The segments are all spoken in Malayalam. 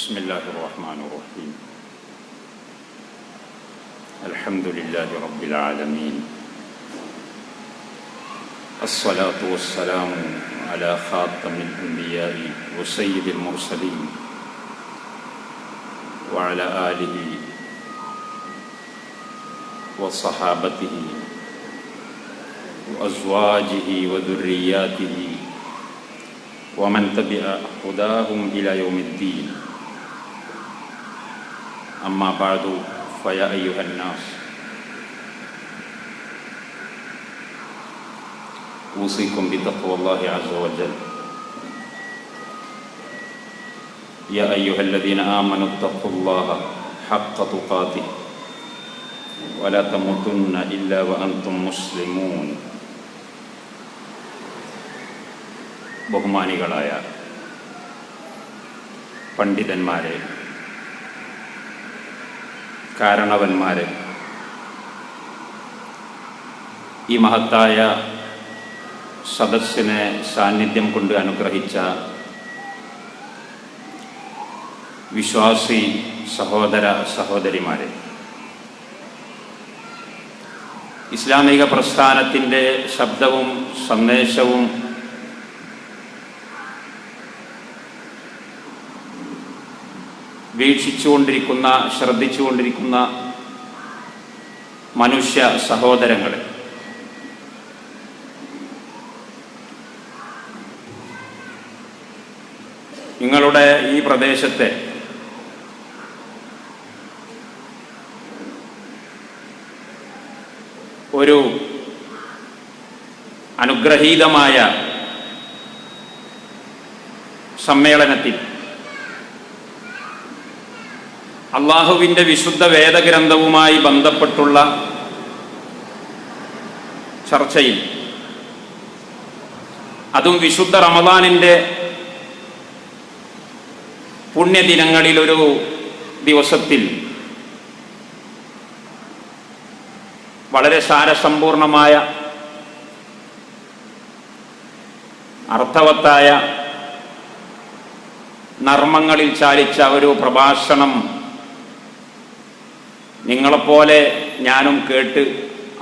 بسم الله الرحمن الرحيم الحمد لله رب العالمين الصلاة والسلام على خاتم الأنبياء وسيد المرسلين وعلى آله وصحابته وأزواجه وذرياته ومن تبع هداهم إلى يوم الدين أما بعد فيا أيها الناس أوصيكم بتقوى الله عز وجل يا أيها الذين آمنوا اتقوا الله حق تقاته ولا تموتن إلا وأنتم مسلمون. ബഹുമാനികളായ പണ്ഡിതന്മാരെ, കാരണവന്മാരെ, ഈ മഹത്തായ സദസ്സിനെ സാന്നിധ്യം കൊണ്ട് അനുഗ്രഹിച്ച വിശ്വാസി സഹോദര സഹോദരിമാരെ, ഇസ്ലാമിക പ്രസ്ഥാനത്തിൻ്റെ ശബ്ദവും സന്ദേശവും വീക്ഷിച്ചുകൊണ്ടിരിക്കുന്ന, ശ്രദ്ധിച്ചുകൊണ്ടിരിക്കുന്ന മനുഷ്യ സഹോദരങ്ങളെ, നിങ്ങളുടെ ഈ പ്രദേശത്തെ ഒരു അനുഗ്രഹീതമായ സമ്മേളനത്തിൽ അള്ളാഹുവിൻ്റെ വിശുദ്ധ വേദഗ്രന്ഥവുമായി ബന്ധപ്പെട്ടുള്ള ചർച്ചയിൽ, അതും വിശുദ്ധ റമദാനിൻ്റെ പുണ്യദിനങ്ങളിലൊരു ദിവസത്തിൽ വളരെ സാരസമ്പൂർണമായ അർത്ഥവത്തായ നർമ്മങ്ങളിൽ ചാലിച്ച ഒരു പ്രഭാഷണം നിങ്ങളെപ്പോലെ ഞാനും കേട്ട്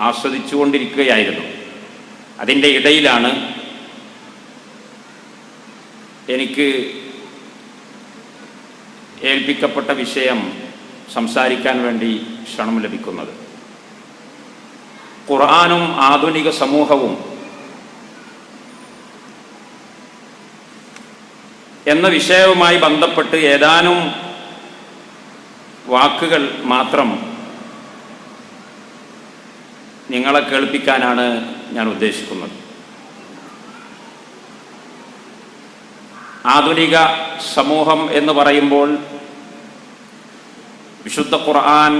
ആസ്വദിച്ചുകൊണ്ടിരിക്കുകയായിരുന്നു. അതിൻ്റെ ഇടയിലാണ് എനിക്ക് ഏൽപ്പിക്കപ്പെട്ട വിഷയം സംസാരിക്കാൻ വേണ്ടി ക്ഷണം ലഭിക്കുന്നത്. ഖുർആനും ആധുനിക സമൂഹവും എന്ന വിഷയവുമായി ബന്ധപ്പെട്ട് ഏതാനും വാക്കുകൾ മാത്രം നിങ്ങളെ കേൾപ്പിക്കാനാണ് ഞാൻ ഉദ്ദേശിക്കുന്നത്. ആധുനിക സമൂഹം എന്ന് പറയുമ്പോൾ വിശുദ്ധ ഖുർആൻ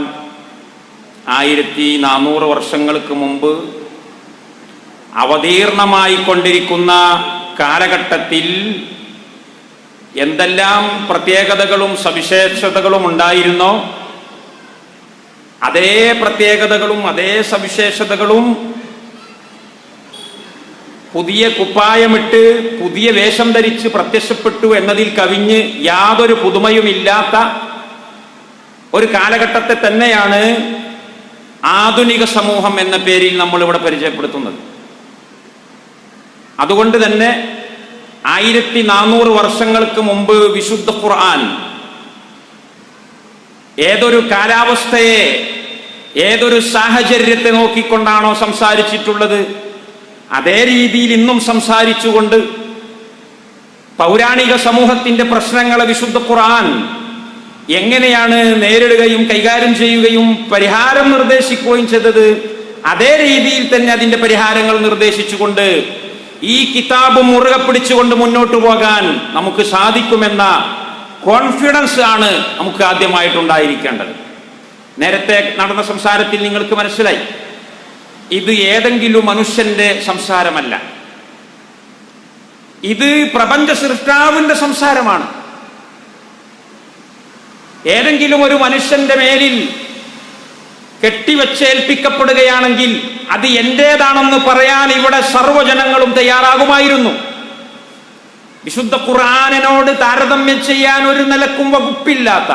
1400 വർഷങ്ങൾക്ക് മുമ്പ് അവതീർണമായിക്കൊണ്ടിരിക്കുന്ന കാലഘട്ടത്തിൽ എന്തെല്ലാം പ്രത്യേകതകളും സവിശേഷതകളും ഉണ്ടായിരുന്നോ, അതേ പ്രത്യേകതകളും അതേ സവിശേഷതകളും പുതിയ കുപ്പായമിട്ട് പുതിയ വേഷം ധരിച്ച് പ്രത്യക്ഷപ്പെട്ടു എന്നതിൽ കവിഞ്ഞ് യാതൊരു പുതുമയുമില്ലാത്ത ഒരു കാലഘട്ടത്തെ തന്നെയാണ് ആധുനിക സമൂഹം എന്ന പേരിൽ നമ്മളിവിടെ പരിചയപ്പെടുത്തുന്നത്. അതുകൊണ്ട് തന്നെ 1400 വർഷങ്ങൾക്ക് മുമ്പ് വിശുദ്ധ ഖുർആൻ ഏതൊരു കാലാവസ്ഥയെ, ഏതൊരു സാഹചര്യത്തെ നോക്കിക്കൊണ്ടാണോ സംസാരിച്ചിട്ടുള്ളത്, അതേ രീതിയിൽ ഇന്നും സംസാരിച്ചുകൊണ്ട് പൗരാണിക സമൂഹത്തിന്റെ പ്രശ്നങ്ങളെ വിശുദ്ധ ഖുർആൻ എങ്ങനെയാണ് നേരിടുകയും കൈകാര്യം ചെയ്യുകയും പരിഹാരം നിർദ്ദേശിക്കുകയും ചെയ്തത്, അതേ രീതിയിൽ തന്നെ അതിന്റെ പരിഹാരങ്ങൾ നിർദ്ദേശിച്ചുകൊണ്ട് ഈ കിതാബ് മുറുകെ പിടിച്ചുകൊണ്ട് മുന്നോട്ട് പോകാൻ നമുക്ക് സാധിക്കുമെന്ന കോൺഫിഡൻസ് ആണ് നമുക്ക് ആദ്യമായിട്ടുണ്ടായിരിക്കേണ്ടത്. നേരത്തെ നടന്ന സംസാരത്തിൽ നിങ്ങൾക്ക് മനസ്സിലായി, ഇത് ഏതെങ്കിലും മനുഷ്യന്റെ സംസാരമല്ല, ഇത് പ്രപഞ്ച സൃഷ്ടാവിന്റെ സംസാരമാണ്. ഏതെങ്കിലും ഒരു മനുഷ്യന്റെ മേലിൽ കെട്ടിവച്ചേൽപ്പിക്കപ്പെടുകയാണെങ്കിൽ അത് എന്റേതാണെന്ന് പറയാൻ ഇവിടെ സർവ്വജനങ്ങളും തയ്യാറാകുമായിരുന്നു. വിശുദ്ധ ഖുർആനിനോട് താരതമ്യം ചെയ്യാൻ ഒരു നിലക്കും വകുപ്പില്ലാത്ത,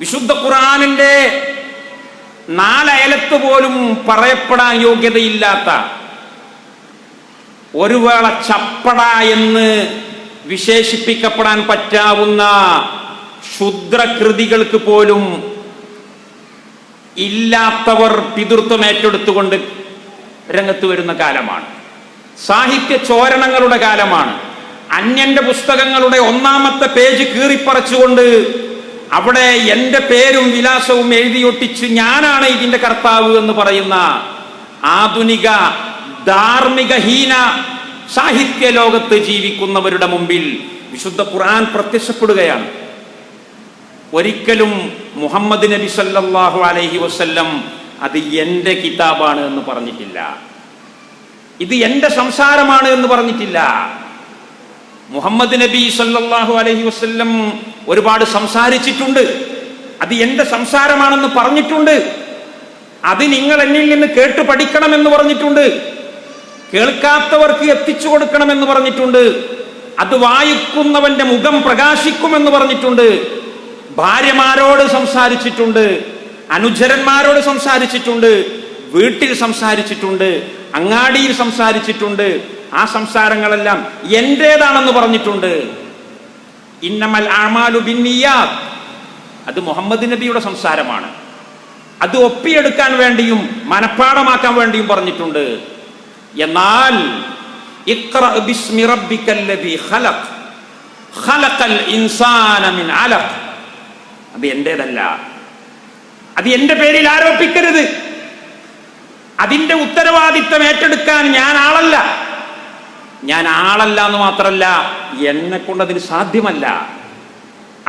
വിശുദ്ധ ഖുർആനിന്റെ 4 അയലത്ത് പോലും പറയപ്പെടാൻ യോഗ്യതയില്ലാത്ത, ഒരു വേള ചപ്പട എന്ന് വിശേഷിപ്പിക്കപ്പെടാൻ പറ്റാവുന്ന ക്ഷുദ്രകൃതികൾക്ക് പോലും ഇല്ലാത്തവർ പിതൃത്വം ഏറ്റെടുത്തുകൊണ്ട് രംഗത്ത് വരുന്ന കാലമാണ്. സാഹിത്യ ചോരണങ്ങളുടെ കാലമാണ്. അന്യന്റെ പുസ്തകങ്ങളുടെ 1-ാമത്തെ പേജ് കീറിപ്പറച്ചുകൊണ്ട് അവിടെ എൻ്റെ പേരും വിലാസവും എഴുതിയൊട്ടിച്ച് ഞാനാണ് ഇതിന്റെ കർത്താവ് എന്ന് പറയുന്ന ആധുനിക ധാർമ്മികഹീന സാഹിത്യ ലോകത്ത് ജീവിക്കുന്നവരുടെ മുമ്പിൽ വിശുദ്ധ ഖുർആൻ പ്രത്യക്ഷപ്പെടുകയാണ്. ഒരിക്കലും മുഹമ്മദ് നബി സല്ലല്ലാഹു അലൈഹി വസല്ലം അത് എൻ്റെ കിതാബാണ് എന്ന് പറഞ്ഞിട്ടില്ല, ഇത് എൻ്റെ സംസാരമാണ് എന്ന് പറഞ്ഞിട്ടില്ല. മുഹമ്മദ് നബി സല്ലല്ലാഹു അലൈഹി വസല്ലം ഒരുപാട് സംസാരിച്ചിട്ടുണ്ട്, അത് എൻ്റെ സംസാരമാണെന്ന് പറഞ്ഞിട്ടുണ്ട്. അത് നിങ്ങൾ എന്നിൽ നിന്ന് കേട്ട് പഠിക്കണമെന്ന് പറഞ്ഞിട്ടുണ്ട്, കേൾക്കാത്തവർക്ക് എത്തിച്ചു കൊടുക്കണമെന്ന് പറഞ്ഞിട്ടുണ്ട്, അത് വായിക്കുന്നവന്റെ മുഖം പ്രകാശിക്കുമെന്ന് പറഞ്ഞിട്ടുണ്ട്. ഭാര്യമാരോട് സംസാരിച്ചിട്ടുണ്ട്, അനുചരന്മാരോട് സംസാരിച്ചിട്ടുണ്ട്, വീട്ടിൽ സംസാരിച്ചിട്ടുണ്ട്, അങ്ങാടിയിൽ സംസാരിച്ചിട്ടുണ്ട്. ആ സംസാരങ്ങളെല്ലാം എന്റേതാണെന്ന് പറഞ്ഞിട്ടുണ്ട്. ഇന്നമൽ അഅ്മാലു ബിന്നിയാത്ത്, അത് മുഹമ്മദ് നബിയുടെ സംസാരമാണ്. അത് ഒപ്പിയെടുക്കാൻ വേണ്ടിയും മനഃപ്പാഠമാക്കാൻ വേണ്ടിയും പറഞ്ഞിട്ടുണ്ട്. എന്നാൽ ഇഖ്റ ബിസ്മി റബ്ബിക്കല്ലദീ ഖലഖ് ഖലഖൽ ഇൻസാന മിൻ അലഖ്, അത് എന്റേതല്ല, അത് എന്റെ പേരിൽ ആരോപിക്കരുത്. അതിന്റെ ഉത്തരവാദിത്തം ഏറ്റെടുക്കാൻ ഞാൻ ആളല്ല എന്ന് മാത്രമല്ല, എന്നെ കൊണ്ട് അതിന് സാധ്യമല്ല.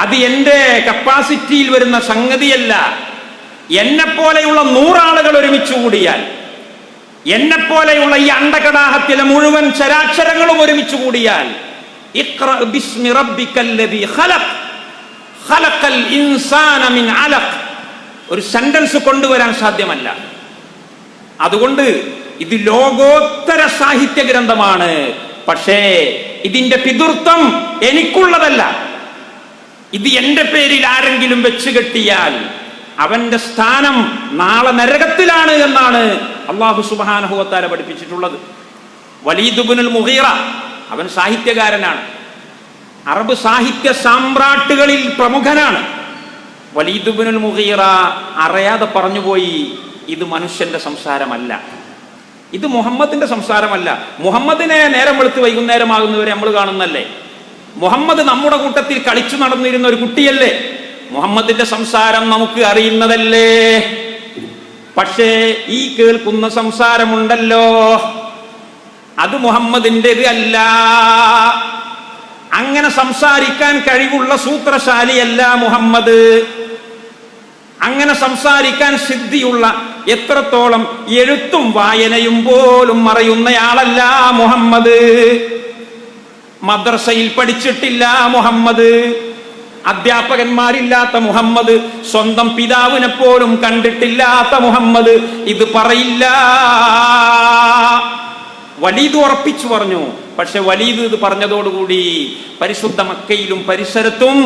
അത് എന്റെ കപ്പാസിറ്റിയിൽ വരുന്ന സംഗതിയല്ല. എന്നെ പോലെയുള്ള 100 ആളുകൾ ഒരുമിച്ച് കൂടിയാൽ, എന്നെ പോലെയുള്ള ഈ അണ്ടകടാഹത്തിലെ മുഴുവൻ ചരാക്ഷരങ്ങളും ഒരുമിച്ച് കൂടിയാൽ, ഇഖ്റ ബിസ്മി റബ്ബിക്കല്ലദീ ഖലഖ് ഖലഖൽ ഇൻസാന മിൻ അലഖ്, ഒരു സെന്റൻസ് കൊണ്ടുവരാൻ സാധ്യമല്ല. അതുകൊണ്ട് ഇത് ലോകോത്തര സാഹിത്യ ഗ്രന്ഥമാണ്. പക്ഷേ ഇതിന്റെ പിതൃത്വം എനിക്കുള്ളതല്ല. ഇത് എന്റെ പേരിൽ ആരെങ്കിലും വെച്ച് കെട്ടിയാൽ അവന്റെ സ്ഥാനം നാളെ നരകത്തിലാണ് എന്നാണ് അല്ലാഹു സുബ്ഹാനഹു വ തആല പഠിപ്പിച്ചിട്ടുള്ളത്. വലീദ് ഇബ്നുൽ മുഗീറ, അവൻ സാഹിത്യകാരനാണ്, അറബ് സാഹിത്യ സാമ്രാട്ടുകളിൽ പ്രമുഖനാണ്. വലീദ് ഇബ്നുൽ മുഗീറ അറിയാതെ പറഞ്ഞുപോയി, ഇത് മനുഷ്യന്റെ സംസാരമല്ല, ഇത് മുഹമ്മദിന്റെ സംസാരമല്ല. മുഹമ്മദിനെ നേരം വെളുത്ത് വൈകുന്നേരമാകുന്നവരെ നമ്മൾ കാണുന്നല്ലേ? മുഹമ്മദ് നമ്മുടെ കൂട്ടത്തിൽ കളിച്ചു നടന്നിരുന്ന ഒരു കുട്ടിയല്ലേ? മുഹമ്മദിന്റെ സംസാരം നമുക്ക് അറിയുന്നതല്ലേ? പക്ഷേ ഈ കേൾക്കുന്ന സംസാരമുണ്ടല്ലോ, അത് മുഹമ്മദിൻ്റെത് അല്ല. അങ്ങനെ സംസാരിക്കാൻ കഴിവുള്ള സൂത്രശാലിയല്ല മുഹമ്മദ്. അങ്ങനെ സംസാരിക്കാൻ സിദ്ധിയുള്ള, എത്രത്തോളം എഴുത്തും വായനയും പോലും അറിയുന്നയാളല്ല മുഹമ്മദ്. മദ്രസയിൽ പഠിച്ചിട്ടില്ല മുഹമ്മദ്, അധ്യാപകന്മാരില്ലാത്ത മുഹമ്മദ്, സ്വന്തം പിതാവിനെ പോലും കണ്ടിട്ടില്ലാത്ത മുഹമ്മദ് ഇത് പറയില്ല. വലീദ് ഉറപ്പിച്ചു പറഞ്ഞു. പക്ഷെ വലീദ് ഇത് പറഞ്ഞതോടുകൂടി പരിശുദ്ധ മക്കയിലും പരിസരത്തും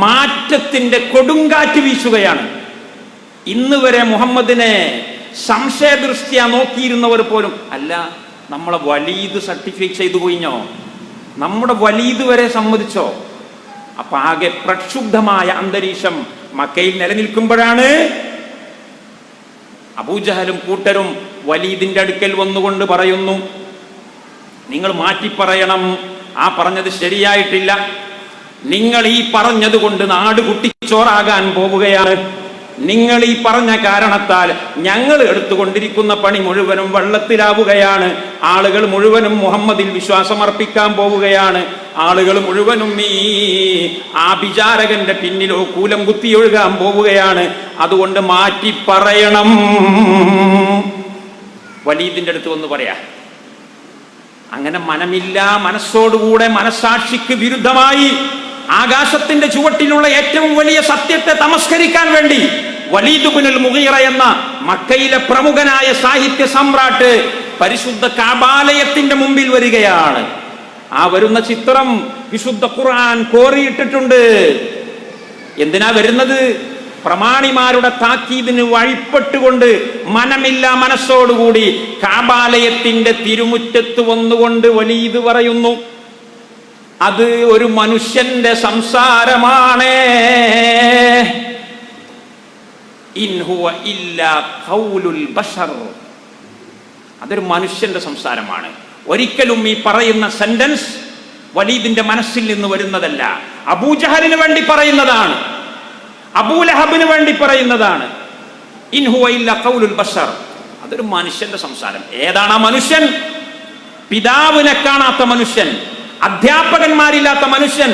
മാറ്റത്തിന്റെ കൊടുങ്കാറ്റ് വീശുകയാണ്. ഇന്ന് വരെ മുഹമ്മദിനെ സംശയദൃഷ്ട്യാ നോക്കിയിരുന്നവർ പോലും, അല്ല നമ്മളെ വലീദ് സർട്ടിഫൈ ചെയ്തു പോയിഞ്ഞോ, നമ്മുടെ വലീദ് വരെ സമ്മതിച്ചോ? അപ്പൊ ആകെ പ്രക്ഷുബ്ധമായ അന്തരീക്ഷം മക്കയിൽ നിലനിൽക്കുമ്പോഴാണ് അബൂജഹലും കൂട്ടരും വലീദിന്റെ അടുക്കൽ വന്നുകൊണ്ട് പറയുന്നു, നിങ്ങൾ മാറ്റി പറയണം, ആ പറഞ്ഞത് ശരിയായിട്ടില്ല, നിങ്ങൾ ഈ പറഞ്ഞത് കൊണ്ട് നാട് കുട്ടിച്ചോറാകാൻ പോവുകയാണ്, നിങ്ങൾ ഈ പറഞ്ഞ കാരണത്താൽ ഞങ്ങൾ എടുത്തുകൊണ്ടിരിക്കുന്ന പണി മുഴുവനും വെള്ളത്തിലാവുകയാണ്, ആളുകൾ മുഴുവനും മുഹമ്മദിൽ വിശ്വാസം അർപ്പിക്കാൻ പോവുകയാണ്, ആളുകൾ മുഴുവനും ഈ ആഭിചാരകന്റെ പിന്നിലോ കൂലം കുത്തിയൊഴുകാൻ പോവുകയാണ്, അതുകൊണ്ട് മാറ്റി പറയണം. വലീദിന്റെ അടുത്ത് വന്ന് പറയാ. അങ്ങനെ മനമില്ല, മനസ്സോടുകൂടെ മനസാക്ഷിക്ക് വിരുദ്ധമായി ആകാശത്തിന്റെ ചുവട്ടിലുള്ള ഏറ്റവും വലിയ സത്യത്തെ തമസ്കരിക്കാൻ വേണ്ടി വലീദ് ഇബ്നുൽ മുഗീറ എന്ന മക്കയിലെ പ്രമുഖനായ സാഹിത്യ സമ്രാട്ട് പരിശുദ്ധ കഅബാലയത്തിന്റെ മുമ്പിൽ വരികയാണ്. ആ വരുന്ന ചിത്രം വിശുദ്ധ ഖുർആൻ കോറിയിട്ടിട്ടുണ്ട്. എന്തിനാ വരുന്നത്? പ്രമാണിമാരുടെ താക്കീതിന് വഴിപ്പെട്ടുകൊണ്ട് മനമില്ല മനസ്സോടുകൂടി കാബാലയത്തിന്റെ തിരുമുറ്റത്ത് വന്നുകൊണ്ട് വലീദ് പറയുന്നു, അത് ഒരു മനുഷ്യന്റെ സംസാരമാണ്. ഇൻ ഹുവ ഇല്ലാ ഖൗലുൽ ബശർ. അതൊരു മനുഷ്യന്റെ സംസാരമാണ്. ഒരിക്കലും ഈ പറയുന്ന സെന്റൻസ് വലീദിന്റെ മനസ്സിൽ നിന്ന് വരുന്നതല്ല. അബൂജഹലിന് വേണ്ടി പറയുന്നതാണ്, അബൂലഹബിന് വേണ്ടി പറയുന്നതാണ്. ഇൻ ഹുവ ഇല്ലാ ഖൗലുൽ ബശർ. അതൊരു മനുഷ്യന്റെ സംസാരം. ഏതാണ് ആ മനുഷ്യൻ? പിതാവിനെ കാണാത്ത മനുഷ്യൻ, അധ്യാപകന്മാരില്ലാത്ത മനുഷ്യൻ,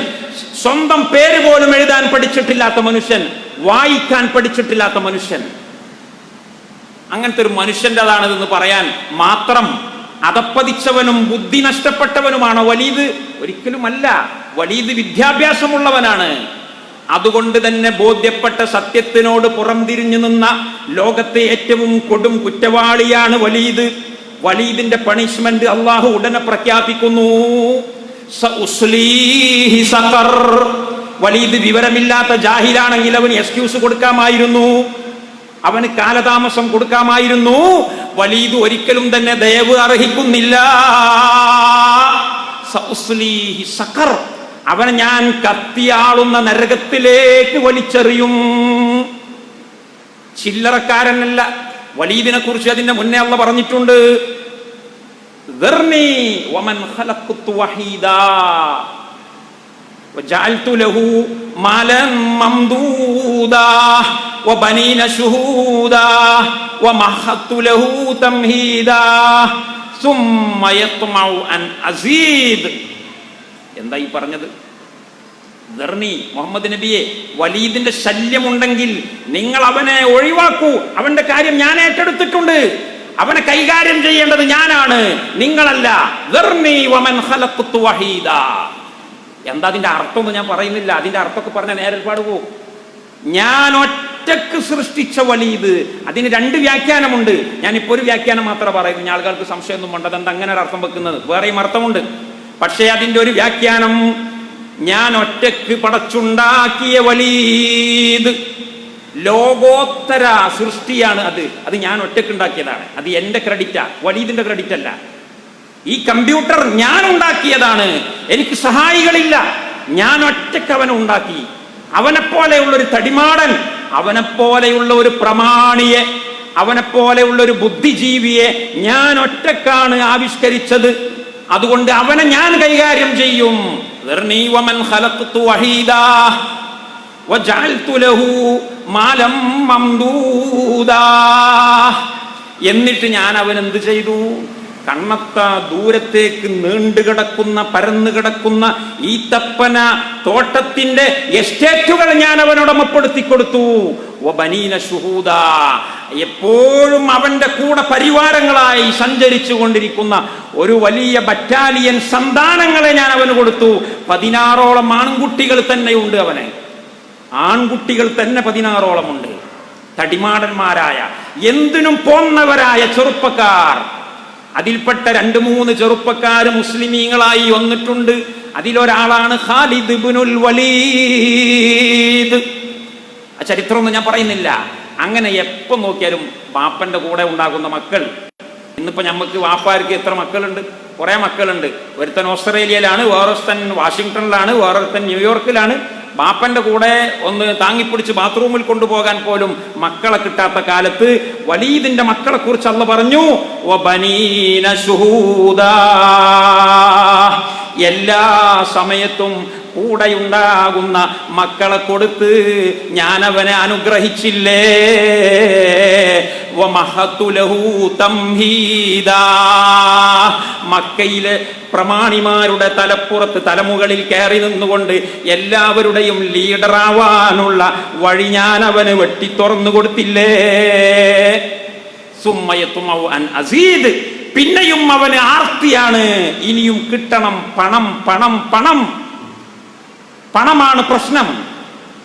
സ്വന്തം പേര് പോലും എഴുതാൻ പഠിച്ചിട്ടില്ലാത്ത മനുഷ്യൻ, വായിക്കാൻ പഠിച്ചിട്ടില്ലാത്ത മനുഷ്യൻ. അങ്ങനത്തെ ഒരു മനുഷ്യൻ്റെതാണിതെന്ന് പറയാൻ മാത്രം അതപ്പതിച്ചവനും ബുദ്ധി നഷ്ടപ്പെട്ടവനുമാണോ വലീദ്? ഒരിക്കലുമല്ല. വലീദ് വിദ്യാഭ്യാസമുള്ളവനാണ്. അതുകൊണ്ട് തന്നെ ബോധ്യപ്പെട്ട സത്യത്തിനോട് പുറംതിരിഞ്ഞു നിന്ന ലോകത്തെ ഏറ്റവും കൊടും കുറ്റവാളിയാണ് വലീദ്. വലീദിന്റെ പണിഷ്മെന്റ് അള്ളാഹു ഉടനെ പ്രഖ്യാപിക്കുന്നു. വലീദ് വിവരമില്ലാത്ത ജാഹിലാണെങ്കിൽ അവന് എക്സ്ക്യൂസ് കൊടുക്കാമായിരുന്നു, അവന് കാലതാമസം കൊടുക്കാമായിരുന്നു. വലീദ് ഒരിക്കലും തന്നെ ദയവ് അർഹിക്കുന്നില്ല. അവനെ ഞാൻ കത്തിയാളുന്ന നരകത്തിലേക്ക് വലിച്ചെറിയും. ചില്ലറക്കാരനല്ല. വലീദിനെ കുറിച്ച് അതിന്റെ മുന്നേ അള്ളാഹു പറഞ്ഞിട്ടുണ്ട്, ذرني ومن خلقت وحيدا وجعلت له مالا ممدودا وبنين شهودا ومهدت له تمهيدا ثم يطمع أن أزيد. എന്താ ഈ പറഞ്ഞത്? ധർണി മുഹമ്മദ് നബിയെ, വലീദിന്റെ ശല്യമുണ്ടെങ്കിൽ നിങ്ങൾ അവനെ ഒഴിവാക്കൂ. അവന്റെ കാര്യം ഞാൻ ഏറ്റെടുത്തിട്ടുണ്ട്. അവനെ കൈകാര്യം ചെയ്യേണ്ടത് ഞാനാണ്, നിങ്ങളല്ല. ധർണി വമൻ ഖലഖ്തു വഹീദാ. എന്താ അതിന്റെ അർത്ഥം ഞാൻ പറയുന്നില്ല. അതിന്റെ അർത്ഥമൊക്കെ പറഞ്ഞ നേരൽപ്പാട് പോകും. ഞാൻ ഒറ്റക്ക് സൃഷ്ടിച്ച വലീദ്. അതിന് രണ്ട് വ്യാഖ്യാനമുണ്ട്. ഞാനിപ്പോ ഒരു വ്യാഖ്യാനം മാത്രമേ പറയുന്നു. ഞാൻ ആളുകൾക്ക് സംശയമൊന്നും വേണ്ടത് എന്താ അങ്ങനെ ഒരു അർത്ഥം വെക്കുന്നത്. വേറെയും അർത്ഥമുണ്ട്. പക്ഷേ അതിന്റെ ഒരു വ്യാഖ്യാനം, ഞാൻ ഒറ്റക്ക് പടച്ചുണ്ടാക്കിയ വലീദ് ലോകോത്തര സൃഷ്ടിയാണ്. അത് ഞാൻ ഒറ്റക്ക് ഉണ്ടാക്കിയതാണ്. അത് എന്റെ ക്രെഡിറ്റാ, വലീദിന്റെ ക്രെഡിറ്റ് അല്ല. ഈ കമ്പ്യൂട്ടർ ഞാൻ ഉണ്ടാക്കിയതാണ്, എനിക്ക് സഹായികളില്ല. ഞാൻ ഒറ്റക്ക് അവനെ ഉണ്ടാക്കി. അവനെപ്പോലെയുള്ള ഒരു തടിമാടൻ, അവനെപ്പോലെയുള്ള ഒരു പ്രമാണിയെ, അവനെപ്പോലെയുള്ള ഒരു ബുദ്ധിജീവിയെ ഞാൻ ഒറ്റക്കാണ് ആവിഷ്കരിച്ചത്. അതുകൊണ്ട് അവനെ ഞാൻ കൈകാര്യം ചെയ്യും. എന്നിട്ട് ഞാൻ അവൻ എന്ത് ചെയ്തു? കണ്ണത്ത ദൂരത്തേക്ക് നീണ്ടുകിടക്കുന്ന പരന്നു കിടക്കുന്ന ഈത്തപ്പന തോട്ടത്തിന്റെ എസ്റ്റേറ്റുകൾ ഞാൻ അവനുടമപ്പെടുത്തി കൊടുത്തു. വബനീന ശുഹൂദ, എപ്പോഴും അവന്റെ കൂടെ പരിവാരങ്ങളായി സഞ്ചരിച്ചു കൊണ്ടിരിക്കുന്ന ഒരു വലിയ ബറ്റാലിയൻ സന്താനങ്ങളെ ഞാൻ അവന് കൊടുത്തു. 16ഓളം ആൺകുട്ടികൾ തന്നെയുണ്ട്. അവന് ആൺകുട്ടികൾ തന്നെ 16ഓളം ഉണ്ട്. തടിമാടന്മാരായ, എന്തിനും പോന്നവരായ ചെറുപ്പക്കാർ. അതിൽപ്പെട്ട 2-3 ചെറുപ്പക്കാർ മുസ്ലിമീങ്ങളായി വന്നിട്ടുണ്ട്. അതിലൊരാളാണ് ഖാലിദ് ഇബ്നുൽ വലീദ്. ആ ചരിത്രമൊന്നും ഞാൻ പറയുന്നില്ല. അങ്ങനെ എപ്പം നോക്കിയാലും ബാപ്പന്റെ കൂടെ ഉണ്ടാകുന്ന മക്കൾ. ഇന്നിപ്പോ നമുക്ക് വാപ്പാർക്ക് എത്ര മക്കളുണ്ട്? കുറെ മക്കളുണ്ട്. ഒരുത്തൻ ഓസ്ട്രേലിയയിലാണ്, വേറൊരുത്തൻ വാഷിങ്ടണിലാണ്, വേറൊരുത്തൻ ന്യൂയോർക്കിലാണ്. ബാപ്പന്റെ കൂടെ ഒന്ന് താങ്ങിപ്പിടിച്ച് ബാത്റൂമിൽ കൊണ്ടുപോകാൻ പോലും മക്കളെ കിട്ടാത്ത കാലത്ത് വലീദിന്റെ മക്കളെ കുറിച്ച് അല്ലാഹു പറഞ്ഞു, വബനീന ശുഹൂദാ, എല്ലാ സമയത്തും കൂടെയുണ്ടാകുന്ന മക്കളെ കൊടുത്ത് ഞാൻ അവനെ അനുഗ്രഹിച്ചില്ലേ. വമഹത്തു ലഹു തംഹീദാ, മക്കയിലെ പ്രമാണിമാരുടെ തലപ്പുറത്ത് തലമുകളിൽ കയറി നിന്നുകൊണ്ട് എല്ലാവരുടെയും ലീഡറാവാനുള്ള വഴി ഞാൻ അവന് വെട്ടി തുറന്നു കൊടുത്തില്ലേ. സുമ്മയത്തുമൗ അൻ അസീദ്, പിന്നെയും അവന് ആർത്തിയാണ്, ഇനിയും കിട്ടണം. പണം പണം പണം പണമാണ് പ്രശ്നം.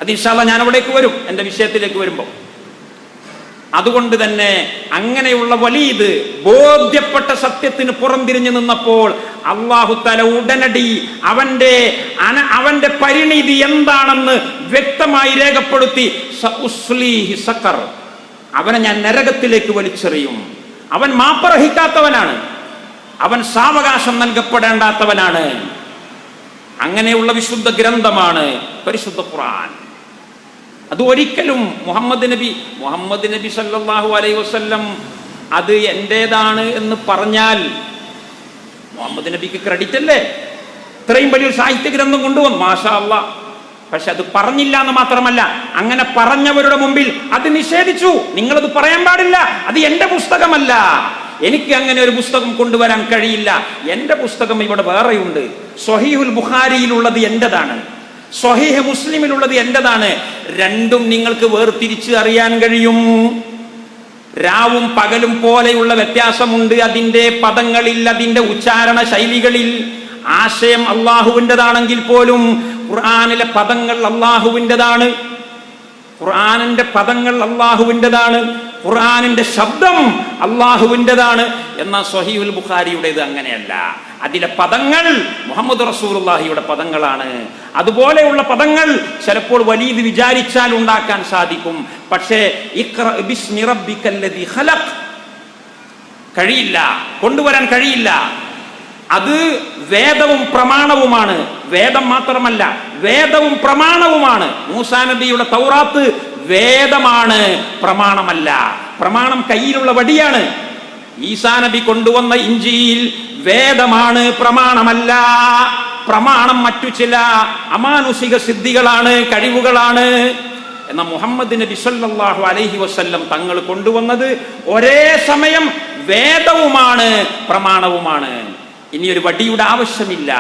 അത് ഇൻഷാ അല്ലാഹ് ഞാൻ അവിടേക്ക് വരും, എന്റെ വിഷയത്തിലേക്ക് വരുമ്പോൾ. അതുകൊണ്ട് തന്നെ അങ്ങനെയുള്ള വലീദ് ബോധ്യപ്പെട്ട സത്യത്തിന് പുറംതിരിഞ്ഞു നിന്നപ്പോൾ അല്ലാഹു തആല ഉടനടി അവന്റെ പരിണിതി എന്താണെന്ന് വ്യക്തമായി രേഖപ്പെടുത്തി, സഉസ്ലീഹി സഖർ, അവനെ ഞാൻ നരകത്തിലേക്ക് വലിച്ചെറിയും. അവൻ മാപ്പർഹിക്കാത്തവനാണ്, അവൻ സാവകാശം നൽകപ്പെടേണ്ടാത്തവനാണ്. അങ്ങനെയുള്ള വിശുദ്ധ ഗ്രന്ഥമാണ് പരിശുദ്ധ ഖുർആൻ. അത് ഒരിക്കലും മുഹമ്മദ് നബി സല്ലല്ലാഹു അലൈഹി വസല്ലം അത് എന്റേതാണ് എന്ന് പറഞ്ഞാൽ മുഹമ്മദ് നബിക്ക് ക്രെഡിറ്റ് അല്ലേ? ഇത്രയും വലിയൊരു സാഹിത്യ ഗ്രന്ഥം കൊണ്ടുവന്നു, മാഷാ അല്ലാഹ്. പക്ഷെ അത് പറഞ്ഞില്ല എന്ന് മാത്രമല്ല, അങ്ങനെ പറഞ്ഞവരുടെ മുമ്പിൽ അത് നിഷേധിച്ചു. നിങ്ങളത് പറയാൻ പാടില്ല, അത് എന്റെ പുസ്തകമല്ല, എനിക്ക് അങ്ങനെ ഒരു പുസ്തകം കൊണ്ടുവരാൻ കഴിയില്ല, എന്റെ പുസ്തകം ഇവിടെ വേറെയുണ്ട്. സ്വഹീഹുൽ ബുഖാരിയിലുള്ളത് എന്റേതാണ്, സ്വഹീഹ് മുസ്ലിമിലുള്ളത് എന്റേതാണ്. രണ്ടും നിങ്ങൾക്ക് വേർതിരിച്ച് അറിയാൻ കഴിയും. രാവും പകലും പോലെയുള്ള വ്യത്യാസമുണ്ട് അതിന്റെ പദങ്ങളിൽ, അതിന്റെ ഉച്ചാരണ ശൈലികളിൽ. ആശയം അള്ളാഹുവിൻ്റെതാണെങ്കിൽ പോലും ഖുർആനിലെ പദങ്ങൾ അള്ളാഹുവിൻ്റെതാണ്, ഖുർആനിന്റെ പദങ്ങൾ അള്ളാഹുവിൻ്റെതാണ്, ഖുർആനിന്റെ ശബ്ദം അള്ളാഹുവിൻ്റെതാണ്. എന്നാൽ സ്വഹീഹുൽ ബുഖാരിയുടേത് അങ്ങനെയല്ല. അതിലെ പദങ്ങൾ മുഹമ്മദ് റസൂലുള്ളാഹിയുടെ പദങ്ങളാണ്. അതുപോലെയുള്ള പദങ്ങൾ ചിലപ്പോൾ വലീദ് വിചാരിച്ചാൽ ഉണ്ടാക്കാൻ സാധിക്കും. പക്ഷേ ഇഖ്റ ബിസ്മി റബ്ബിക്കല്ലദീ ഖലഖ് കഴിയില്ല, കൊണ്ടുവരാൻ കഴിയില്ല. അത് വേദവും പ്രമാണവുമാണ്. വേദം മാത്രമല്ല, വേദവും പ്രമാണവുമാണ്. മൂസാ നബിയുടെ തൗറാത്ത് വേദമാണ്, പ്രമാണമല്ല. പ്രമാണം കയ്യിലുള്ള വടിയാണ്. ഈസാ നബി കൊണ്ടുവന്ന ഇഞ്ചീൽ വേദമാണ്, പ്രമാണമല്ല. പ്രമാണം മറ്റു ചില അമാനുഷിക സിദ്ധികളാണ്, കഴിവുകളാണ്. എന്നാൽ മുഹമ്മദ് നബി സല്ലല്ലാഹു അലൈഹി വസല്ലം തങ്ങൾ കൊണ്ടുവന്നത് ഒരേ സമയം വേദവുമാണ്, പ്രമാണവുമാണ്. ഇനിയൊരു വടിയുടെ ആവശ്യമില്ല,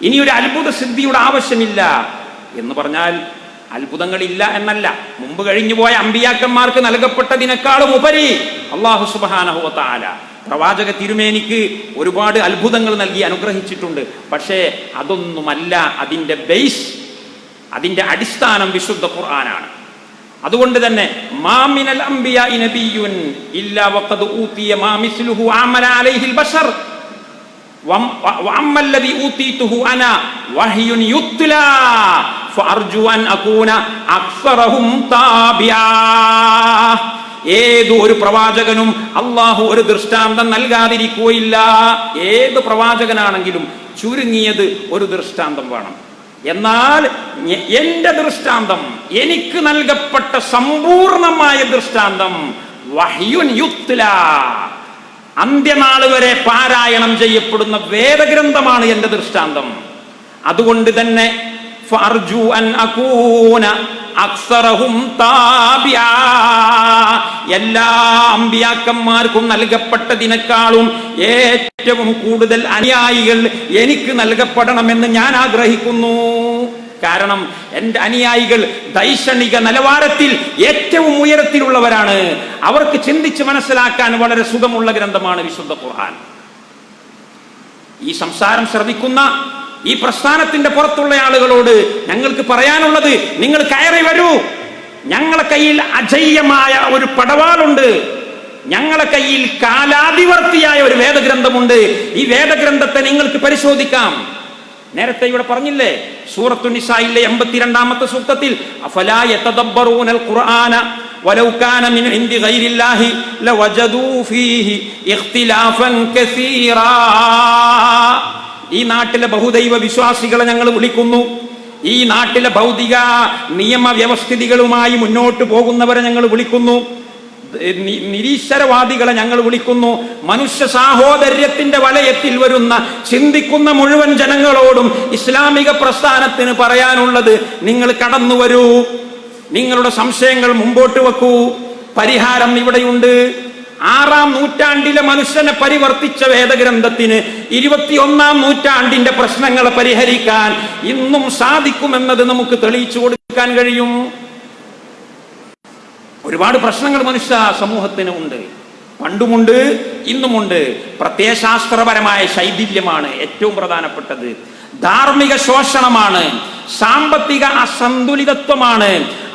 ഇനിയൊരു അത്ഭുത സിദ്ധിയുടെ ആവശ്യമില്ല. എന്ന് പറഞ്ഞാൽ അത്ഭുതങ്ങളില്ല എന്നല്ല, മുമ്പ് കഴിഞ്ഞുപോയ അമ്പിയാക്കന്മാർക്ക് നൽകപ്പെട്ടതിനേക്കാളും ഉപരി അല്ലാഹു സുബ്ഹാനഹു വ തആല പ്രവാചക തിരുമേനിക്ക് ഒരുപാട് അത്ഭുതങ്ങൾ നൽകി അനുഗ്രഹിച്ചിട്ടുണ്ട്. പക്ഷേ അതൊന്നുമല്ല അതിന്റെ ബേസ്, അതിന്റെ അടിസ്ഥാനം വിശുദ്ധ ഖുർആനാണ്. അതുകൊണ്ട് തന്നെ മാ മിനൽ അംബിയാഇ നബിയ്യുൻ ഇല്ലാ വഖദ് ഊതിയ മാ മിസ്ലുഹു അമല അലൈഹിൽ ബശർ വഅമ്മ അല്ലദീ ഊതീതുഹു അനാ വഹ്യുൻ യുത്ലാ ഫഅർജു അൻ അകൂന അക്സറഹും താബിആ. ഏതു ഒരു പ്രവാചകനും അള്ളാഹു ഒരു ദൃഷ്ടാന്തം നൽകാതിരിക്കുകയില്ല. ഏത് പ്രവാചകനാണെങ്കിലും ചുരുങ്ങിയത് ഒരു ദൃഷ്ടാന്തം വേണം. എന്നാൽ എന്റെ ദൃഷ്ടാന്തം, എനിക്ക് നൽകപ്പെട്ട സമ്പൂർണമായ ദൃഷ്ടാന്തം വഹ്യുൻ യുത്ലാ, അന്ത്യനാൾ വരെ പാരായണം ചെയ്യപ്പെടുന്ന വേദഗ്രന്ഥമാണ് എന്റെ ദൃഷ്ടാന്തം. അതുകൊണ്ട് തന്നെ ഫഅർജു അൻ അകൂന അക്സറഹും താബിആ, എല്ലാ അമ്പിയാക്കന്മാർക്കും നൽകപ്പെട്ടതിനേക്കാളും ഏറ്റവും കൂടുതൽ അനുയായികൾ എനിക്ക് നൽകപ്പെടണമെന്ന് ഞാൻ ആഗ്രഹിക്കുന്നു. കാരണം എന്റെ അനുയായികൾ ദൈക്ഷണിക നിലവാരത്തിൽ ഏറ്റവും ഉയരത്തിലുള്ളവരാണ്. അവർക്ക് ചിന്തിച്ച് മനസ്സിലാക്കാൻ വളരെ സുഖമുള്ള ഗ്രന്ഥമാണ് വിശുദ്ധ ഖുർആൻ. ഈ സംസാരം ശ്രവിക്കുന്ന ഈ പ്രസ്ഥാനത്തിന്റെ പുറത്തുള്ള ആളുകളോട് ഞങ്ങൾക്ക് പറയാനുള്ളത്, നിങ്ങൾ കയറി വരൂ. ഞങ്ങളെ കയ്യിൽ അജയ്യമായ ഒരു പടവാളുണ്ട്, ഞങ്ങളെ കയ്യിൽ കാലാതിവർത്തിയായ ഒരു വേദഗ്രന്ഥമുണ്ട്. ഈ വേദഗ്രന്ഥത്തെ നിങ്ങൾക്ക് പരിശോധിക്കാം. നേരത്തെ ഇവിടെ പറഞ്ഞില്ലേ, സൂറത്തു നിസായിലെ 82-ാമത്തെ സൂക്തത്തിൽ അഫലാ യതദബ്ബറൂനൽ ഖുർആന വലൗ കാന മിൻ ഇൻദി ഗൈരില്ലാഹി ലവജദൂ ഫീഹി ഇഖ്തിലാഫൻ കസീറാ. ഈ നാട്ടിലെ ബഹുദൈവ വിശ്വാസികളെ ഞങ്ങൾ വിളിക്കുന്നു, ഈ നാട്ടിലെ ഭൗതിക നിയമവ്യവസ്ഥിതികളുമായി മുന്നോട്ട് പോകുന്നവരെ ഞങ്ങൾ വിളിക്കുന്നു, നിരീശ്വരവാദികളെ ഞങ്ങൾ വിളിക്കുന്നു. മനുഷ്യ സാഹോദര്യത്തിന്റെ വലയത്തിൽ വരുന്ന ചിന്തിക്കുന്ന മുഴുവൻ ജനങ്ങളോടും ഇസ്ലാമിക പ്രസ്ഥാനത്തിന് പറയാനുള്ളത്, നിങ്ങൾ കടന്നു വരൂ, നിങ്ങളുടെ സംശയങ്ങൾ മുമ്പോട്ട് വെക്കൂ, പരിഹാരം ഇവിടെയുണ്ട്. 6-ാം നൂറ്റാണ്ടിലെ മനുഷ്യനെ പരിവർത്തിച്ച വേദഗ്രന്ഥത്തിന് 21-ാം നൂറ്റാണ്ടിന്റെ പ്രശ്നങ്ങളെ പരിഹരിക്കാൻ ഇന്നും സാധിക്കുമെന്നത് നമുക്ക് തെളിയിച്ചു കൊടുക്കാൻ കഴിയും. ഒരുപാട് പ്രശ്നങ്ങൾ മനുഷ്യ സമൂഹത്തിന് ഉണ്ട്, പണ്ടുമുണ്ട്, ഇന്നുമുണ്ട്. പ്രത്യയശാസ്ത്രപരമായ ശൈഥില്യമാണ് ഏറ്റവും പ്രധാനപ്പെട്ടത്, ധാർമ്മിക ശോഷണമാണ്, സാമ്പത്തിക അസന്തുലിതത്വമാണ്,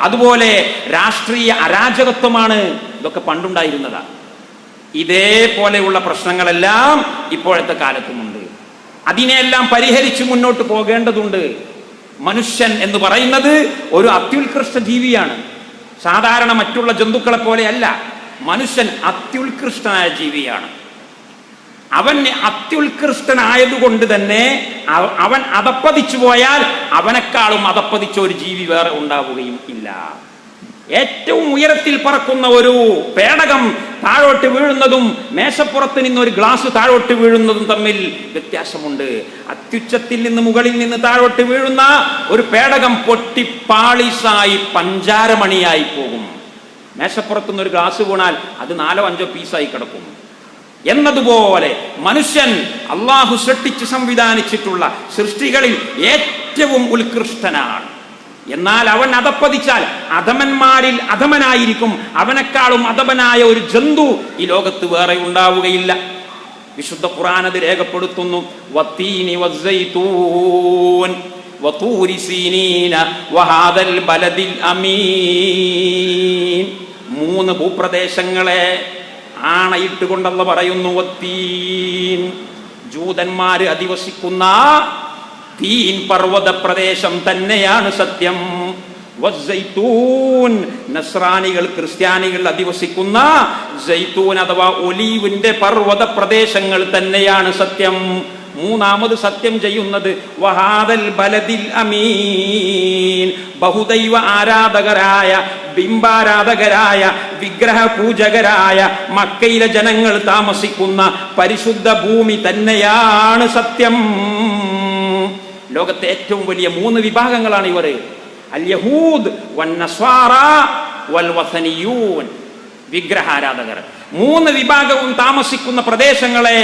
അതുപോലെ രാഷ്ട്രീയ അരാജകത്വമാണ്. ഇതൊക്കെ പണ്ടുണ്ടായിരുന്നതാണ്. ഇതേപോലെയുള്ള പ്രശ്നങ്ങളെല്ലാം ഇപ്പോഴത്തെ കാലത്തുമുണ്ട്. അതിനെല്ലാം പരിഹരിച്ച് മുന്നോട്ട് പോകേണ്ടതുണ്ട്. മനുഷ്യൻ എന്ന് പറയുന്നത് ഒരു അത്യുത്കൃഷ്ട ജീവിയാണ്. സാധാരണ മറ്റുള്ള ജന്തുക്കളെ പോലെയല്ല. മനുഷ്യൻ അത്യുത്കൃഷ്ടനായ ജീവിയാണ്. അവൻ അത്യുത്കൃഷ്ടനായതുകൊണ്ട് തന്നെ അവൻ അധപ്പതിച്ചു പോയാൽ അവനെക്കാളും അധപ്പതിച്ച ഒരു ജീവി വേറെ ഉണ്ടാവുകയും ഇല്ല. ഏറ്റവും ഉയരത്തിൽ പറക്കുന്ന ഒരു പേടകം താഴോട്ട് വീഴുന്നതും മേശപ്പുറത്ത് നിന്ന് ഒരു ഗ്ലാസ് താഴോട്ട് വീഴുന്നതും തമ്മിൽ വ്യത്യാസമുണ്ട്. അത്യുച്ചത്തിൽ നിന്ന് മുകളിൽ നിന്ന് താഴോട്ട് വീഴുന്ന ഒരു പേടകം പൊട്ടിപ്പാളിസായി പഞ്ചാരമണിയായി പോകും. മേശപ്പുറത്തുനിന്ന് ഒരു ഗ്ലാസ് വീണാൽ അത് 4-5 പീസായി കിടക്കും. എന്നതുപോലെ മനുഷ്യൻ അള്ളാഹു സൃഷ്ടിച്ച് സംവിധാനിച്ചിട്ടുള്ള സൃഷ്ടികളിൽ ഏറ്റവും ഉത്കൃഷ്ടനാണ്. എന്നാൽ അവൻ അധപ്പതിച്ചാൽ അധമന്മാരിൽ അധമനായിരിക്കും. അവനെക്കാളും അധമനായ ഒരു ജന്തു ഈ ലോകത്ത് വേറെ ഉണ്ടാവുകയില്ല. വിശുദ്ധ ഖുർആൻ അത് രേഖപ്പെടുത്തുന്നു. വത്തീനി വസ്സൈതൂൻ വതൂരി സീനീന വഹാദൽ ബലദിൽ അമീൻ. 3 ഭൂപ്രദേശങ്ങളെ ആണയിട്ടുകൊണ്ടല്ല പറയുന്നു. വത്തീൻ, ജൂതന്മാര് അധിവസിക്കുന്ന തീൻ പർവ്വത പ്രദേശം തന്നെയാണ് സത്യം. വസ്സൈതൂൻ, നസ്രാനികൾ ക്രിസ്ത്യാനികൾ അധിവസിക്കുന്ന സൈതൂൻ അഥവാ ഒലീവിന്റെ പർവ്വത പ്രദേശങ്ങൾ തന്നെയാണ് സത്യം. 3ാമത് സത്യം ചെയ്യുന്നത് വഹാദൽ ബലദിൽ അമീൻ, ബഹുദൈവ ആരാധകരായ, ബിംബാരാധകരായ, വിഗ്രഹ പൂജകരായ മക്കയിലെ ജനങ്ങൾ താമസിക്കുന്ന പരിശുദ്ധ ഭൂമി തന്നെയാണ് സത്യം. ലോകത്തെ ഏറ്റവും വലിയ 3 വിഭാഗങ്ങളാണ് ഇവർ. അൽ യഹൂദ് വൻ നസ്വാറ വൽ വസനിയൂൻ, വിഗ്രഹാരാധകർ. 3 വിഭാഗവും താമസിക്കുന്ന പ്രദേശങ്ങളെ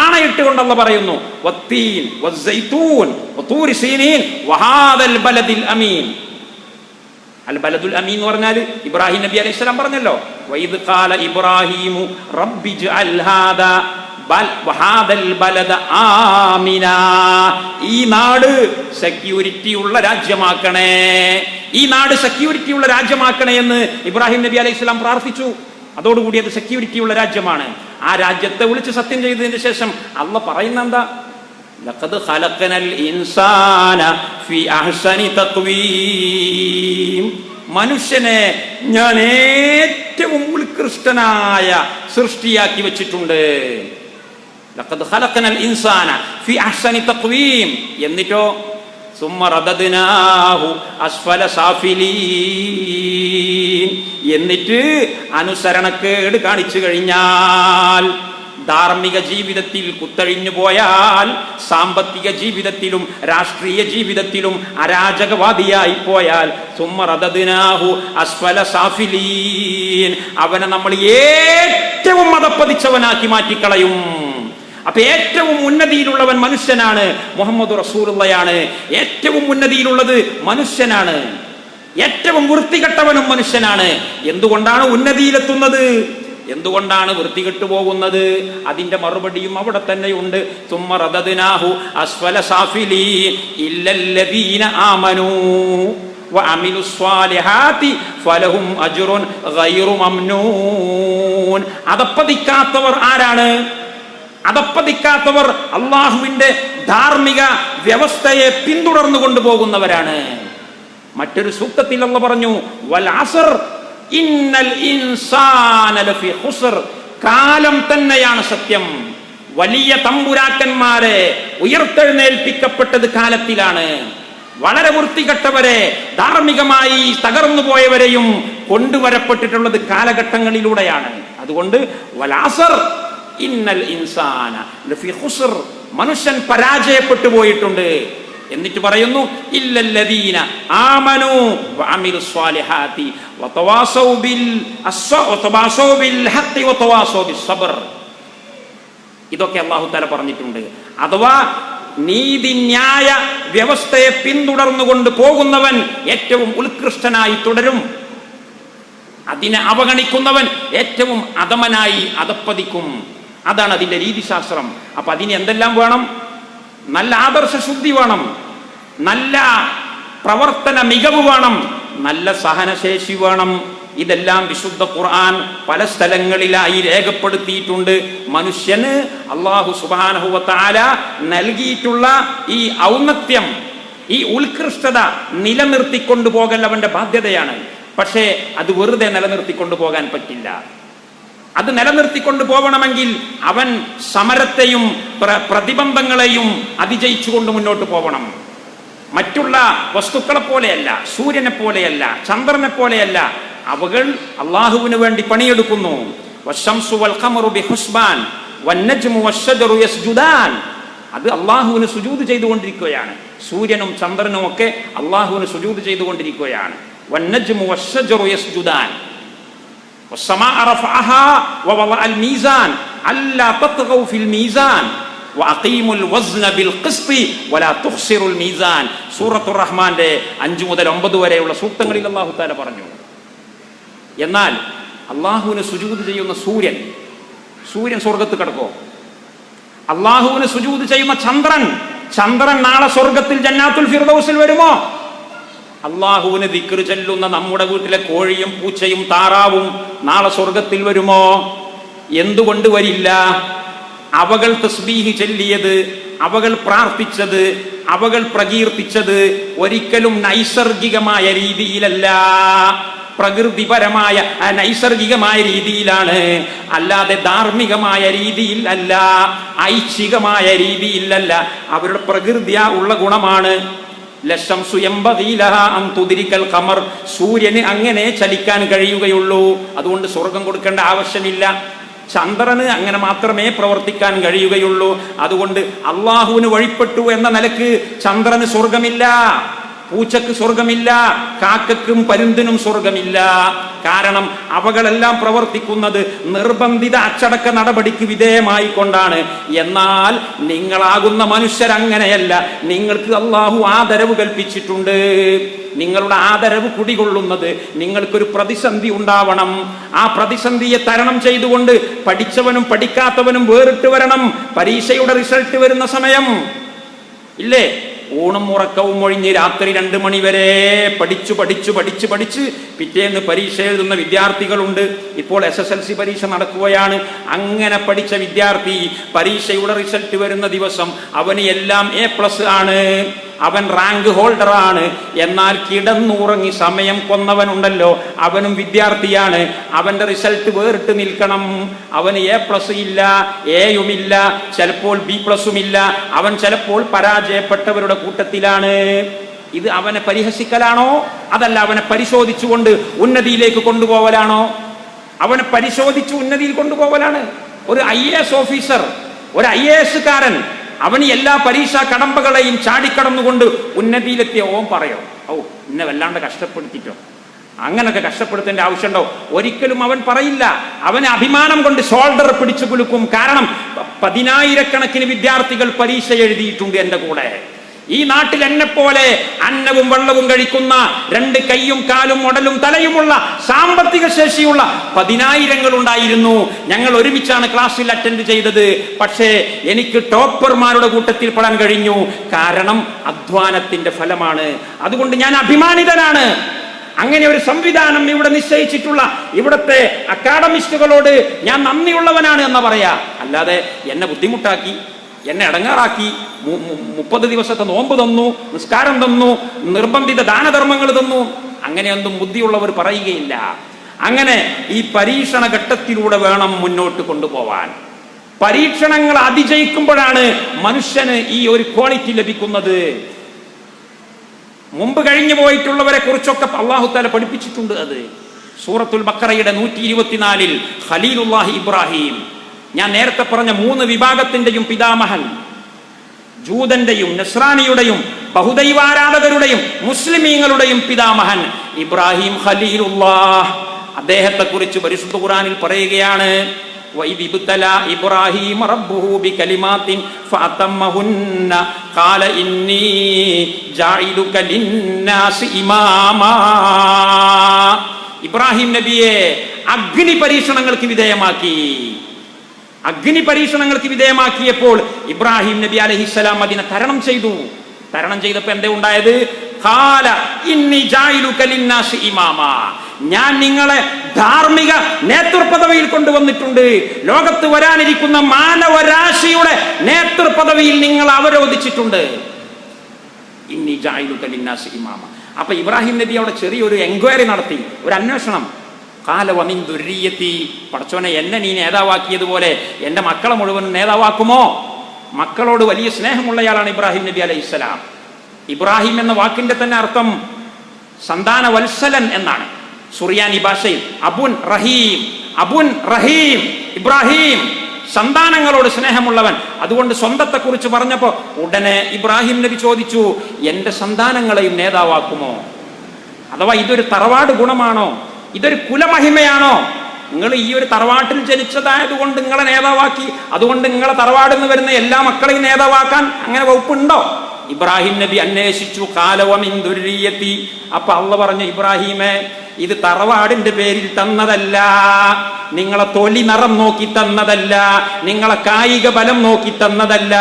ആണയിട്ടുകൊണ്ടല്ല പറയുന്നു. വത്തീൻ വസ്സൈതൂൻ വതൂരി സീനീൻ വഹാദൽ ബലദിൽ അമീൻ. അൽ ബലദുൽ അമീൻ എന്ന് പറഞ്ഞാൽ ഇബ്രാഹിം നബി അലൈഹിസ്സലാം പറഞ്ഞല്ലോ, വഇദ് ഖാല ഇബ്രാഹീമു റബ്ബി ജഅൽ ഹാദാ വഹാദൽ ബലദ ആമിനാ. ഈ നാട് സെക്യൂരിറ്റി ഉള്ള രാജ്യമാക്കണേ, ഈ നാട് സെക്യൂരിറ്റി ഉള്ള രാജ്യമാക്കണേ എന്ന് ഇബ്രാഹിം നബി അലൈഹിസ്സലാം പ്രാർത്ഥിച്ചു. അതോടുകൂടി അത് സെക്യൂരിറ്റി ഉള്ള രാജ്യമാണ്. ആ രാജ്യത്തെ വിളിച്ച് സത്യം ചെയ്തതിന് ശേഷം അള്ളാഹ് പറയുന്ന എന്താ? ലഖദ് ഖലഖനൽ ഇൻസാന ഫീ അഹ്സനി തഖ്വീം. മനുഷ്യനെ ഞാൻ ഏറ്റവും ഉത്കൃഷ്ടനായ സൃഷ്ടിയാക്കി വെച്ചിട്ടുണ്ട്. ലഖദ് ഖലഖനൽ ഇൻസാന ഫീ അഹ്സനി തഖ്വീം. എന്നിട്ടോ സുമ്മ റദദ്നാഹു അസ്ഫല സാഫിലീൻ. എന്നിട്ട് അനുസരണക്കേട് കാണിച്ചു കഴിഞ്ഞാൽ, ധാർമ്മിക ജീവിതത്തിൽ കുത്തഴിഞ്ഞു പോയാൽ, സാമ്പത്തിക ജീവിതത്തിലും രാഷ്ട്രീയ ജീവിതത്തിലും അരാജകവാദിയായി പോയാൽ, സുമ്മ റദദ്നാഹു അസ്ഫല സാഫിലീൻ, അവനെ നമ്മൾ ഏറ്റവും മതപ്പതിച്ചവനാക്കി മാറ്റിക്കളയും. അപ്പൊ ഏറ്റവും ഉന്നതിയിലുള്ളവൻ മനുഷ്യനാണ്. മുഹമ്മദ് റസൂലുള്ളയാണ് ഏറ്റവും ഉന്നതിയിലുള്ളത്. മനുഷ്യനാണ്. ഏറ്റവും വൃത്തികെട്ടവനും മനുഷ്യനാണ്. എന്തുകൊണ്ടാണ് ഉന്നതിയിലെത്തുന്നത്? എന്തുകൊണ്ടാണ് വൃത്തികെട്ടു പോകുന്നത്? അതിന്റെ മറുപടിയും അവിടെ തന്നെയുണ്ട്. സുമ്മ റദദ്നാഹു അസ്ഫല സാഫിലീൻ ഇല്ലല്ലദീന ആമനൂ വഅമിലുസ് സ്വാലിഹാത്തി ഫലഹും അജ്റുൻ ഗൈറു മംനൂൻ. അതപ്പതിക്കാത്തവർ ആരാണ്? അതപ്പതിക്കാത്തവർ അള്ളാഹുവിന്റെ ധാർമ്മിക വ്യവസ്ഥയെ പിന്തുടർന്നു കൊണ്ടുപോകുന്നവരാണ്. മറ്റൊരു സൂക്തത്തിൽ അല്ലാഹു പറഞ്ഞു, വൽ അസ്ർ ഇന്നൽ ഇൻസാന ലഫീ ഖുസ്ർ. കാലം തന്നെയാണ് സത്യം. വലിയ തമ്പുരാക്കന്മാരെ ഉയർത്തെഴുന്നേൽപ്പിക്കപ്പെട്ടത് കാലത്തിലാണ്. വളരെ വൃത്തികെട്ടവരെ, ധാർമ്മികമായി തകർന്നു പോയവരെയും കൊണ്ടുവരപ്പെട്ടിട്ടുള്ളത് കാലഘട്ടങ്ങളിലൂടെയാണ്. അതുകൊണ്ട് വൽ അസ്ർ ഇന്നൽ ഇൻസാന ലഫീ ഖുസ്ർ, മനുഷ്യൻ പരാജയപ്പെട്ടു പോയിട്ടുണ്ട്. എന്നിട്ട് പറയുന്നു ഇല്ലല്ലദീന ആമനൂ വഅമിലുസ് സ്വാലിഹാത്തി വതവാസൗ ബിൽ ഹഖ് വതവാസൗ ബിസ്സബ്ർ. ഇതൊക്കെ അല്ലാഹു തആല പറഞ്ഞിട്ടുണ്ട്. അഥവാ നീതിന്യായ വ്യവസ്ഥയെ പിന്തുടർന്നുകൊണ്ട് പോകുന്നവൻ ഏറ്റവും ഉത്കൃഷ്ടനായി തുടരും. അതിനെ അവഗണിക്കുന്നവൻ ഏറ്റവും അധമനായി അധപ്പതിക്കും. അതാണ് അതിന്റെ രീതിശാസ്ത്രം. അപ്പൊ അതിന് എന്തെല്ലാം വേണം? നല്ല ആദർശ ശുദ്ധി വേണം, നല്ല പ്രവർത്തന മികവ് വേണം, നല്ല സഹനശേഷി വേണം, ഇതെല്ലാം വിശുദ്ധ ഖുർആൻ പല സ്ഥലങ്ങളിലായി രേഖപ്പെടുത്തിയിട്ടുണ്ട്. മനുഷ്യന് അല്ലാഹു സുബ്ഹാനഹു വ തആല നൽകിയിട്ടുള്ള ഈ ഔന്നത്യം, ഈ ഉത്കൃഷ്ടത നിലനിർത്തിക്കൊണ്ടു പോകൽ അവന്റെ ബാധ്യതയാണ്. പക്ഷേ അത് വെറുതെ നിലനിർത്തിക്കൊണ്ടു പോകാൻ പറ്റില്ല. അത് നിലനിർത്തിക്കൊണ്ടു പോകണമെങ്കിൽ അവൻ സമരത്തെയും പ്രതിബന്ധങ്ങളെയും അതിജയിച്ചുകൊണ്ട് മുന്നോട്ട് പോകണം. മറ്റുള്ള വസ്തുക്കളെ പോലെയല്ല, സൂര്യനെ പോലെയല്ല, ചന്ദ്രനെ പോലെയല്ല. അവകൾ അള്ളാഹുവിന് വേണ്ടി പണിയെടുക്കുന്നു. വശംസു വൽ ഖമറു ബിഹുസ്ബാൻ വന്നജ്മു വശജറു യസ്ജുദാൻ. അത് അള്ളാഹുവിന് സുജൂദ് ചെയ്തുകൊണ്ടിരിക്കുകയാണ്. സൂര്യനും ചന്ദ്രനും ഒക്കെ അള്ളാഹുവിന് സുജൂദ് ചെയ്തുകൊണ്ടിരിക്കുകയാണ്. വന്നജ്മു വശജറു യസ്ജുദാൻ വസ്സമാഅ റഫഅഹാ വവളഅൽ മീസാൻ അല്ലാ തത്ഗൗ ഫിൽ മീസാൻ വഅഖീമുൽ വസ്ന ബിൽ ഖിസ്തി വലാ തുഖ്സിറുൽ മീസാൻ. സൂറത്തുർ റഹ്മാന്റെ 5 മുതൽ 9 വരെയുള്ള സൂക്തങ്ങളിൽ അല്ലാഹു തആല പറഞ്ഞു. എന്നാൽ അള്ളാഹുവിന് സുജൂദ് ചെയ്യുന്ന സൂര്യൻ സ്വർഗത്ത് കിടക്കോ? അള്ളാഹുവിന് സുജൂദ് ചെയ്യുന്ന ചന്ദ്രൻ നാളെ സ്വർഗത്തിൽ ജന്നാത്തുൽ ഫിർദൗസിൽ വരുമോ? അള്ളാഹുവിന് ദിക്ർ ചൊല്ലുന്ന നമ്മുടെ വീട്ടിലെ കോഴിയും പൂച്ചയും താറാവും നാളെ സ്വർഗത്തിൽ വരുമോ? എന്തുകൊണ്ട് വരില്ല? അവകൾ തസ്ബീഹ് ചൊല്ലിയത്, അവകൾ പ്രാർത്ഥിച്ചത്, അവകൾ പ്രകീർത്തിച്ചത് ഒരിക്കലും നൈസർഗികമായ രീതിയിലല്ല, പ്രകൃതിപരമായ നൈസർഗികമായ രീതിയിലാണ്. അല്ലാതെ ധാർമ്മികമായ രീതിയിൽ അല്ല, ഐച്ഛികമായ രീതിയിലല്ല. അവരുടെ പ്രകൃതിയാ ഉള്ള ഗുണമാണ്. സൂര്യന് അങ്ങനെ ചലിക്കാൻ കഴിയുകയുള്ളൂ. അതുകൊണ്ട് സ്വർഗം കൊടുക്കേണ്ട ആവശ്യമില്ല. ചന്ദ്രന് അങ്ങനെ മാത്രമേ പ്രവർത്തിക്കാൻ കഴിയുകയുള്ളൂ. അതുകൊണ്ട് അള്ളാഹുവിന് വഴിപ്പെട്ടു എന്ന നിലക്ക് ചന്ദ്രന് സ്വർഗമില്ല, പൂച്ചക്ക് സ്വർഗമില്ല, കാക്കക്കും പരുന്തിനും സ്വർഗമില്ല. കാരണം അവകളെല്ലാം പ്രവർത്തിക്കുന്നത് നിർബന്ധിത അച്ചടക്ക നടപടിക്ക് വിധേയമായി കൊണ്ടാണ്. എന്നാൽ നിങ്ങളാകുന്ന മനുഷ്യരങ്ങനെയല്ല. നിങ്ങൾക്ക് അള്ളാഹു ആദരവ് കൽപ്പിച്ചിട്ടുണ്ട്. നിങ്ങളുടെ ആദരവ് കുടികൊള്ളുന്നത് നിങ്ങൾക്കൊരു പ്രതിസന്ധി ഉണ്ടാവണം. ആ പ്രതിസന്ധിയെ തരണം ചെയ്തുകൊണ്ട് പഠിച്ചവനും പഠിക്കാത്തവനും വേറിട്ട് വരണം. പരീക്ഷയുടെ റിസൾട്ട് വരുന്ന സമയം ഇല്ലേ, ഊണും ഉറക്കവും ഒഴിഞ്ഞ് രാത്രി 2 മണി വരെ പഠിച്ച് പിറ്റേന്ന് പരീക്ഷ എഴുതുന്ന വിദ്യാർത്ഥികളുണ്ട്. ഇപ്പോൾ SSLC പരീക്ഷ നടക്കുകയാണ്. അങ്ങനെ പഠിച്ച വിദ്യാർത്ഥി പരീക്ഷയുടെ റിസൾട്ട് വരുന്ന ദിവസം അവന് എല്ലാം A+ ആണ്, അവൻ റാങ്ക് ഹോൾഡർ ആണ്. എന്നാൽ കിടന്നുറങ്ങി സമയം കൊന്നവനുണ്ടല്ലോ, അവനും വിദ്യാർത്ഥിയാണ്. അവന്റെ റിസൾട്ട് വേറിട്ട് നിൽക്കണം. അവന് A+ ഇല്ല, Aയും ഇല്ല, ചിലപ്പോൾ B+ഉം ഇല്ല. അവൻ ചിലപ്പോൾ പരാജയപ്പെട്ടവരുടെ കൂട്ടത്തിലാണ്. ഇത് അവനെ പരിഹസിക്കലാണോ? അതല്ല, അവനെ പരിശോധിച്ചുകൊണ്ട് ഉന്നതിയിലേക്ക് കൊണ്ടുപോകലാണോ? അവനെ പരിശോധിച്ച് ഉന്നതിയിൽ കൊണ്ടുപോകലാണ്. ഒരു IAS ഓഫീസർ, ഒരു IAS കാരൻ, അവന് എല്ലാ പരീക്ഷാ കടമ്പകളെയും ചാടിക്കടന്നുകൊണ്ട് ഉന്നതിയിലെത്തിയ ഓൻ പറയോ, ഓ എന്നെ വല്ലാണ്ട് കഷ്ടപ്പെടുത്തിട്ടോ, അങ്ങനൊക്കെ കഷ്ടപ്പെടുത്തേണ്ട ആവശ്യമുണ്ടോ? ഒരിക്കലും അവൻ പറയില്ല. അവന് അഭിമാനം കൊണ്ട് ഷോൾഡർ പിടിച്ചു കുലുക്കും. കാരണം 10,000-കണക്കിന് വിദ്യാർത്ഥികൾ പരീക്ഷ എഴുതിയിട്ടുണ്ട് എൻ്റെ കൂടെ. ഈ നാട്ടിൽ എന്നെ പോലെ അന്നവും വെള്ളവും കഴിക്കുന്ന 2 കൈയും കാലും ഉടലും തലയുമുള്ള സാമ്പത്തിക ശേഷിയുള്ള 10,000 ഉണ്ടായിരുന്നു. ഞങ്ങൾ ഒരുമിച്ചാണ് ക്ലാസ്സിൽ അറ്റൻഡ് ചെയ്തത്. പക്ഷേ എനിക്ക് ടോപ്പർമാരുടെ കൂട്ടത്തിൽ പെടാൻ കഴിഞ്ഞു. കാരണം അധ്വാനത്തിന്റെ ഫലമാണ്. അതുകൊണ്ട് ഞാൻ അഭിമാനിതനാണ്. അങ്ങനെ ഒരു സംവിധാനം ഇവിടെ നിശ്ചയിച്ചിട്ടുള്ള ഇവിടുത്തെ അക്കാഡമിസ്റ്റുകളോട് ഞാൻ നന്ദിയുള്ളവനാണ് എന്ന് പറയാ. അല്ലാതെ എന്നെ ബുദ്ധിമുട്ടാക്കി, എന്നെ ഇടങ്ങാറാക്കി, 30 ദിവസത്തെ നോമ്പ് തന്നു, നിസ്കാരം തന്നു, നിർബന്ധിത ദാനധർമ്മങ്ങൾ തന്നു, അങ്ങനെയൊന്നും ബുദ്ധിയുള്ളവർ പറയുകയില്ല. അങ്ങനെ ഈ പരീക്ഷണ ഘട്ടത്തിലൂടെ വേണം മുന്നോട്ട് കൊണ്ടുപോവാൻ. പരീക്ഷണങ്ങൾ അതിജയിക്കുമ്പോഴാണ് മനുഷ്യന് ഈ ഒരു ക്വാളിറ്റി ലഭിക്കുന്നത്. മുമ്പ് കഴിഞ്ഞു പോയിട്ടുള്ളവരെ കുറിച്ചൊക്കെ അല്ലാഹു തആല പഠിപ്പിച്ചിട്ടുണ്ട്. അത് സൂറത്തുൽ ബഖറയുടെ 124-ൽ ഖലീലുല്ലാഹി ഇബ്രാഹിം, ഞാൻ നേരത്തെ പറഞ്ഞ 3 വിഭാഗത്തിന്റെയും പിതാമഹൻ, ജൂതന്റെയും നസ്രാനിയുടെയും ബഹുദൈവാരാധകരുടെയും മുസ്ലിമീങ്ങളുടെയും പിതാമഹൻ ഇബ്രാഹിം ഖലീലുല്ലാഹ്, അദ്ദേഹത്തെ കുറിച്ച് പരിശുദ്ധ ഖുർആനിൽ പറയുകയാണ്, وَإِذِ ابْتَلَى إِبْرَاهِيمَ رَبُّهُ بِكَلِمَاتٍ فَأَتَمَّهُنَّ قَالَ إِنِّي جَاعِلُكَ لِلنَّاسِ إِمَامًا. ഇബ്രാഹിം നബിയെ അഗ്നി പരീക്ഷണങ്ങൾക്ക് വിധേയമാക്കിയപ്പോൾ ഇബ്രാഹിം നബി അലൈഹിസ്സലാം അതിനെ തരണം ചെയ്തപ്പോൾ എന്താ ഉണ്ടായത്? ഖാല ഇന്നി ജായിലുക ലിന്നാസി ഇമാമാ, ഞാൻ നിങ്ങളെ ധാർമ്മിക നേതൃപദവിയിൽ കൊണ്ടുവന്നിട്ടുണ്ട്. ലോകത്ത് വരാനിരിക്കുന്ന മാനവരാശിയുടെ നേതൃപദവിയിൽ നിങ്ങൾ അവരോധിച്ചിട്ടുണ്ട്. ഇന്നി ജായിലുക ലിന്നാസി ഇമാമ. അപ്പൊ ഇബ്രാഹിം നബി അവിടെ ചെറിയൊരു എൻക്വയറി നടത്തി, ഒരു അന്വേഷണം. ഖാല വമിൻ ദുർരിയത്തി, പടച്ചോനെ എന്നെ നീ നേതാവാക്കിയതുപോലെ എന്റെ മക്കളെ മുഴുവൻ നേതാവാക്കുമോ? മക്കളോട് വലിയ സ്നേഹമുള്ളയാളാണ് ഇബ്രാഹിം നബി അലൈഹിസ്സലാം. ഇബ്രാഹിം എന്ന വാക്കിന്റെ തന്നെ അർത്ഥം സന്താന വത്സലൻ എന്നാണ്. സുറിയാനി ഭാഷയിൽ അബുൻ റഹീം, അബുൻ റഹീം, ഇബ്രാഹിം സന്താനങ്ങളോട് സ്നേഹമുള്ളവൻ. അതുകൊണ്ട് സ്വന്തത്തെ കുറിച്ച് പറഞ്ഞപ്പോ ഉടനെ ഇബ്രാഹിം നബി ചോദിച്ചു, എന്റെ സന്താനങ്ങളെയും നേതാവാക്കുമോ? അഥവാ ഇതൊരു തറവാട് ഗുണമാണോ? ഇതൊരു കുലമഹിമയാണോ? നിങ്ങൾ ഈ ഒരു തറവാട്ടിൽ ജനിച്ചതായതുകൊണ്ട് നിങ്ങളെ നേതാവാക്കി, അതുകൊണ്ട് നിങ്ങളെ തറവാടിൽ നിന്ന് വരുന്ന എല്ലാ മക്കളെയും നേതാവാക്കാൻ അങ്ങനെ വകുപ്പുണ്ടോ? ഇബ്രാഹിം നബി അന്വേഷിച്ചു. ഖാല വമിൻ ദുർരിയത്തി. അപ്പൊ അള്ളാഹ് പറഞ്ഞു, ഇബ്രാഹിമേ, ഇത് തറവാടിന്റെ പേരിൽ തന്നതല്ല, നിങ്ങളെ തൊലി നിറം നോക്കി തന്നതല്ല, നിങ്ങളെ കായിക ബലം നോക്കി തന്നതല്ല,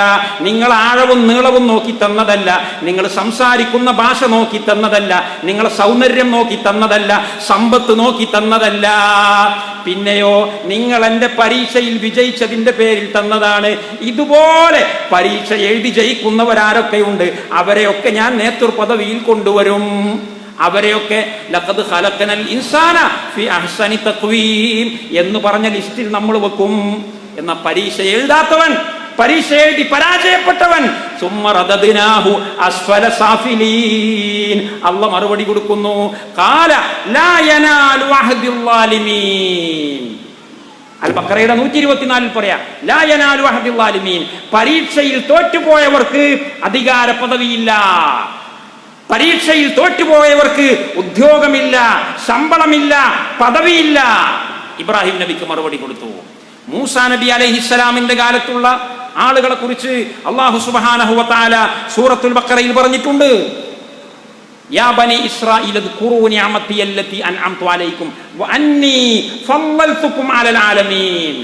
നിങ്ങളെ ആഴവും നീളവും നോക്കി തന്നതല്ല, നിങ്ങൾ സംസാരിക്കുന്ന ഭാഷ നോക്കി തന്നതല്ല, നിങ്ങളെ സൗന്ദര്യം നോക്കി തന്നതല്ല, സമ്പത്ത് നോക്കി തന്നതല്ല. പിന്നെയോ നിങ്ങൾ എന്റെ പരീക്ഷയിൽ വിജയിച്ചതിന്റെ പേരിൽ തന്നതാണ്. ഇതുപോലെ പരീക്ഷ എഴുതി ജയിക്കുന്നവരാരൊക്കെയുണ്ട് അവരെയൊക്കെ ഞാൻ നേതൃപദവിയിൽ കൊണ്ടുവരും. അവരെയൊക്കെ ലഖദ് ഖലഖനൽ ഇൻസാന ഫി അഹ്സനി തഖ്വീം എന്ന് പറഞ്ഞ ലിസ്റ്റിൽ നമ്മൾ വെക്കും. എന്ന പരീക്ഷ എഴുതാത്തവൻ, പരീക്ഷ എഴുതി പരാജയപ്പെട്ടവൻ, സുമ്മ റദദ്നാഹു അസ്ഫല സാഫിലീൻ. അല്ലാഹ് മറുപടി കൊടുക്കുന്നു, ഖാല ലാ യനാലു അഹദിൽ ളാലിമീൻ. അൽ ബഖറയുടെ 124 പറയാ, ലാ യനാലു അഹദിൽ ളാലിമീൻ. പരീക്ഷയിൽ തോറ്റുപോയവർക്ക് അധികാര പദവിയില്ല, പരീക്ഷയിൽ തോറ്റുപോയവർക്ക് ഉദ്യോഗമില്ല, ശമ്പളമില്ല, പദവിയില്ല. ഇബ്രാഹിം നബിക്ക് മറുപടി കൊടുത്തു. മൂസാ നബി അലൈഹിസ്സലാമിന്റെ കാലത്തുള്ള ആളുകളെ കുറിച്ച് അല്ലാഹു സുബ്ഹാനഹു വ തആല സൂറത്തുൽ ബഖറയിൽ പറഞ്ഞിട്ടുണ്ട്. യാ ബനി ഇസ്രായീൽദ്കുറൂ നിഅമതി അല്ലതി അൻഅംതു അലൈക്കും വ അന്നി ഫളൽതുകും അലൽ ആലമീൻ.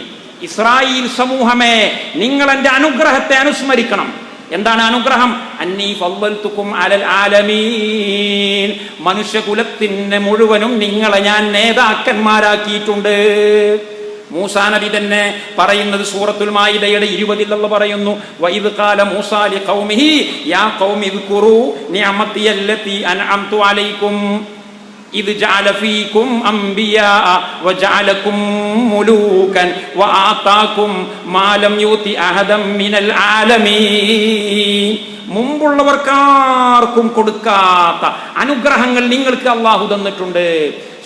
ഇസ്രായീൽ സമൂഹമേ, നിങ്ങൾ എൻ്റെ അനുഗ്രഹത്തെ അനുസ്മരിക്കണം. എന്താണ് അനുഗ്രഹം? അന്നീ ഫളൽതുകും അലൽ ആലമീൻ. മനുഷ്യകുലത്തിന് മുഴുവനും നിങ്ങളെ ഞാൻ നേതാക്കന്മാരാക്കിയിട്ടുണ്ട്. മൂസാ നബി തന്നെ പറയുന്നത് സൂറത്തുൽ മാഇദയുടെ 20 അല്ലാഹ് പറയുന്നു, വഇദ് ഖാല മൂസാ ലിഖൗമിഹി യാ ഖൗമിദ്കുറൂ നിഅമതി അല്ലതി അൻഅംതു അലൈക്കും ഇദ് ജഅല ഫീകും അംബിയാ വജഅലകും മുലൂകൻ വആതാകും മാ ലം യൂതി അഹദം മിനൽ ആലമീൻ. മുമ്പുള്ളവർക്കാർക്കും കൊടുക്കാത്ത അനുഗ്രഹങ്ങൾ നിങ്ങൾക്ക് അല്ലാഹു തന്നിട്ടുണ്ട്.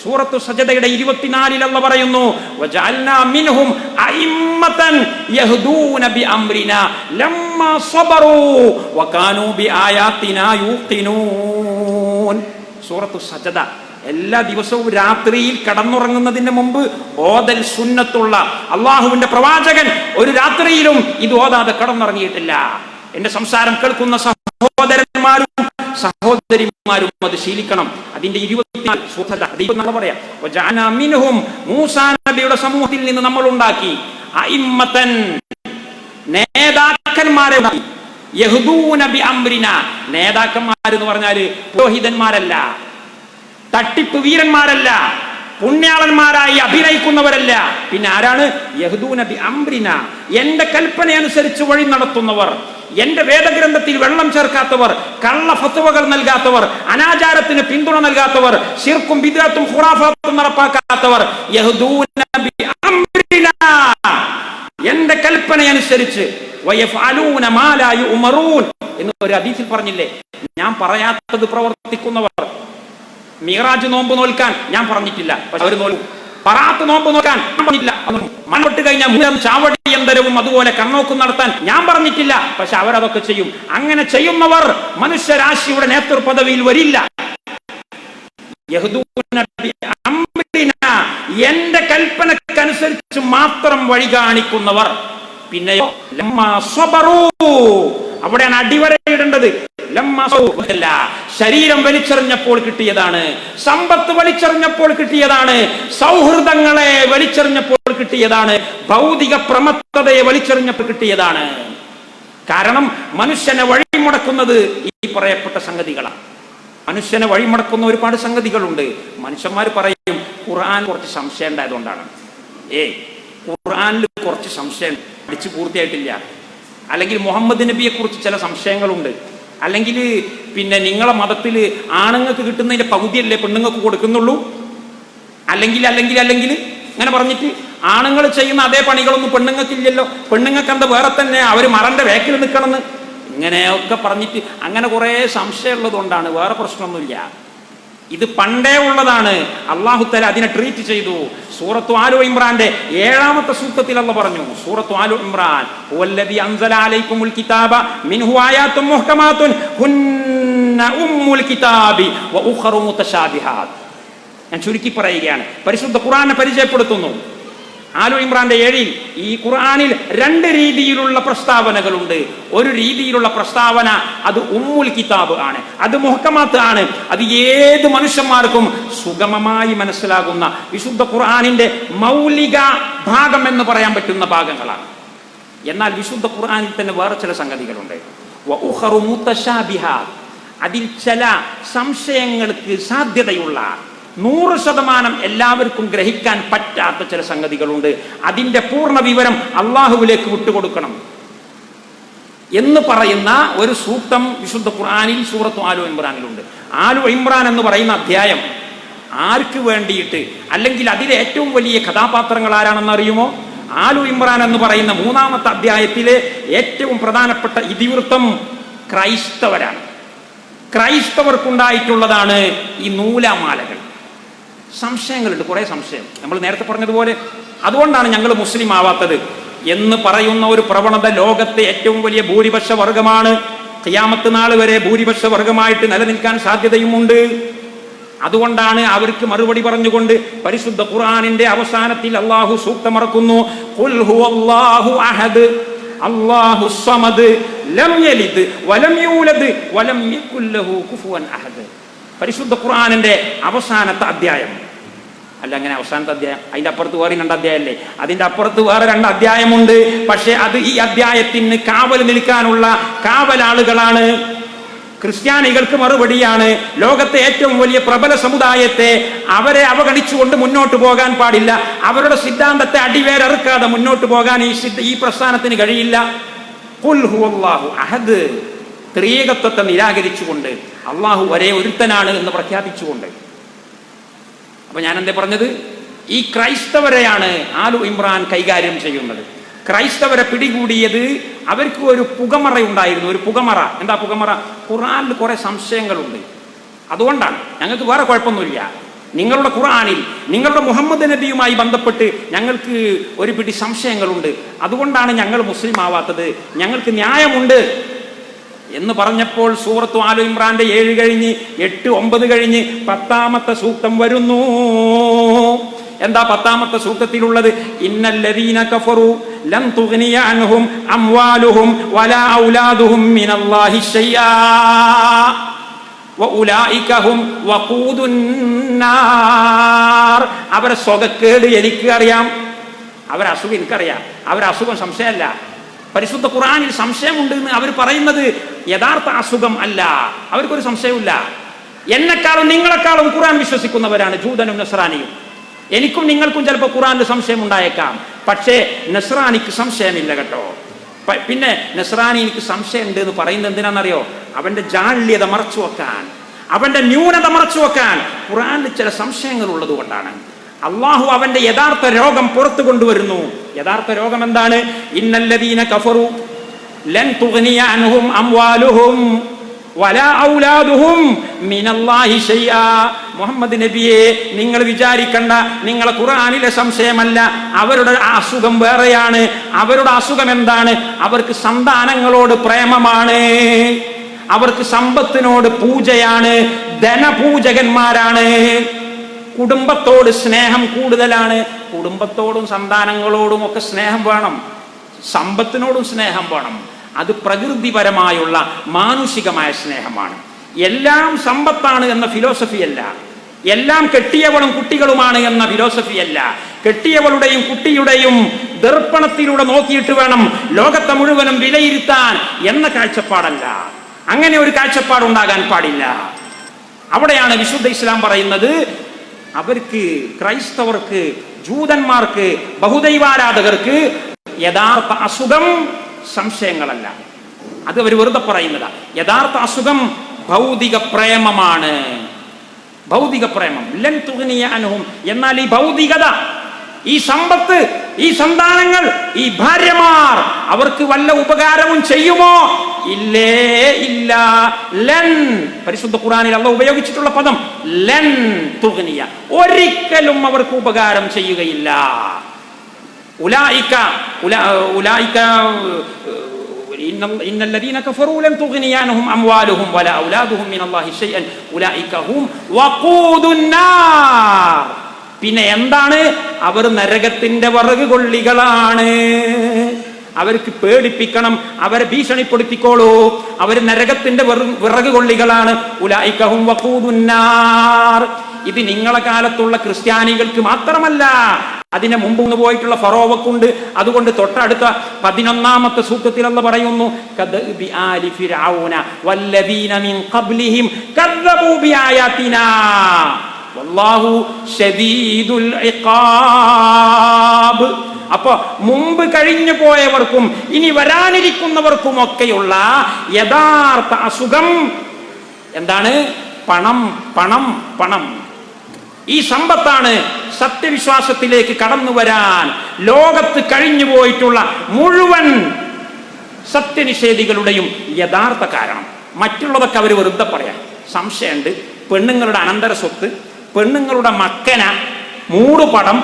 സൂറത്തു സജദയുടെ 24 അല്ലാഹ് പറയുന്നു, വജഅൽനാ മിൻഹും അഇമ്മതൻ യഹ്ദൂന ബിഅംരിനാ ലമ്മാ സബറൂ വകാനൂ ബിആയാതിനാ യൂഖിനൂൻ. സൂറത്തു സജദ. എല്ലാ ദിവസവും രാത്രിയിൽ കടന്നുറങ്ങുന്നതിന് മുമ്പ് ഓതൽ സുന്നത്തുള്ള അള്ളാഹുവിന്റെ പ്രവാചകൻ ഒരു രാത്രിയിലും ഇത് ഓതാതെ കടന്നുറങ്ങിയിട്ടില്ല. എന്റെ സംസാരം കേൾക്കുന്ന സഹോദരന്മാരും സഹോദരിമാരും അത് ശീലിക്കണം. അതിന്റെ 24 പറയാം, മൂസാ നബിയുടെ സമൂഹത്തിൽ നിന്ന് നമ്മൾ ഉണ്ടാക്കി അഇമ്മതൻ, നേതാക്കന്മാരെ ഉണ്ടാക്കി. യഹ്ദൂന ബിഅംരിനാ, നേതാക്കന്മാർ എന്ന് പറഞ്ഞാല് പുരോഹിതന്മാരല്ല, തട്ടിപ്പ് വീരന്മാരല്ല, പുണ്യാളന്മാരായി അഭിനയിക്കുന്നവരല്ല. പിന്നെ ആരാണ്? യഹ്ദൂന ബിഅംരിനാ, എന്റെ കൽപ്പന അനുസരിച്ച് വഴി നടത്തുന്നവർ, എന്റെ വേദഗ്രന്ഥത്തിൽ വെള്ളം ചേർക്കാത്തവർ, കള്ള ഫത്വകൾ നൽകാത്തവർ, അനാചാരത്തിന് പിന്തുണ നൽകാത്തവർ, ശിർക്കും ബിദ്അത്തും ഖുറാഫാത്തും നടപ്പാക്കാത്തവർ. യഹ്ദൂന ബിഅംരിനാ, എന്റെ കൽപ്പന അനുസരിച്ച് വയഫഅലൂന മാ ലാ യുഅ്മറൂൻ എന്ന് ഒരു ഹദീസിൽ പറഞ്ഞില്ലേ, ഞാൻ പറയാത്തത് പ്രവർത്തിക്കുന്നവർ. മിഅ്റാജ് നോമ്പ് നോൽക്കാൻ ഞാൻ പറഞ്ഞിട്ടില്ല, പക്ഷെ അവർ നോൽക്കും. പറാത്ത് നോമ്പ് നോക്കാൻ ഞാൻ പറഞ്ഞിട്ടില്ല. മണ്ണൊട്ട് കഴിഞ്ഞാൽ ചാവടി യന്ത്രവും അതുപോലെ കണ്ണോക്കും നടത്താൻ ഞാൻ പറഞ്ഞിട്ടില്ല, പക്ഷെ അവരതൊക്കെ ചെയ്യും. അങ്ങനെ ചെയ്യുന്നവർ മനുഷ്യരാശിയുടെ നേതൃപദവിയിൽ വരില്ല. എന്റെ കൽപ്പനക്കനുസരിച്ച് മാത്രം വഴി കാണിക്കുന്നവർ. പിന്നെയോ ലമ്മാ സബറൂ, അവിടെയാണ് അടിവരയിടേണ്ടത്. ശരീരം വലിച്ചെറിഞ്ഞപ്പോൾ കിട്ടിയതാണ്, സമ്പത്ത് വലിച്ചെറിഞ്ഞപ്പോൾ കിട്ടിയതാണ്, സൗഹൃദങ്ങളെ വലിച്ചെറിഞ്ഞപ്പോൾ കിട്ടിയതാണ്, ഭൗതിക പ്രമത്തതയെ വലിച്ചെറിഞ്ഞപ്പോൾ കിട്ടിയതാണ്. കാരണം മനുഷ്യനെ വഴിമുടക്കുന്നത് ഈ പറയപ്പെട്ട സംഗതികളാണ്. മനുഷ്യനെ വഴിമുടക്കുന്ന ഒരുപാട് സംഗതികളുണ്ട്. മനുഷ്യന്മാർ പറയും ഖുർആൻ കുറച്ച് സംശയം ഉണ്ടായതുകൊണ്ടാണ്. ഖുർആനിൽ കുറച്ച് സംശയം പഠിച്ചു പൂർത്തിയായിട്ടില്ല, അല്ലെങ്കിൽ മുഹമ്മദ് നബിയെ കുറിച്ച് ചില സംശയങ്ങളുണ്ട്, അല്ലെങ്കിൽ പിന്നെ നിങ്ങളെ മതത്തിൽ ആണുങ്ങൾക്ക് കിട്ടുന്നതിന്റെ പകുതിയല്ലേ പെണ്ണുങ്ങൾക്ക് കൊടുക്കുന്നുള്ളൂ, അല്ലെങ്കിൽ അങ്ങനെ പറഞ്ഞിട്ട് ആണുങ്ങൾ ചെയ്യുന്ന അതേ പണികളൊന്നും പെണ്ണുങ്ങൾക്കില്ലല്ലോ, പെണ്ണുങ്ങൾക്ക് എന്താ വേറെ തന്നെ, അവർ മറന്റെ വേക്കിൽ നിൽക്കണമെന്ന് ഇങ്ങനെയൊക്കെ പറഞ്ഞിട്ട് അങ്ങനെ കുറെ സംശയമുള്ളത് കൊണ്ടാണ്, വേറെ പ്രശ്നമൊന്നുമില്ല. ഇത് പണ്ടേ ഉള്ളതാണ്. അല്ലാഹു തആല അതിനെ ട്രീറ്റ് ചെയ്തു. സൂറത്തു ആലു ഇമ്രാന്റെ 7-ാമത്തെ സൂക്തത്തിൽ അല്ലാഹു പറഞ്ഞു, സൂറത്തു ആലു ഇമ്രാൻ, വല്ലദി അൻസല അലൈക്കുമുൽ കിതാബ മിൻഹു ആയാത്തുൻ മുഹ്കമാത്തുൻ ഹുന്ന ഉമ്മുൽ കിതാബി വ ഉഖറു മുതശാബിഹാത്ത്. ഞാൻ ചുരുക്കി പറയുകയാണ്, പരിശുദ്ധ ഖുർആനെ പരിചയപ്പെടുത്തുന്നു. ആലു ഇമ്രാന്റെ 7-ൽ ഈ ഖുർആനിൽ 2 രീതിയിലുള്ള പ്രസ്താവനകളുണ്ട്. ഒരു രീതിയിലുള്ള പ്രസ്താവന അത് ഉമ്മുൽ കിതാബ് ആണ്, അത് മുഹ്കമാത്ത് ആണ്, അത് ഏത് മനുഷ്യന്മാർക്കും സുഗമമായി മനസ്സിലാകുന്ന വിശുദ്ധ ഖുർആനിന്റെ മൗലിക ഭാഗം എന്ന് പറയാൻ പറ്റുന്ന ഭാഗങ്ങളാണ്. എന്നാൽ വിശുദ്ധ ഖുർആനിൽ തന്നെ വേറെ ചില സംഗതികളുണ്ട്. വഉഖറു മുതശാബിഹാത്ത്, അതിൽ ചില സംശയങ്ങൾക്ക് സാധ്യതയുള്ള 100% എല്ലാവർക്കും ഗ്രഹിക്കാൻ പറ്റാത്ത ചില സംഗതികളുണ്ട്. അതിന്റെ പൂർണ്ണ വിവരം അള്ളാഹുവിലേക്ക് വിട്ടുകൊടുക്കണം എന്ന് പറയുന്ന ഒരു സൂക്തം വിശുദ്ധ ഖുർആനിൽ സൂറത്തു ആലു ഇമ്രാനിലുണ്ട്. ആലു ഇമ്രാൻ എന്ന് പറയുന്ന അധ്യായം ആർക്ക് വേണ്ടിയിട്ട്, അല്ലെങ്കിൽ അതിലെ ഏറ്റവും വലിയ കഥാപാത്രങ്ങൾ ആരാണെന്ന് അറിയുമോ? ആലു ഇമ്രാൻ എന്ന് പറയുന്ന 3-ാമത്തെ അധ്യായത്തിലെ ഏറ്റവും പ്രധാനപ്പെട്ട ഇതിവൃത്തം ക്രൈസ്തവരാണ്. ക്രൈസ്തവർക്കുണ്ടായിട്ടുള്ളതാണ് ഈ നൂലാമാലകൾ. സംശയങ്ങളുണ്ട്, കുറെ സംശയം. നമ്മൾ നേരത്തെ പറഞ്ഞതുപോലെ അതുകൊണ്ടാണ് ഞങ്ങൾ മുസ്ലിം ആവാത്തത് എന്ന് പറയുന്ന ഒരു പ്രവണത ലോകത്തെ ഏറ്റവും വലിയ ഭൂരിപക്ഷ വർഗമാണ്. ഖിയാമത്ത് നാൾ വരെ ഭൂരിപക്ഷ വർഗമായിട്ട് നിലനിൽക്കാൻ സാധ്യതയുമുണ്ട്. അതുകൊണ്ടാണ് അവർക്ക് മറുപടി പറഞ്ഞുകൊണ്ട് പരിശുദ്ധ ഖുർആനിന്റെ അവസാനത്തിൽ അല്ലാഹു സൂക്തമിറക്കുന്നു, ഖുൽ ഹുവല്ലാഹു അഹദ് അല്ലാഹുസ് സമദ് ലം യലിദ് വലം യൂലദ് വലം യകുൽ ലഹു കുഫുവൻ അഹദ്. പരിശുദ്ധ ഖുർആനിന്റെ അവസാനത്തെ അധ്യായം അല്ല, അങ്ങനെ അവസാനത്തെ അധ്യായം, അതിന്റെ അപ്പുറത്ത് വേറെ 2 അധ്യായമല്ലേ, അതിന്റെ അപ്പുറത്ത് വേറെ 2 അധ്യായമുണ്ട്. പക്ഷെ അത് ഈ അധ്യായത്തിന് കാവൽ നിൽക്കാനുള്ള കാവലാളുകളാണ്. ക്രിസ്ത്യാനികൾക്ക് മറുപടിയാണ്, ലോകത്തെ ഏറ്റവും വലിയ പ്രബല സമുദായത്തെ അവരെ അവഗണിച്ചുകൊണ്ട് മുന്നോട്ട് പോകാൻ പാടില്ല. അവരുടെ സിദ്ധാന്തത്തെ അടിവേരറുക്കാതെ മുന്നോട്ട് പോകാൻ ഈ പ്രസ്ഥാനത്തിന് കഴിയില്ല. ഖുൽ ഹുവല്ലാഹു അഹദ്, ത്രിയേകത്വത്തെ നിരാകരിച്ചുകൊണ്ട് അള്ളാഹു ഒരേ ഒരുത്തനാണ് എന്ന് പ്രഖ്യാപിച്ചുകൊണ്ട്. അപ്പൊ ഞാൻ എന്താ പറഞ്ഞത്, ഈ ക്രൈസ്തവരെയാണ് ആലു ഇമ്രാൻ കൈകാര്യം ചെയ്യുന്നത്. ക്രൈസ്തവരെ പിടികൂടിയത് അവർക്ക് ഒരു പുകമറ ഉണ്ടായിരുന്നു. ഒരു പുകമറ. എന്താ പുകമറ? ഖുർആനിൽ കുറെ സംശയങ്ങളുണ്ട്, അതുകൊണ്ടാണ്. ഞങ്ങൾക്ക് വേറെ കുഴപ്പമൊന്നുമില്ല. നിങ്ങളുടെ ഖുർആനിൽ നിങ്ങളുടെ മുഹമ്മദ് നബിയുമായി ബന്ധപ്പെട്ട് ഞങ്ങൾക്ക് ഒരു പിടി സംശയങ്ങളുണ്ട്, അതുകൊണ്ടാണ് ഞങ്ങൾ മുസ്ലിം ആവാത്തത്, ഞങ്ങൾക്ക് ന്യായമുണ്ട് എന്ന് പറഞ്ഞപ്പോൾ സൂറത്തു ആലു ഇമ്രാന്റെ 7 കഴിഞ്ഞ് 8, 9 കഴിഞ്ഞ് 10-ാമത്തെ സൂക്തം വരുന്നു. എന്താ 10-ാമത്തെ സൂക്തത്തിലുള്ളത്? ഇന്നല്ലദീന കഫറു ലൻ തുഗ്നിയ അൻഹും അംവാലുഹും വലാ ഔലാദുഹും മിനല്ലാഹി ശൈആ വഉലൈക ഹും വഖൂദുൻ നാർ. അവരെ സ്വകക്കേട് എനിക്ക് അറിയാം, അവരെ അസുഖം എനിക്കറിയാം. അവരെ അസുഖം സംശയമല്ല. പരിശുദ്ധ ഖുർആനിൽ സംശയമുണ്ട് എന്ന് അവർ പറയുന്നത് യഥാർത്ഥ അസുഖം അല്ല, അവർക്കൊരു സംശയമില്ല. എന്നെക്കാളും നിങ്ങളെക്കാളും ഖുർആൻ വിശ്വസിക്കുന്നവരാണ് ജൂതനും നസ്രാനിയും. എനിക്കും നിങ്ങൾക്കും ചിലപ്പോൾ ഖുർആനിൽ സംശയം ഉണ്ടായേക്കാം, പക്ഷേ നസ്രാനിക്ക് സംശയമില്ല കേട്ടോ. പിന്നെ നസ്രാനി എനിക്ക് സംശയമുണ്ട് എന്ന് പറയുന്നത് എന്തിനാണെന്നറിയോ? അവന്റെ ജാള്യത മറച്ചു വെക്കാൻ, അവന്റെ ന്യൂനത മറച്ചു വെക്കാൻ. ഖുർആനിൽ ചില സംശയങ്ങൾ ഉള്ളത് കൊണ്ടാണ്. അള്ളാഹു അവന്റെ യഥാർത്ഥ രോഗം പുറത്തു കൊണ്ടുവരുന്നു. യഥാർത്ഥ രോഗം എന്താണ്? ഇന്നല്ലദീന കഫറു ലൻ തുഗ്നിയ അൻഹും അംവാലുഹും വലാ ഔലാദുഹും മിനല്ലാഹി ശൈആ. മുഹമ്മദ് നബിയെ നിങ്ങൾ വിചാരിക്കണ്ട, നിങ്ങളെ ഖുർആനിലെ സംശയമല്ല, അവരുടെ അസുഖം വേറെയാണ്. അവരുടെ അസുഖം എന്താണ്? അവർക്ക് സന്താനങ്ങളോട് പ്രേമമാണ്, അവർക്ക് സമ്പത്തിനോട് പൂജയാണ്, ധനപൂജകന്മാരാണ്, കുടുംബത്തോട് സ്നേഹം കൂടുതലാണ്. കുടുംബത്തോടും സന്താനങ്ങളോടും ഒക്കെ സ്നേഹം വേണം, സമ്പത്തിനോടും സ്നേഹം വേണം. അത് പ്രകൃതിപരമായുള്ള മാനുഷികമായ സ്നേഹമാണ്. എല്ലാം സമ്പത്താണ് എന്ന ഫിലോസഫിയല്ല, എല്ലാം കെട്ടിയവളും കുട്ടികളുമാണ് എന്ന ഫിലോസഫിയല്ല. കെട്ടിയവളുടെയും കുട്ടിയുടെയും ദർപ്പണത്തിലൂടെ നോക്കിയിട്ട് വേണം ലോകത്തെ മുഴുവനും വിലയിരുത്താൻ എന്ന കാഴ്ചപ്പാടല്ല. അങ്ങനെ ഒരു കാഴ്ചപ്പാടുണ്ടാകാൻ പാടില്ല. അവിടെയാണ് വിശുദ്ധ ഇസ്ലാം പറയുന്നത്, അവർക്ക്, ക്രൈസ്തവർക്ക്, ജൂതന്മാർക്ക്, ബഹുദൈവാരാധകർക്ക് യഥാർത്ഥ അസുഖം സംശയങ്ങളല്ല. അത് അവർ വെറുതെ പറയുന്നതാ. യഥാർത്ഥ അസുഖം ഭൗതിക പ്രേമമാണ്. ഭൗതിക പ്രേമം. ലൻ തുഗ്നിയ അൻഹും. എന്നാൽ ഈ ഭൗതികത, ഈ സമ്പത്ത്, ഈ സന്താനങ്ങൾ, ഈ ഭാര്യമാർ അവർക്ക് വല്ല ഉപകാരവും ചെയ്യുമോ? ഇല്ലേ ഇല്ല. ലൻ, പരിശുദ്ധ ഖുർആനിൽ അല്ലാഹു ഉപയോഗിച്ചിട്ടുള്ള പദം ലൻ തുഗ്നിയ, ഒരിക്കലും അവർക്ക് ഉപകാരം ചെയ്യുകയില്ല. ഉലൈക ഇന്നല്ലദീന കഫറൂ ലൻ തുഗ്നിയ അൻഹും അംവാലുഹും വലാ ഔലാദുഹും മിനല്ലാഹി ശൈഅൻ ഉലൈക ഹും വഖൂദുൻ നാർ. പിന്നെ എന്താണ്? അവർ നരകത്തിന്റെ വിറക് കൊള്ളികളാണ്. അവർക്ക് പേടിപ്പിക്കണം, അവരെ ഭീഷണിപ്പെടുത്തിക്കോളൂ, അവർ നരകത്തിന്റെ വിറക് കൊള്ളികളാണ്. ഉലൈക ഹും വഖൂദുൻ നാർ. ഇത് നിങ്ങളെ കാലത്തുള്ള ക്രിസ്ത്യാനികൾക്ക് മാത്രമല്ല, അതിനെ മുമ്പ് പോയിട്ടുള്ള ഫറോവക്കുണ്ട്. അതുകൊണ്ട് തൊട്ടടുത്ത 11ാമത്തെ സൂക്തത്തിൽ അല്ലാഹു പറയുന്നു, കദബി ആലി ഫിർഔന വല്ലദീന മിൻ ഖബ്ലിഹിം കദ്ദബൂ ബിആയാതിനാ വല്ലാഹു ശദീദുൽ ഇഖാബ്. അപ്പൊ മുമ്പ് കഴിഞ്ഞു പോയവർക്കും ഇനി വരാനിരിക്കുന്നവർക്കും ഒക്കെയുള്ള യഥാർത്ഥ അസുഖം എന്താണ്? പണം, പണം, പണം. ഈ സമ്പത്താണ് സത്യവിശ്വാസത്തിലേക്ക് കടന്നു വരാൻ ലോകത്ത് കഴിഞ്ഞു പോയിട്ടുള്ള മുഴുവൻ സത്യനിഷേധികളുടെയും യഥാർത്ഥ കാരണം. മറ്റുള്ളതൊക്കെ അവർ വെറുതെ പറയാൻ. സംശയമുണ്ട്. പെണ്ണുങ്ങളുടെ അനന്തര സ്വത്ത്, പെണ്ണുങ്ങളുടെ മക്കന, മൂടുപടം,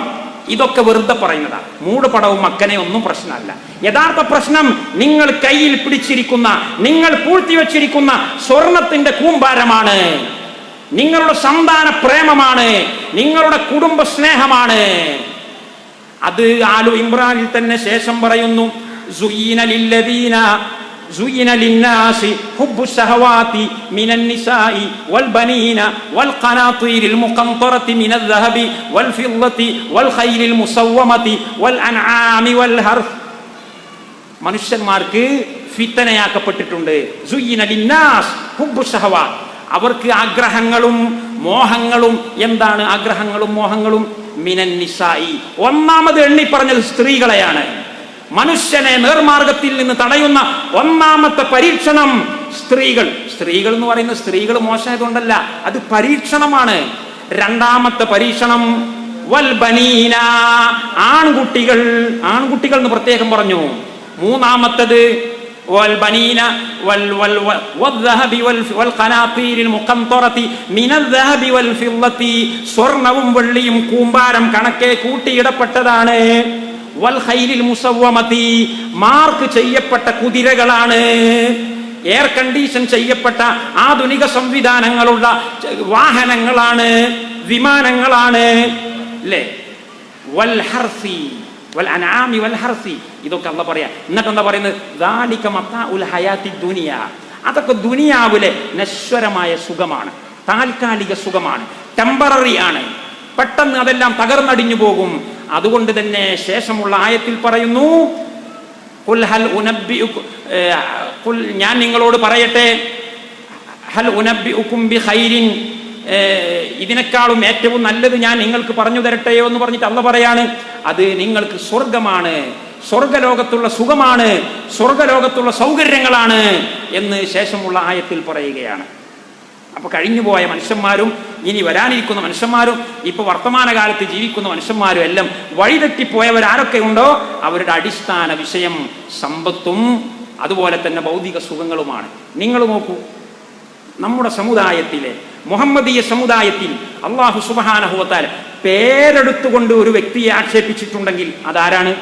ഇതൊക്കെ വെറുതെ പറയുന്നതാണ്. മൂടുപടവും മക്കനെയും ഒന്നും പ്രശ്നമല്ല. യഥാർത്ഥ പ്രശ്നം നിങ്ങൾ കയ്യിൽ പിടിച്ചിരിക്കുന്ന, നിങ്ങൾ പൂഴ്ത്തിവെച്ചിരിക്കുന്ന സ്വർണത്തിന്റെ കൂമ്പാരമാണ്. നിങ്ങളുടെ സന്താന പ്രേമമാണ്, നിങ്ങളുടെ കുടുംബ സ്നേഹമാണ്. അത് ആലു ഇമ്രാനിൽ തന്നെ ശേഷം പറയുന്നു, زين للناس حب الشهوات من النساء والبنين والقناطير المقنطرة من الذهب والفضة والخيل المسومة والأنعام والحرث. മനുഷ്യന്മാർക്ക് ഫിത്തനയാക്കപ്പെട്ടിട്ടുണ്ട്. സുയ്യിന ലിന്നാസ് ഹുബ്ബു ശഹവാത്ത്. അവർക്ക് ആഗ്രഹങ്ങളും മോഹങ്ങളും. എന്താണ് ആഗ്രഹങ്ങളും മോഹങ്ങളും? മിനൻ നിസായി. ഒന്നാമത് എണ്ണി പറഞ്ഞത് സ്ത്രീകളെയാണ്. മനുഷ്യനെ നേർമാർഗത്തിൽ നിന്ന് തടയുന്ന ഒന്നാമത്തെ പരീക്ഷണം സ്ത്രീകൾ. സ്ത്രീകൾ എന്ന് പറയുന്ന സ്ത്രീകൾ മോശമായതുകൊണ്ടല്ല, അത് പരീക്ഷണമാണ്. രണ്ടാമത്തെ പരീക്ഷണം വൽ ബനീന, ആൺകുട്ടികൾ. ആൺകുട്ടികൾ എന്ന് പ്രത്യേകം പറഞ്ഞു. മൂന്നാമത്തത് വൽ ബനീന വൽദഹബി വൽഖനാതീരിൽ മുഖന്തറതി മിനൽ ദഹബി വൽ ഫിദ്ദതി. സ്വർണവും വെള്ളിയും കൂമ്പാരം കണക്കെ കൂട്ടിയിടപ്പെട്ടതാണ്. വൽ ഖൈലിൽ മുസവ്വമതി, മാർക്ക് ചെയ്യപ്പെട്ട കുതിരകളാണ്. എയർ കണ്ടീഷൻ ചെയ്യപ്പെട്ട ആധുനിക സംവിധാനങ്ങളുള്ള വാഹനങ്ങളാണ്, വിമാനങ്ങളാണ്. അല്ലേ? വൽ ഹർസി വൽ അൻആമി വൽ ഹർസി. ഇതൊക്കെ അല്ലാഹു പറയാ. എന്നിട്ട് എന്താ പറയുന്നത്? ദാലിക മതാഉൽ ഹയാത്തി ദുനിയ. അതൊക്കെ ദുനിയാവിലെ നശ്വരമായ സുഖമാണ്, താൽക്കാലിക സുഖമാണ്, ടെമ്പററി ആണ്. പെട്ടെന്ന് അതെല്ലാം തകർന്നടിഞ്ഞു പോകും. അതുകൊണ്ട് തന്നെ ശേഷമുള്ള ആയത്തിൽ പറയുന്നു, ഞാൻ നിങ്ങളോട് പറയട്ടെ, ഹൽ ഉനബ്ബിഉകും ബിഖൈരിൻ, ഇതിനേക്കാളും ഏറ്റവും നല്ലത് ഞാൻ നിങ്ങൾക്ക് പറഞ്ഞു തരട്ടെയോ എന്ന് പറഞ്ഞിട്ട് അല്ലാഹു പറയാണ്, അത് നിങ്ങൾക്ക് സ്വർഗമാണ്, സ്വർഗലോകത്തുള്ള സുഖമാണ്, സ്വർഗലോകത്തുള്ള സൗകര്യങ്ങളാണ് എന്ന് ശേഷമുള്ള ആയത്തിൽ പറയുകയാണ്. അപ്പൊ കഴിഞ്ഞുപോയ മനുഷ്യന്മാരും ഇനി വരാനിരിക്കുന്ന മനുഷ്യന്മാരും ഇപ്പൊ വർത്തമാനകാലത്ത് ജീവിക്കുന്ന മനുഷ്യന്മാരും എല്ലാം വഴിതെറ്റിപ്പോയവരാരൊക്കെ ഉണ്ടോ അവരുടെ അടിസ്ഥാന വിഷയം സമ്പത്തും അതുപോലെ തന്നെ ഭൗതിക സുഖങ്ങളുമാണ്. നിങ്ങൾ നോക്കൂ, നമ്മുടെ സമുദായത്തിലെ മുഹമ്മദീയ സമുദായത്തിൽ അല്ലാഹു സുബ്ഹാനഹു വ തആല പേരെടുത്തുകൊണ്ട് ഒരു വ്യക്തിയെ ആക്ഷേപിച്ചിട്ടുണ്ടെങ്കിൽ അതാരാണ്?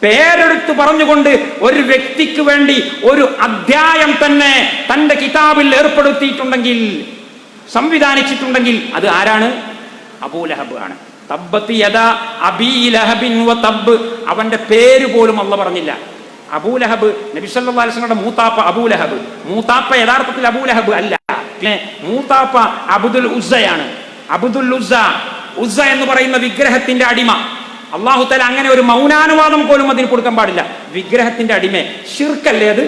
പേരെടുത്ത് പറഞ്ഞുകൊണ്ട് ഒരു വ്യക്തിക്ക് വേണ്ടി ഒരു അധ്യായം തന്നെ തന്റെ കിതാബിൽ ഏർപ്പെടുത്തിയിട്ടുണ്ടെങ്കിൽ, സംവിധാനിച്ചിട്ടുണ്ടെങ്കിൽ അത് ആരാണ്? അബൂലഹബ് ആണ്. തബ്ബത്ത് യദാ അബീ ലഹബിൻ വ തബ്ബ്. അവന്റെ പേര് പോലും അല്ലാഹു പറഞ്ഞില്ല. അബൂലഹബ് നബി സല്ലല്ലാഹു അലൈഹി വസല്ലമയുടെ മൂത്താപ്പ അബൂലഹബ്. മൂത്താപ്പ യഥാർത്ഥത്തിൽ അബൂലഹബ് അല്ല, മൂത്താപ്പ അബ്ദുൽ ഉസ്സയാണ്. അബ്ദുൽ ഉസ്സ, ഉസ്സ എന്ന് പറയുന്ന വിഗ്രഹത്തിന്റെ അടിമ. അല്ലാഹു തആല അങ്ങനെ ഒരു മൗനാനുവാദം പോലും അതിന് കൊടുക്കാൻ പാടില്ല. വിഗ്രഹത്തിന്റെ അടിമ ശിർക്കല്ലേ? അത്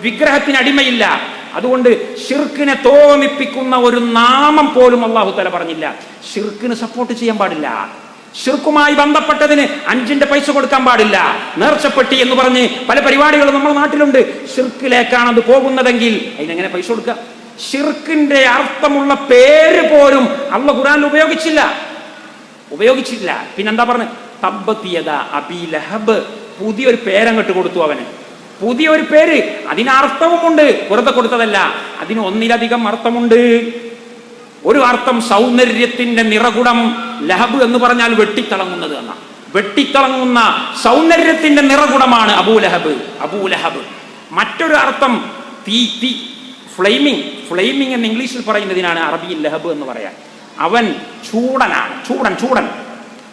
വിഗ്രഹത്തിന് അടിമയില്ല. അതുകൊണ്ട് ഷിർക്കിനെ തോന്നിപ്പിക്കുന്ന ഒരു നാമം പോലും അല്ലാഹു തആല പറഞ്ഞില്ല. ഷിർക്കിന് സപ്പോർട്ട് ചെയ്യാൻ പാടില്ല. ഷിർക്കുമായി ബന്ധപ്പെട്ടതിന് 5 പൈസ കൊടുക്കാൻ പാടില്ല. നേർച്ചപ്പെട്ടി എന്ന് പറഞ്ഞ് പല പരിപാടികളും നമ്മുടെ നാട്ടിലുണ്ട്. ഷിർക്കിലേക്കാണ് അത് പോകുന്നതെങ്കിൽ അതിനെങ്ങനെ പൈസ കൊടുക്കുക? ഷിർക്കിന്റെ അർത്ഥമുള്ള പേര് പോലും അല്ലാഹു ഖുർആനിൽ ഉപയോഗിച്ചില്ല. പിന്നെന്താ പറഞ്ഞത്? തബ്ബത് യദാ അബീ ലഹബ്. പുതിയൊരു പേരങ്ങട്ട് കൊടുത്തു അവന്, പുതിയൊരു പേര്. അതിനർത്ഥവുമുണ്ട്, വെറുതെ കൊടുത്തതല്ല, അതിന് ഒന്നിലധികം അർത്ഥമുണ്ട്. ഒരു അർത്ഥം സൗന്ദര്യത്തിന്റെ നിറകുടം. ലഹബ് എന്ന് പറഞ്ഞാൽ വെട്ടിത്തിളങ്ങുന്നത് എന്ന, വെട്ടിത്തിളങ്ങുന്ന സൗന്ദര്യത്തിന്റെ നിറകുടമാണ് അബൂലഹബ്. മറ്റൊരു അർത്ഥം തീ, ഫ്ലെയിമിംഗ് എന്ന് ഇംഗ്ലീഷിൽ പറയുന്നതിനാണ് അറബിയിൽ ലഹബ് എന്ന് പറയാൻ. അവൻ ചൂടനാണ്, ചൂടൻ.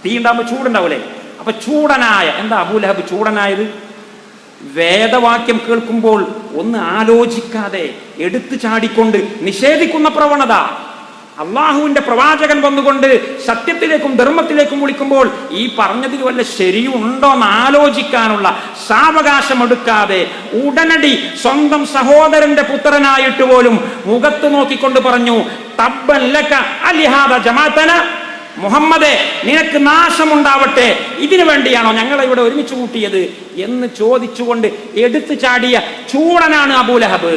തീ ഉണ്ടാകുമ്പോൾ ചൂടുണ്ടാവൂലേ? അപ്പൊ ചൂടനായ. എന്താ അബൂലഹബ് ചൂടനായത്? വേദവാക്യം കേൾക്കുമ്പോൾ ഒന്ന് ആലോചിക്കാതെ എടുത്തു ചാടിക്കൊണ്ട് നിഷേധിക്കുന്ന പ്രവണത. അള്ളാഹുവിന്റെ പ്രവാചകൻ വന്നുകൊണ്ട് സത്യത്തിലേക്കും ധർമ്മത്തിലേക്കും വിളിക്കുമ്പോൾ ഈ പറഞ്ഞതിൽ വല്ല ശരിയുണ്ടോ എന്ന് ആലോചിക്കാനുള്ള സാവകാശം എടുക്കാതെ ഉടനടി സ്വന്തം സഹോദരന്റെ പുത്രനായിട്ട് പോലും മുഖത്ത് നോക്കിക്കൊണ്ട് പറഞ്ഞു, തബ്ബൻ ലക അലിഹാദ ജമാഅതന, മുഹമ്മദേ നിനക്ക് നാശമുണ്ടാവട്ടെ, ഇതിനു വേണ്ടിയാണോ ഞങ്ങളെ ഇവിടെ ഒരുമിച്ച് കൂട്ടിയത് എന്ന് ചോദിച്ചുകൊണ്ട് എടുത്തു ചാടിയ ചൂടനാണ് അബൂലഹബ്.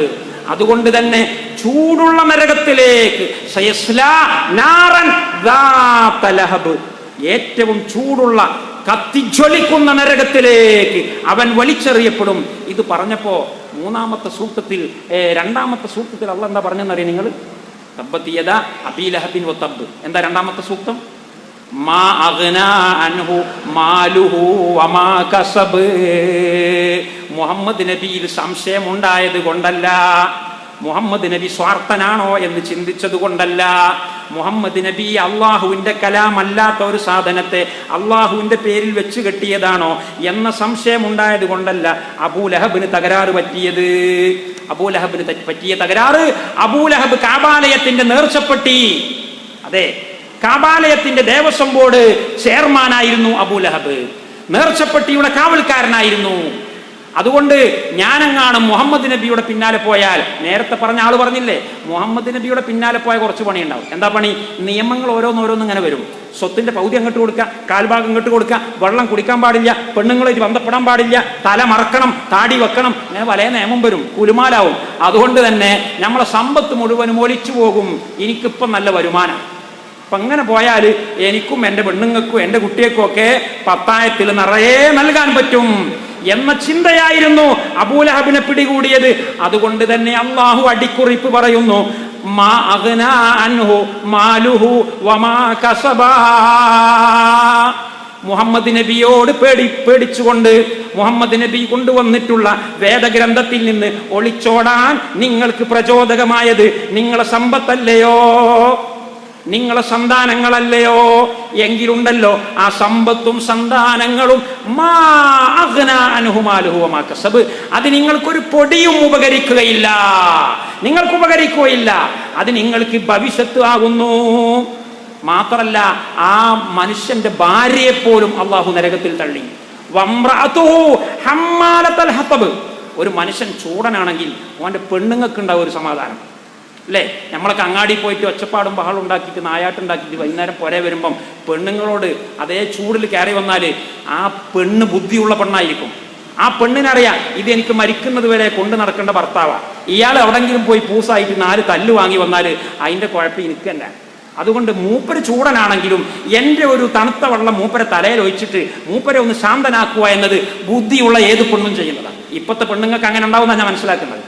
അതുകൊണ്ട് തന്നെ ചൂടുള്ള നരകത്തിലേക്ക്, ഏറ്റവും ചൂടുള്ള കത്തിജ്വലിക്കുന്ന നരകത്തിലേക്ക് അവൻ വലിച്ചെറിയപ്പെടും. ഇത് പറഞ്ഞപ്പോ മൂന്നാമത്തെ സൂക്തത്തിൽ, രണ്ടാമത്തെ സൂക്തത്തിൽ അള്ളാഹ് എന്താ പറഞ്ഞെന്നറിയാം നിങ്ങൾ? തബ്ബത് യദാ അബീ ലഹബിൻ വതബ്ബ്. എന്താ രണ്ടാമത്തെ സൂക്തം? മാ അഗ്നാ അൻഹു മാലുഹു വമാ കസബ്. മുഹമ്മദ് നബിയിൽ സംശയം ഉണ്ടായത് കൊണ്ടല്ല, മുഹമ്മദ് നബി സ്വാർത്ഥനാണോ എന്ന് ചിന്തിച്ചത് കൊണ്ടല്ല, മുഹമ്മദ് നബി അള്ളാഹുവിന്റെ കലാമല്ലാത്ത ഒരു സാധനത്തെ അള്ളാഹുവിന്റെ പേരിൽ വെച്ച് കെട്ടിയതാണോ എന്ന സംശയം ഉണ്ടായത് കൊണ്ടല്ല അബൂലഹബിന് തകരാറ് പറ്റിയത്. അബൂലഹബിന് പറ്റിയ തകരാറ്, അബൂലഹബ് കാബാലയത്തിന്റെ നേർച്ചപ്പെട്ടി, അതെ, കാബാലയത്തിന്റെ ദേവസ്വം ബോർഡ് ചെയർമാനായിരുന്നു അബൂലഹബ്, നേർച്ചപ്പെട്ടിയുടെ കാവൽക്കാരനായിരുന്നു. അതുകൊണ്ട് ഞാനെങ്ങാനും മുഹമ്മദ് നബിയുടെ പിന്നാലെ പോയാൽ, നേരത്തെ പറഞ്ഞ ആള് പറഞ്ഞില്ലേ, മുഹമ്മദ് നബിയുടെ പിന്നാലെ പോയാൽ കുറച്ച് പണിയുണ്ടാവും. എന്താ പണി? നിയമങ്ങൾ ഓരോന്നോരോന്നും ഇങ്ങനെ വരും. സ്വത്തിന്റെ പൗതി അങ്ങോട്ട് കൊടുക്കുക, കാൽഭാഗം അങ്ങോട്ട് കൊടുക്കുക, വെള്ളം കുടിക്കാൻ പാടില്ല, പെണ്ണുങ്ങളായിട്ട് ബന്ധപ്പെടാൻ പാടില്ല, തല മറക്കണം, താടി വെക്കണം, അങ്ങനെ പല നിയമം വരും, കുലുമാലാവും. അതുകൊണ്ട് തന്നെ നമ്മളെ സമ്പത്ത് മുഴുവനും ഒലിച്ചു പോകും. എനിക്കിപ്പം നല്ല വരുമാനം, അപ്പം അങ്ങനെ പോയാൽ എനിക്കും എൻ്റെ പെണ്ണുങ്ങൾക്കും എൻ്റെ കുട്ടികൾക്കും ഒക്കെ പത്തായത്തിൽ നിറയെ നൽകാൻ പറ്റും എന്ന ചിന്തയായിരുന്നു അബൂലഹബിനെ പിടികൂടിയത്. അതുകൊണ്ട് തന്നെ അള്ളാഹു അടിക്കുറിപ്പ് പറയുന്നു, മാ അഗ്നാ അൻഹു മാലുഹു വമാ കസബാ. മുഹമ്മദ് നബിയോട് പേടിച്ചുകൊണ്ട് മുഹമ്മദ് നബി കൊണ്ടുവന്നിട്ടുള്ള വേദഗ്രന്ഥത്തിൽ നിന്ന് ഒളിച്ചോടാൻ നിങ്ങൾക്ക് പ്രചോദകമായത് നിങ്ങളെ സമ്പത്തല്ലയോ, നിങ്ങളെ സന്താനങ്ങളല്ലയോ? എങ്കിലുണ്ടല്ലോ ആ സമ്പത്തും സന്താനങ്ങളും അത് നിങ്ങൾക്കൊരു പൊടിയും ഉപകരിക്കുകയില്ല, അത് നിങ്ങൾക്ക് ഭവിഷ്യത്ത് ആകുന്നു. മാത്രല്ല ആ മനുഷ്യന്റെ ഭാര്യയെ പോലും അള്ളാഹു നരകത്തിൽ തള്ളി. ഒരു മനുഷ്യൻ ചൂടനാണെങ്കിൽ അവന്റെ പെണ്ണുങ്ങൾക്ക് ഉണ്ടാവും ഒരു സമാധാനം, അല്ലേ? നമ്മളൊക്കെ അങ്ങാടി പോയിട്ട് ഒച്ചപ്പാടും ബഹളം ഉണ്ടാക്കിയിട്ട് നായാട്ടുണ്ടാക്കിയിട്ട് വൈകുന്നേരം പുറേ വരുമ്പം പെണ്ണുങ്ങളോട് അതേ ചൂടിൽ കയറി വന്നാൽ ആ പെണ്ണ് ബുദ്ധിയുള്ള പെണ്ണായിരിക്കും. ആ പെണ്ണിനറിയാം ഇത് എനിക്ക് മരിക്കുന്നത് വരെ കൊണ്ട് നടക്കേണ്ട ഭർത്താവാണ്. ഇയാൾ എവിടെങ്കിലും പോയി പൂസായിട്ട് 4 തല്ല് വാങ്ങി വന്നാൽ അതിൻ്റെ കുഴപ്പം എനിക്ക് തന്നെ. അതുകൊണ്ട് മൂപ്പര് ചൂടനാണെങ്കിലും എൻ്റെ ഒരു തണുത്ത വെള്ളം മൂപ്പരെ തലയിൽ ഒഴിച്ചിട്ട് മൂപ്പരെ ഒന്ന് ശാന്തനാക്കുക എന്നത് ബുദ്ധിയുള്ള ഏത് പെണ്ണും ചെയ്യുന്നതാണ്. ഇപ്പോഴത്തെ പെണ്ണുങ്ങൾക്ക് അങ്ങനെ ഉണ്ടാവുമെന്നാണ് ഞാൻ മനസ്സിലാക്കുന്നത്.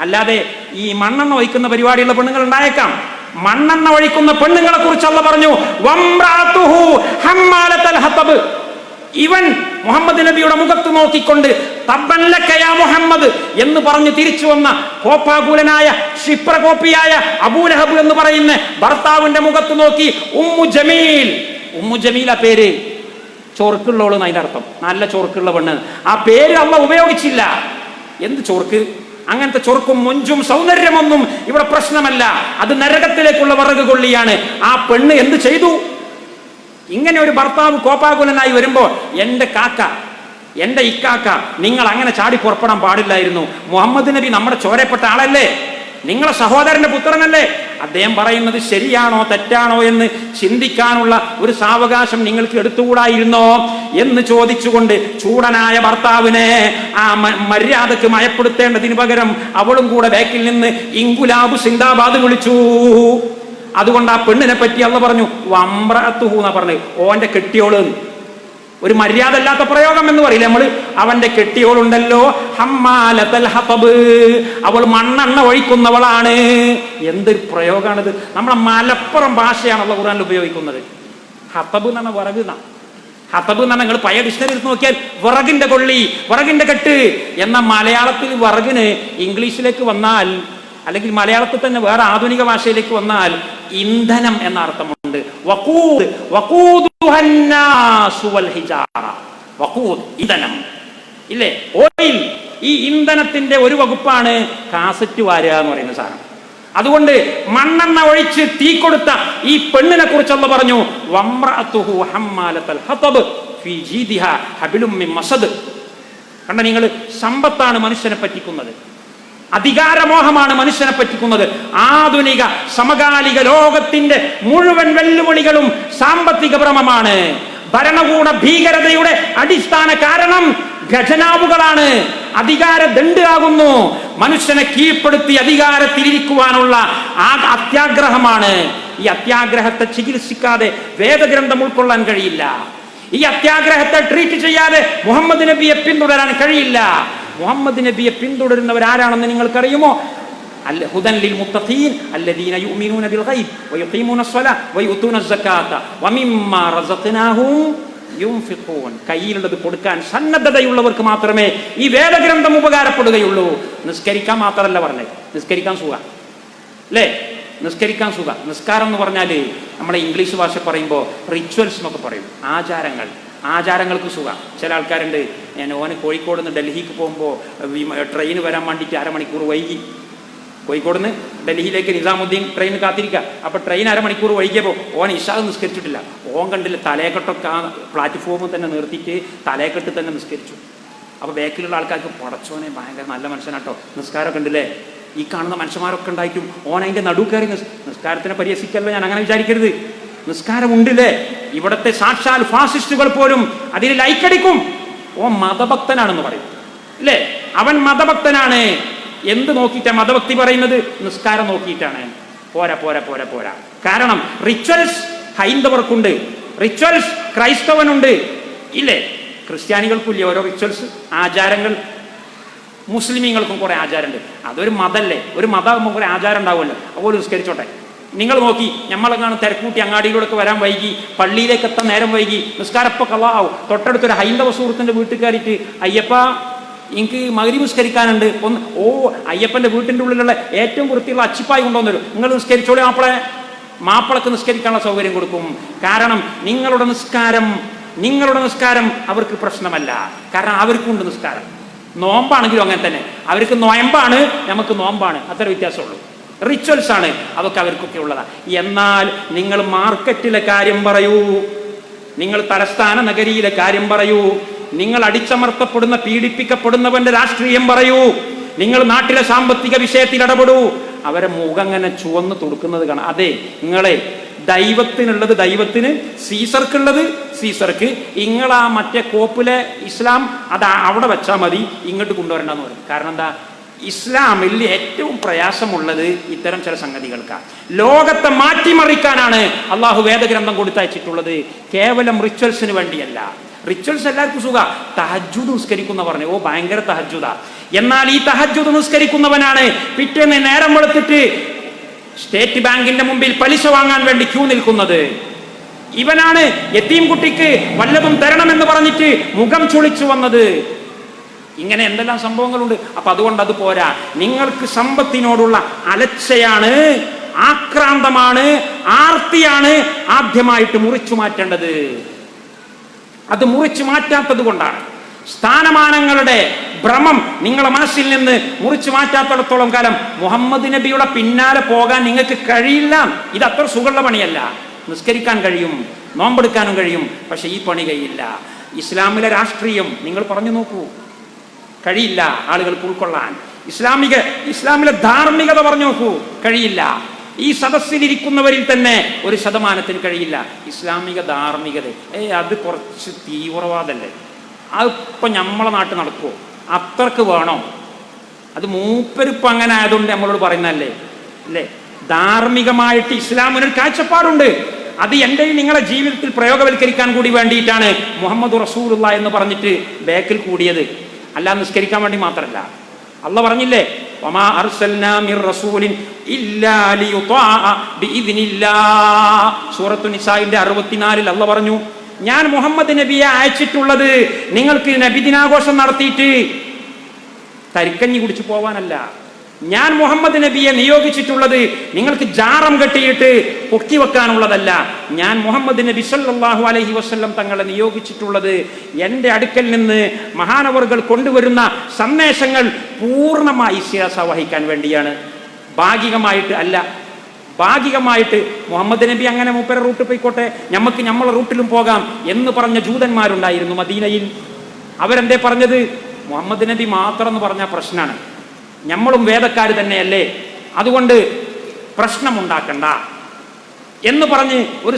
അല്ലാതെ ഈ മണ്ണെണ്ണ ഒഴിക്കുന്ന പരിപാടിയുള്ള പെണ്ണുങ്ങൾ ഉണ്ടായേക്കാം. മണ്ണെണ്ണ ഒഴിക്കുന്ന പെണ്ണുങ്ങളെ കുറിച്ച് അല്ലാഹു പറഞ്ഞു, വംറാതുഹു ഹമ്മാലത്തുൽ ഹതബ്. ഇവൻ മുഹമ്മദ് നബിയുടെ മുഖത്ത് നോക്കിക്കൊണ്ട് തബ്ബൻ ലക യാ മുഹമ്മദ് എന്ന് പറഞ്ഞ് തിരിച്ചു വന്ന കോപ്പാകുലനായ ക്ഷിപ്രകോപിയായ അബൂലഹബ് എന്ന് പറയുന്ന ഭർത്താവിന്റെ മുഖത്ത് നോക്കി ഉമ്മു ജമീൽ ആ പേര്, ചൊറുക്കുള്ളോള് എന്നതിന്റെ അർത്ഥം, നല്ല ചൊറുക്കുള്ള പെണ്ണ്. ആ പേര് അല്ലാഹു ഉപയോഗിച്ചില്ല. എന്ത് ചൊറുക്ക്? അങ്ങനത്തെ ചൊറുക്കും മൊഞ്ചും സൗന്ദര്യമൊന്നും ഇവിടെ പ്രശ്നമല്ല, അത് നരകത്തിലേക്കുള്ള വിറക് കൊള്ളിയാണ്. ആ പെണ്ണ് എന്ത് ചെയ്തു? ഇങ്ങനെ ഒരു ഭർത്താവ് കോപാകുലനായി വരുമ്പോ എൻ്റെ കാക്ക, എൻ്റെ ഇക്കാക്ക, നിങ്ങൾ അങ്ങനെ ചാടി പുറപ്പെടാൻ പാടില്ലായിരുന്നു. മുഹമ്മദ് നബി നമ്മുടെ ചോരപ്പെട്ട ആളല്ലേ? നിങ്ങളെ സഹോദരന്റെ പുത്രനല്ലേ, അദ്ദേഹം പറയുന്നത് ശരിയാണോ തെറ്റാണോ എന്ന് ചിന്തിക്കാനുള്ള ഒരു സാവകാശം നിങ്ങൾക്ക് എടുത്തുകൂടായിരുന്നോ എന്ന് ചോദിച്ചുകൊണ്ട് ചൂടനായ ഭർത്താവിനെ ആ മര്യാദക്ക് മയപ്പെടുത്തേണ്ടതിന് പകരം അവളും കൂടെ ബാക്കിൽ നിന്ന് ഇൻകുലാബ് സിന്ദാബാദ് വിളിച്ചു. അതുകൊണ്ട് ആ പെണ്ണിനെ പറ്റി അള്ള പറഞ്ഞു വംറഅത്തുഹു എന്നാ പറഞ്ഞു, ഓന്റെ കെട്ടിയോള്. ഒരു മര്യാദ അല്ലാത്ത പ്രയോഗം എന്ന് പറയില്ല നമ്മള്. അവന്റെ കെട്ടിയോളുണ്ടല്ലോ ഹമ്മാലത്തൽ ഹതബ്, അവൾ മണ്ണെണ്ണ ഒഴിക്കുന്നവളാണ്. എന്തൊരു പ്രയോഗമാണിത്! നമ്മളെ മലപ്പുറം ഭാഷയാണല്ലോ ഖുർആനിൽ ഉപയോഗിക്കുന്നത്. ഹതബ് എന്ന് പറഞ്ഞ വിറക്. ഹതബ് എന്ന് പറഞ്ഞാൽ നിങ്ങൾ പഴയ ഡിക്ഷണറി എടുത്ത് നോക്കിയാൽ വിറകിന്റെ കൊള്ളി, വിറകിന്റെ കെട്ട് എന്ന മലയാളത്തിൽ വിറകിന് ഇംഗ്ലീഷിലേക്ക് വന്നാൽ, അല്ലെങ്കിൽ മലയാളത്തിൽ തന്നെ വേറെ ആധുനിക ഭാഷയിലേക്ക് വന്നാൽ ഇന്ധനം എന്ന അർത്ഥമുണ്ട്. വഖൂദ്, വഖൂദുഹന്നാസു വൽ ഹിജാറ. വഖൂദ് ഇന്ധനം ഇല്ലേ, ഓയിൽ. ഈ ഇന്ധനത്തിന്റെ ഒരു വകുപ്പാണ് കാസറ്റ് വാരുക എന്ന് പറയുന്ന സാധനം. അതുകൊണ്ട് മണ്ണെണ്ണ ഒഴിച്ച് തീ കൊടുത്ത ഈ പെണ്ണിനെ കുറിച്ചുള്ള പറഞ്ഞു വംറഅത്തുഹു ഹമ്മാലത്തൽ ഹതബ് ഫീ ജീദിഹാ ഹബിലും മിൻ മസദ്. കണ്ട നിങ്ങൾ, സമ്പത്താണ് മനുഷ്യനെ പറ്റിക്കുന്നത്, അധികാരമോഹമാണ് മനുഷ്യനെ പറ്റിക്കുന്നത്. ആധുനിക സമകാലിക ലോകത്തിന്റെ മുഴുവൻ വെല്ലുവിളികളും സാമ്പത്തിക ഭ്രമമാണ്. ഭരണകൂട ഭീകരതയുടെ അടിസ്ഥാന കാരണം ഖജനാവുകളാണ്. അധികാര ദണ്ഡാകുന്നു. മനുഷ്യനെ കീഴ്പ്പെടുത്തി അധികാരത്തിലിരിക്കുവാനുള്ള അത്യാഗ്രഹമാണ്. ഈ അത്യാഗ്രഹത്തെ ചികിത്സിക്കാതെ വേദഗ്രന്ഥം ഉൾക്കൊള്ളാൻ കഴിയില്ല. ഈ അത്യാഗ്രഹത്തെ ട്രീറ്റ് ചെയ്യാതെ മുഹമ്മദ് നബിയെ പിന്തുടരാൻ കഴിയില്ല. മുഹമ്മദ് നബിയെ പിന്തുടരുന്നവരാരാണെന്ന് നിങ്ങൾക്കറിയുമോ? ഹുദൻ ലിൽ മുത്തഖീൻ അല്ലദീന യുഅ്മിനൂന ബിൽ ഗൈബ് വയുഖീമൂന സ്വലാഹ വയുതൂന സകാത്ത വമിമ്മാ റസഖ്നാഹും യുൻഫിഖൂൻ. കയ്യിലുള്ളത് കൊടുക്കാൻ സന്നദ്ധതയുള്ളവർക്ക് മാത്രമേ ഈ വേദഗ്രന്ഥം ഉപകാരപ്പെടുകയുള്ളൂ. നിസ്കരിക്കാൻ മാത്രമല്ല പറഞ്ഞത്, നിസ്കരിക്കാൻ സുഖ അല്ലേ, നിസ്കരിക്കാൻ സുഖ. നിസ്കാരം എന്ന് പറഞ്ഞാൽ നമ്മളെ ഇംഗ്ലീഷ് ഭാഷ പറയുമ്പോൾ റിച്വൽസ് എന്നൊക്കെ പറയും, ആചാരങ്ങൾ. ആചാരങ്ങൾക്ക് സുഖം. ചില ആൾക്കാരുണ്ട്, ഓന് കോഴിക്കോട് നിന്ന് ഡൽഹിക്ക് പോകുമ്പോൾ ട്രെയിൻ വരാൻ വേണ്ടിയിട്ട് അരമണിക്കൂർ വൈകി. കോഴിക്കോട് നിന്ന് ഡൽഹിയിലേക്ക് നിസാമുദ്ദീൻ ട്രെയിൻ കാത്തിരിക്കുക. അപ്പോൾ ട്രെയിൻ അരമണിക്കൂർ വൈകിയപ്പോൾ ഓൻ ഇശാ നിസ്കരിച്ചിട്ടില്ല. ഓൻ കണ്ടില്ല, തലയെക്കെട്ടൊക്കെ ആ പ്ലാറ്റ്ഫോമിൽ തന്നെ നിർത്തിയിട്ട് തലയെക്കെട്ട് തന്നെ നിസ്കരിച്ചു. അപ്പോൾ ബാക്കിലുള്ള ആൾക്കാർക്ക് പടച്ചോനെ ഭയങ്കര നല്ല മനുഷ്യനാട്ടോ, നിസ്കാരമൊക്കെ ഉണ്ടല്ലേ. ഈ കാണുന്ന മനുഷ്യന്മാരൊക്കെ ഉണ്ടായിട്ടും ഓൻ അതിൻ്റെ നടുവ് കയറി നിസ്കാരത്തിനെ പരിഹസിക്കല്ലോ, ഞാൻ അങ്ങനെ വിചാരിക്കരുത്. നിസ്കാരമുണ്ടല്ലേ, ഇവിടുത്തെ സാക്ഷാൽ ഫാസിസ്റ്റുകൾ പോലും അതിന് ലൈക്കടിക്കും. ഓ മതഭക്തനാണെന്ന് പറയും അല്ലേ, അവൻ മതഭക്തനാണ്. എന്ത് നോക്കിയിട്ടാണ് മതഭക്തി പറയുന്നത്? നിസ്കാരം നോക്കിയിട്ടാണ്. പോരാ പോരാ പോരാ പോരാ. കാരണം റിച്വൽസ് ഹൈന്ദവർക്കുണ്ട്, റിച്വൽസ് ക്രൈസ്തവനുണ്ട് ഇല്ലേ, ക്രിസ്ത്യാനികൾക്കില്ലേ ഓരോ റിച്വൽസ്, ആചാരങ്ങൾ. മുസ്ലിമീങ്ങൾക്കും കുറെ ആചാരമുണ്ട്. അതൊരു മതല്ലേ, ഒരു മതമാകുമ്പോൾ കുറെ ആചാരം ഉണ്ടാവുമല്ലോ. അതുപോലെ നിസ്കരിച്ചോട്ടെ. നിങ്ങൾ നോക്കി, നമ്മളെങ്ങാണ് തിരക്കൂട്ടി അങ്ങാടിയിലൂടെയൊക്കെ വരാൻ വൈകി, പള്ളിയിലേക്ക് എത്താൻ നേരം വൈകി, നിസ്കാരപ്പോൾ കളാവും. തൊട്ടടുത്തൊരു ഹൈന്ദവ സുഹൃത്തിൻ്റെ വീട്ടിൽ കയറിയിട്ട് അയ്യപ്പ എനിക്ക് മഗ്‌രിബ് നിസ്കരിക്കാനുണ്ട് ഒന്ന്. ഓ, അയ്യപ്പൻ്റെ വീട്ടിൻ്റെ ഉള്ളിലുള്ള ഏറ്റവും വൃത്തിയുള്ള അച്ചിപ്പായി കൊണ്ടുവന്നൊരു, നിങ്ങൾ നിസ്കരിച്ചോളി മാപ്പിളക്ക് നിസ്കരിക്കാനുള്ള സൗകര്യം കൊടുക്കും. കാരണം നിങ്ങളുടെ നിസ്കാരം അവർക്ക് പ്രശ്നമല്ല. കാരണം അവർക്കുണ്ട് നിസ്കാരം. നോമ്പാണെങ്കിലും അങ്ങനെ തന്നെ, അവർക്ക് നോയമ്പാണ്, നമുക്ക് നോമ്പാണ്, അത്ര വ്യത്യാസമുള്ളൂ. റിച്വൽസ് ആണ് അതൊക്കെ അവർക്കൊക്കെ ഉള്ളതാണ്. എന്നാൽ നിങ്ങൾ മാർക്കറ്റിലെ കാര്യം പറയൂ, നിങ്ങൾ തലസ്ഥാന നഗരിയിലെ കാര്യം പറയൂ, നിങ്ങൾ അടിച്ചമർത്തപ്പെടുന്ന പീഡിപ്പിക്കപ്പെടുന്നവന്റെ രാഷ്ട്രീയം പറയൂ, നിങ്ങൾ നാട്ടിലെ സാമ്പത്തിക വിഷയത്തിൽ ഇടപെടൂ, അവരെ മുഖം അങ്ങനെ ചുവന്ന് തുടുക്കുന്നത് കാണാം. അതെ, നിങ്ങളെ ദൈവത്തിനുള്ളത് ദൈവത്തിന്, സീസർക്കുള്ളത് സീസർക്ക്, ഇങ്ങളാ മറ്റേ കോപ്പിലെ ഇസ്ലാം അത് അവിടെ വെച്ചാൽ മതി, ഇങ്ങോട്ട് കൊണ്ടുവരണ്ടെന്ന് പറയും. കാരണം എന്താ? ഇസ്ലാമിൽ ഏറ്റവും പ്രയാസമുള്ളത് ഇത്തരം ചില സംഗതികൾക്കാണ്. ലോകത്തെ മാറ്റിമറിക്കാനാണ് അള്ളാഹു വേദഗ്രന്ഥം കൊടുത്തയച്ചിട്ടുള്ളത്, കേവലം റിച്വൽസിന് വേണ്ടിയല്ല. റിച്വൽസ് എല്ലാവർക്കും സുഖ. തഹജ്ജുദ് നിസ്കരിക്കുന്ന പറഞ്ഞു, ഓ ഭയങ്കര തഹജ്ജുദാ. എന്നാൽ ഈ തഹജ്ജുദ് നിസ്കരിക്കുന്നവനാണ് പിറ്റേന്ന് നേരം വെളുത്തിട്ട് സ്റ്റേറ്റ് ബാങ്കിന്റെ മുമ്പിൽ പലിശ വാങ്ങാൻ വേണ്ടി ക്യൂ നിൽക്കുന്നത്. ഇവനാണ് യതീം കുട്ടിക്ക് വല്ലതും തരണമെന്ന് പറഞ്ഞിട്ട് മുഖം ചുളിച്ചു വന്നത്. ഇങ്ങനെ എന്തെല്ലാം സംഭവങ്ങളുണ്ട്. അപ്പൊ അതുകൊണ്ട് അത് പോരാ. നിങ്ങൾക്ക് സമ്പത്തിനോടുള്ള അലച്ചയാണ്, ആക്രാന്തമാണ്, ആർത്തിയാണ് ആദ്യമായിട്ട് മുറിച്ചു മാറ്റേണ്ടത്. അത് മുറിച്ചു മാറ്റാത്തത് കൊണ്ടാണ്. സ്ഥാനമാനങ്ങളുടെ ഭ്രമം നിങ്ങളെ മനസ്സിൽ നിന്ന് മുറിച്ചു മാറ്റാത്തിടത്തോളം കാലം മുഹമ്മദ് നബിയുടെ പിന്നാലെ പോകാൻ നിങ്ങൾക്ക് കഴിയില്ല. ഇത് അത്ര സുഖമുള്ള പണിയല്ല. നിസ്കരിക്കാൻ കഴിയും, നോമ്പെടുക്കാനും കഴിയും, പക്ഷെ ഈ പണി കഴിയില്ല. ഇസ്ലാമിലെ രാഷ്ട്രീയം നിങ്ങൾ പറഞ്ഞു നോക്കൂ, കഴിയില്ല ആളുകൾക്ക് ഉൾക്കൊള്ളാൻ. ഇസ്ലാമിലെ ധാർമ്മികത പറഞ്ഞു നോക്കൂ, കഴിയില്ല. ഈ സദസ്സിലിരിക്കുന്നവരിൽ തന്നെ 1% കഴിയില്ല. ഇസ്ലാമിക ധാർമ്മികത അത് കുറച്ച് തീവ്രവാദല്ലേ, അതിപ്പോ നമ്മളെ നാട്ടിൽ നടക്കുമോ? അത്രക്ക് വേണോ? അത് മൂപ്പരിപ്പം അങ്ങനെ ആയതുകൊണ്ട് നമ്മളോട് പറയുന്നതല്ലേ അല്ലേ? ധാർമ്മികമായിട്ട് ഇസ്ലാമിനൊരു കാഴ്ചപ്പാടുണ്ട്. അത് എൻ്റെയും നിങ്ങളെ ജീവിതത്തിൽ പ്രയോഗവൽക്കരിക്കാൻ കൂടി വേണ്ടിയിട്ടാണ് മുഹമ്മദ് റസൂലുള്ളാഹി എന്ന് പറഞ്ഞിട്ട് ബാക്കിൽ കൂടിയത്, അല്ല നിസ്കരിക്കാൻ വേണ്ടി മാത്രമല്ല. അള്ളാഹ് പറഞ്ഞില്ലേ, വമാ അർസൽനാ മിർ റസൂലിൻ ഇല്ലാ ലിയുത്വാഅ ബിഇദ്നില്ലാഹ്. സൂറത്തു നിസാഇന്റെ 64 അള്ളാഹ് പറഞ്ഞു, ഞാൻ മുഹമ്മദ് നബിയെ അയച്ചിട്ടുള്ളത് നിങ്ങൾക്ക് നബിദിനാഘോഷം നടത്തിയിട്ട് തരിക്കഞ്ഞി കുടിച്ചു പോവാനല്ല. ഞാൻ മുഹമ്മദ് നബിയെ നിയോഗിച്ചിട്ടുള്ളത് നിങ്ങൾക്ക് ജാറം കെട്ടിയിട്ട് പൊക്കി വെക്കാനുള്ളതല്ല. ഞാൻ മുഹമ്മദ് നബി സല്ലല്ലാഹു അലൈഹി വസല്ലം തങ്ങളെ നിയോഗിച്ചിട്ടുള്ളത് എൻ്റെ അടുക്കൽ നിന്ന് മഹാനവറുകൾ കൊണ്ടുവരുന്ന സന്ദേശങ്ങൾ പൂർണ്ണമായി ശിരസ വഹിക്കാൻ വേണ്ടിയാണ്, ഭാഗികമായിട്ട് അല്ല. ഭാഗികമായിട്ട് മുഹമ്മദ് നബി അങ്ങനെ മൂപ്പര റൂട്ട് പോയിക്കോട്ടെ, നമുക്ക് നമ്മളെ റൂട്ടിലും പോകാം എന്ന് പറഞ്ഞ ജൂതന്മാരുണ്ടായിരുന്നു മദീനയിൽ. അവരെന്തേ പറഞ്ഞത്? മുഹമ്മദ് നബി മാത്രം എന്ന് പറഞ്ഞാൽ പ്രശ്നമാണ്, നമ്മളും വേദക്കാർ തന്നെയല്ലേ, അതുകൊണ്ട് പ്രശ്നമുണ്ടാക്കണ്ട എന്ന് പറഞ്ഞ് ഒരു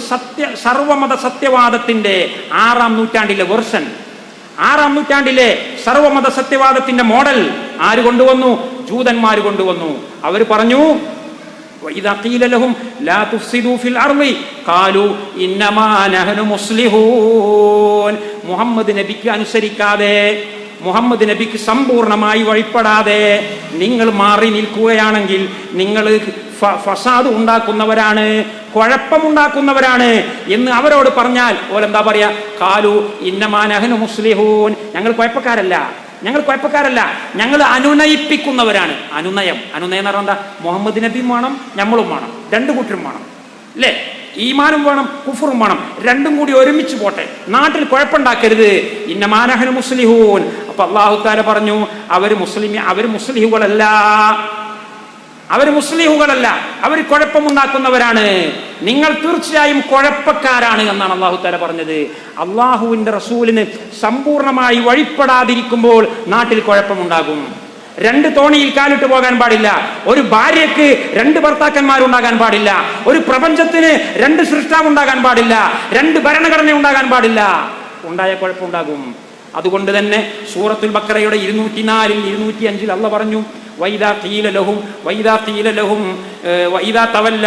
സർവമത സത്യവാദത്തിന്റെ 6-ാം നൂറ്റാണ്ടിലെ വെർഷൻ, 6-ാം നൂറ്റാണ്ടിലെ സർവമത സത്യവാദത്തിന്റെ മോഡൽ ആര് കൊണ്ടുവന്നു? ജൂതന്മാർ കൊണ്ടുവന്നു. അവർ പറഞ്ഞു, وَإِذَا قِيلَ لَهُمْ لَا تُفْسِدُوا فِي الْأَرْضِ قَالُوا إِنَّمَا نَحْنُ مُصْلِحُونَ. മുഹമ്മദ് നബിക്ക് അനുസരിക്കാതെ, മുഹമ്മദ് നബിക്ക് സമ്പൂർണമായി വഴിപ്പെടാതെ നിങ്ങൾ മാറി നിൽക്കുകയാണെങ്കിൽ നിങ്ങൾ ഫസാദ് ഉണ്ടാക്കുന്നവരാണ്, കുഴപ്പമുണ്ടാക്കുന്നവരാണ് എന്ന് അവരോട് പറഞ്ഞാൽ ഓലെന്താ പറയാ? ഖാലു ഇന്നമാ നഹ്നു മുസ്ലിഹൂൻ. ഞങ്ങൾ കുഴപ്പക്കാരല്ല, ഞങ്ങൾ അനുനയിപ്പിക്കുന്നവരാണ്. അനുനയം എന്ന് പറഞ്ഞാൽ എന്താ? മുഹമ്മദ് നബിയും വേണം, നമ്മളും വേണം, രണ്ടു കൂട്ടരും വേണം അല്ലേ? ഈമാനും വേണം, കുഫറും വേണം, രണ്ടും കൂടി ഒരുമിച്ച് പോട്ടെ, നാട്ടിൽ കുഴപ്പമുണ്ടാക്കരുത്. ഇന്നമാ നഹ്നു മുസ്ലിഹൂൻ. അപ്പൊ അല്ലാഹു തആല പറഞ്ഞു, അവർ മുസ്ലിഹുകളല്ല, അവർ കുഴപ്പമുണ്ടാക്കുന്നവരാണ്, നിങ്ങൾ തീർച്ചയായും കുഴപ്പക്കാരാണ് എന്നാണ് അല്ലാഹു തആല പറഞ്ഞത്. അള്ളാഹുവിന്റെ റസൂലിന് സമ്പൂർണമായി വഴിപ്പെടാതിരിക്കുമ്പോൾ നാട്ടിൽ കുഴപ്പമുണ്ടാകും. 2 തോണിയിൽ കാലിട്ട് പോകാൻ പാടില്ല, ഒരു ഭാര്യയ്ക്ക് 2 ഭർത്താക്കന്മാരുണ്ടാകാൻ പാടില്ല, ഒരു പ്രപഞ്ചത്തിന് 2 സൃഷ്ടാവുണ്ടാകാൻ പാടില്ല, 2 ഭരണഘടന ഉണ്ടാകാൻ പാടില്ല. ഉണ്ടായ കുഴപ്പമുണ്ടാകും. അതുകൊണ്ട് തന്നെ സൂറത്തുൽ ബഖറയുടെ 204, 205 അല്ലാഹ് പറഞ്ഞു, വൈദാ ഖീല ലഹും വൈദാ തവല്ല